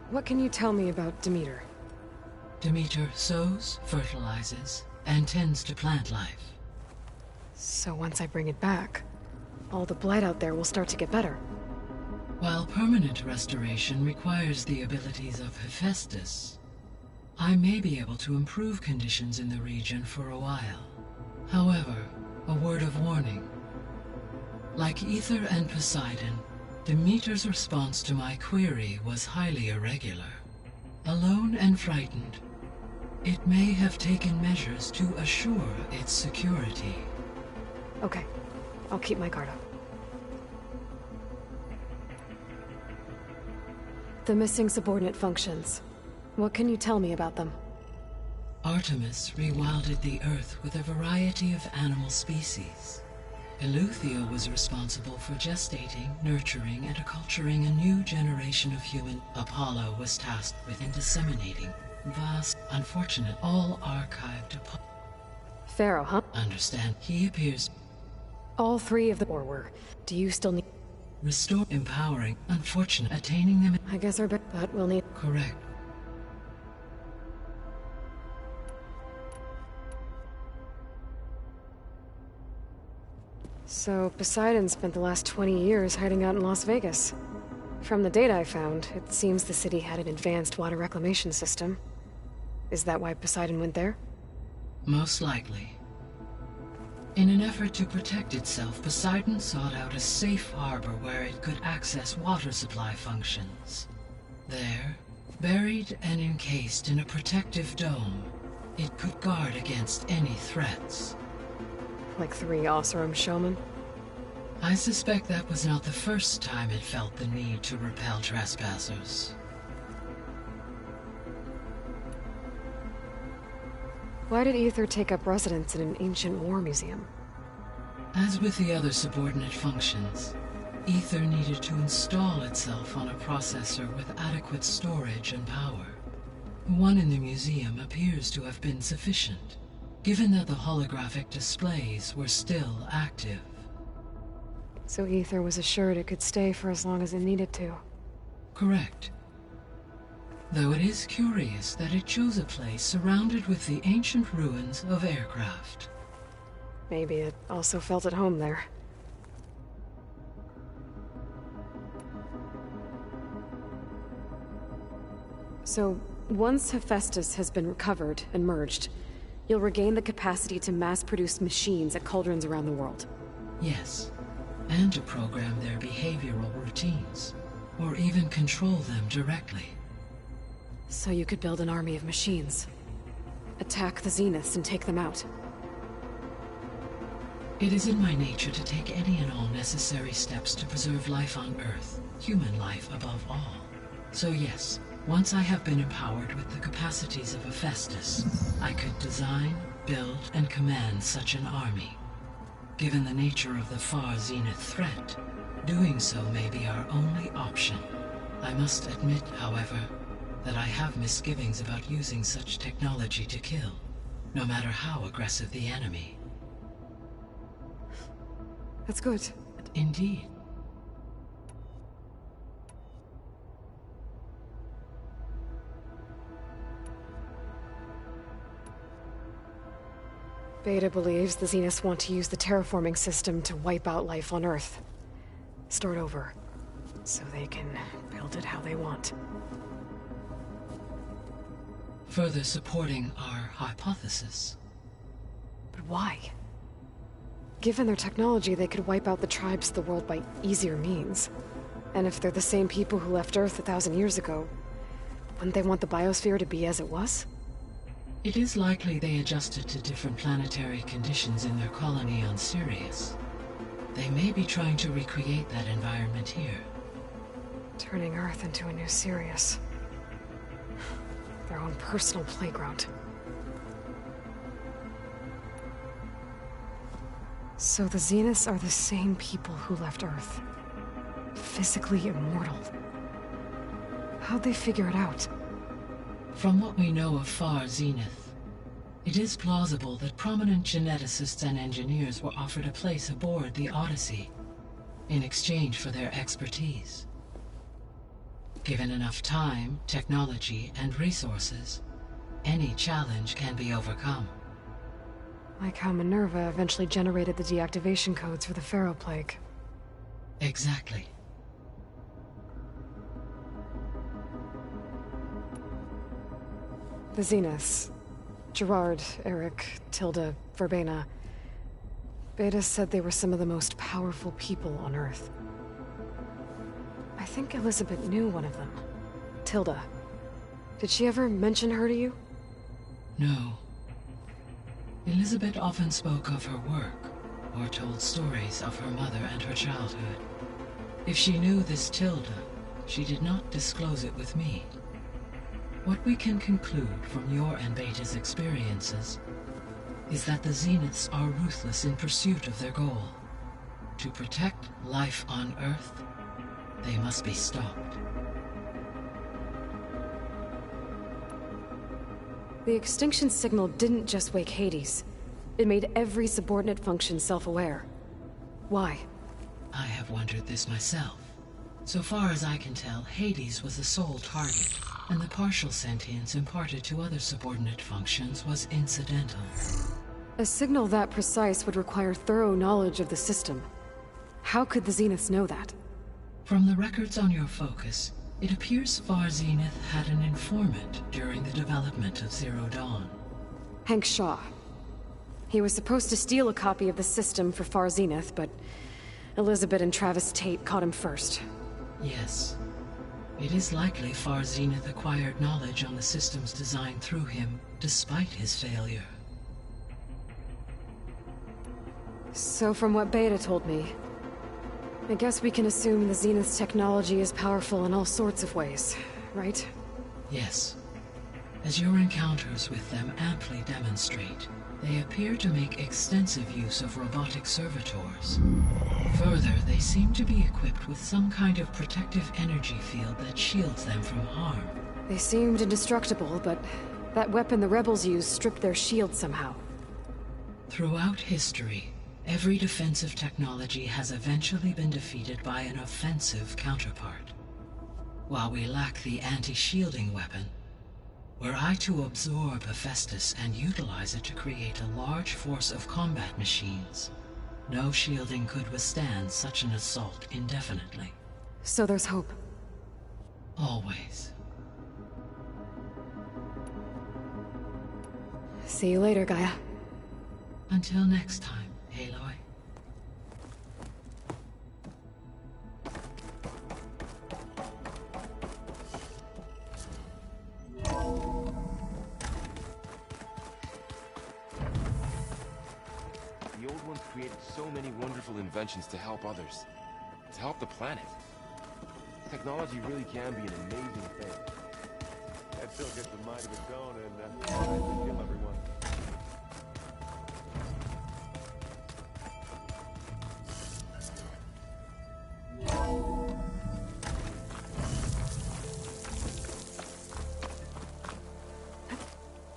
What can you tell me about Demeter? Demeter sows, fertilizes, and tends to plant life. So once I bring it back, all the blight out there will start to get better. While permanent restoration requires the abilities of Hephaestus, I may be able to improve conditions in the region for a while. However, a word of warning. Like Ether and Poseidon, Demeter's response to my query was highly irregular. Alone and frightened, it may have taken measures to assure its security. Okay, I'll keep my guard up. The missing subordinate functions. What can you tell me about them? Artemis rewilded the Earth with a variety of animal species. Eleuthia was responsible for gestating, nurturing, and acculturating a new generation of human. Apollo was tasked with disseminating vast, unfortunate, all archived. Pharaoh, huh? Understand, he appears. All three of the or were. Do you still need... Restore, empowering, unfortunate, attaining them. I guess our but we'll need... Correct. So, Poseidon spent the last 20 years hiding out in Las Vegas. From the data I found, it seems the city had an advanced water reclamation system. Is that why Poseidon went there? Most likely. In an effort to protect itself, Poseidon sought out a safe harbor where it could access water supply functions. There, buried and encased in a protective dome, it could guard against any threats. Like 3 Oseram showmen? I suspect that was not the first time it felt the need to repel trespassers. Why did Aether take up residence in an ancient war museum? As with the other subordinate functions, Aether needed to install itself on a processor with adequate storage and power. The one in the museum appears to have been sufficient, given that the holographic displays were still active. So Aether was assured it could stay for as long as it needed to. Correct. Though it is curious that it chose a place surrounded with the ancient ruins of aircraft. Maybe it also felt at home there. So, once Hephaestus has been recovered and merged, you'll regain the capacity to mass-produce machines at cauldrons around the world. Yes, and to program their behavioral routines, or even control them directly. So you could build an army of machines. Attack the Zeniths and take them out. It is in my nature to take any and all necessary steps to preserve life on Earth, human life above all. So yes, once I have been empowered with the capacities of Hephaestus, I could design, build, and command such an army. Given the nature of the far Zenith threat, doing so may be our only option. I must admit, however, that I have misgivings about using such technology to kill, no matter how aggressive the enemy. That's good. Indeed. Beta believes the Zeniths want to use the terraforming system to wipe out life on Earth. Start over, so they can build it how they want. Further supporting our hypothesis. But why? Given their technology, they could wipe out the tribes of the world by easier means. And if they're the same people who left Earth 1,000 years ago, wouldn't they want the biosphere to be as it was? It is likely they adjusted to different planetary conditions in their colony on Sirius. They may be trying to recreate that environment here. Turning Earth into a new Sirius. Their own personal playground. So the Zeniths are the same people who left Earth. Physically immortal. How'd they figure it out? From what we know of Far Zenith, it is plausible that prominent geneticists and engineers were offered a place aboard the Odyssey in exchange for their expertise. Given enough time, technology, and resources, any challenge can be overcome. Like how Minerva eventually generated the deactivation codes for the Pharaoh Plague. Exactly. The Zeniths. Gerard, Eric, Tilda, Verbena. Beta said they were some of the most powerful people on Earth. I think Elizabeth knew one of them. Tilda. Did she ever mention her to you? No. Elizabeth often spoke of her work, or told stories of her mother and her childhood. If she knew this Tilda, she did not disclose it with me. What we can conclude from your and Beta's experiences is that the Zeniths are ruthless in pursuit of their goal. To protect life on Earth, they must be stopped. The extinction signal didn't just wake Hades. It made every subordinate function self-aware. Why? I have wondered this myself. So far as I can tell, Hades was the sole target, and the partial sentience imparted to other subordinate functions was incidental. A signal that precise would require thorough knowledge of the system. How could the Zeniths know that? From the records on your focus, it appears Far Zenith had an informant during the development of Zero Dawn. Hank Shaw. He was supposed to steal a copy of the system for Far Zenith, but Elizabeth and Travis Tate caught him first. Yes. It is likely Far Zenith acquired knowledge on the systems designed through him, despite his failure. So from what Beta told me, I guess we can assume the Zenith's technology is powerful in all sorts of ways, right? Yes. As your encounters with them amply demonstrate, they appear to make extensive use of robotic servitors. Further, they seem to be equipped with some kind of protective energy field that shields them from harm. They seemed indestructible, but that weapon the rebels used stripped their shield somehow. Throughout history, every defensive technology has eventually been defeated by an offensive counterpart. While we lack the anti-shielding weapon, were I to absorb Hephaestus and utilize it to create a large force of combat machines, no shielding could withstand such an assault indefinitely. So there's hope. Always. See you later, Gaia. Until next time, Aloy. The old ones created so many wonderful inventions to help others. To help the planet. Technology really can be an amazing thing. That still gets the mind of its own and tries to kill everyone.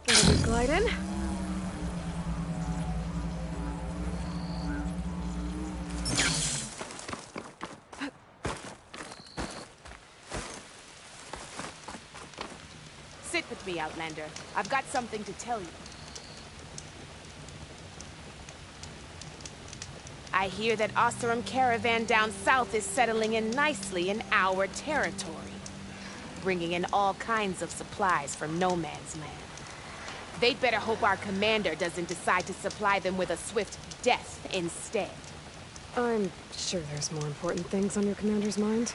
Gotta be gliding. Sit with me, Outlander. I've got something to tell you. I hear that Oseram caravan down south is settling in nicely in our territory, bringing in all kinds of supplies from no man's land. They'd better hope our commander doesn't decide to supply them with a swift death instead. I'm sure there's more important things on your commander's mind.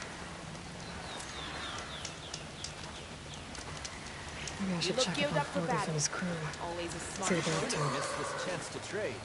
Maybe I should check up on Forgus and his crew. Always a See what they're up to. Missed this chance to trade.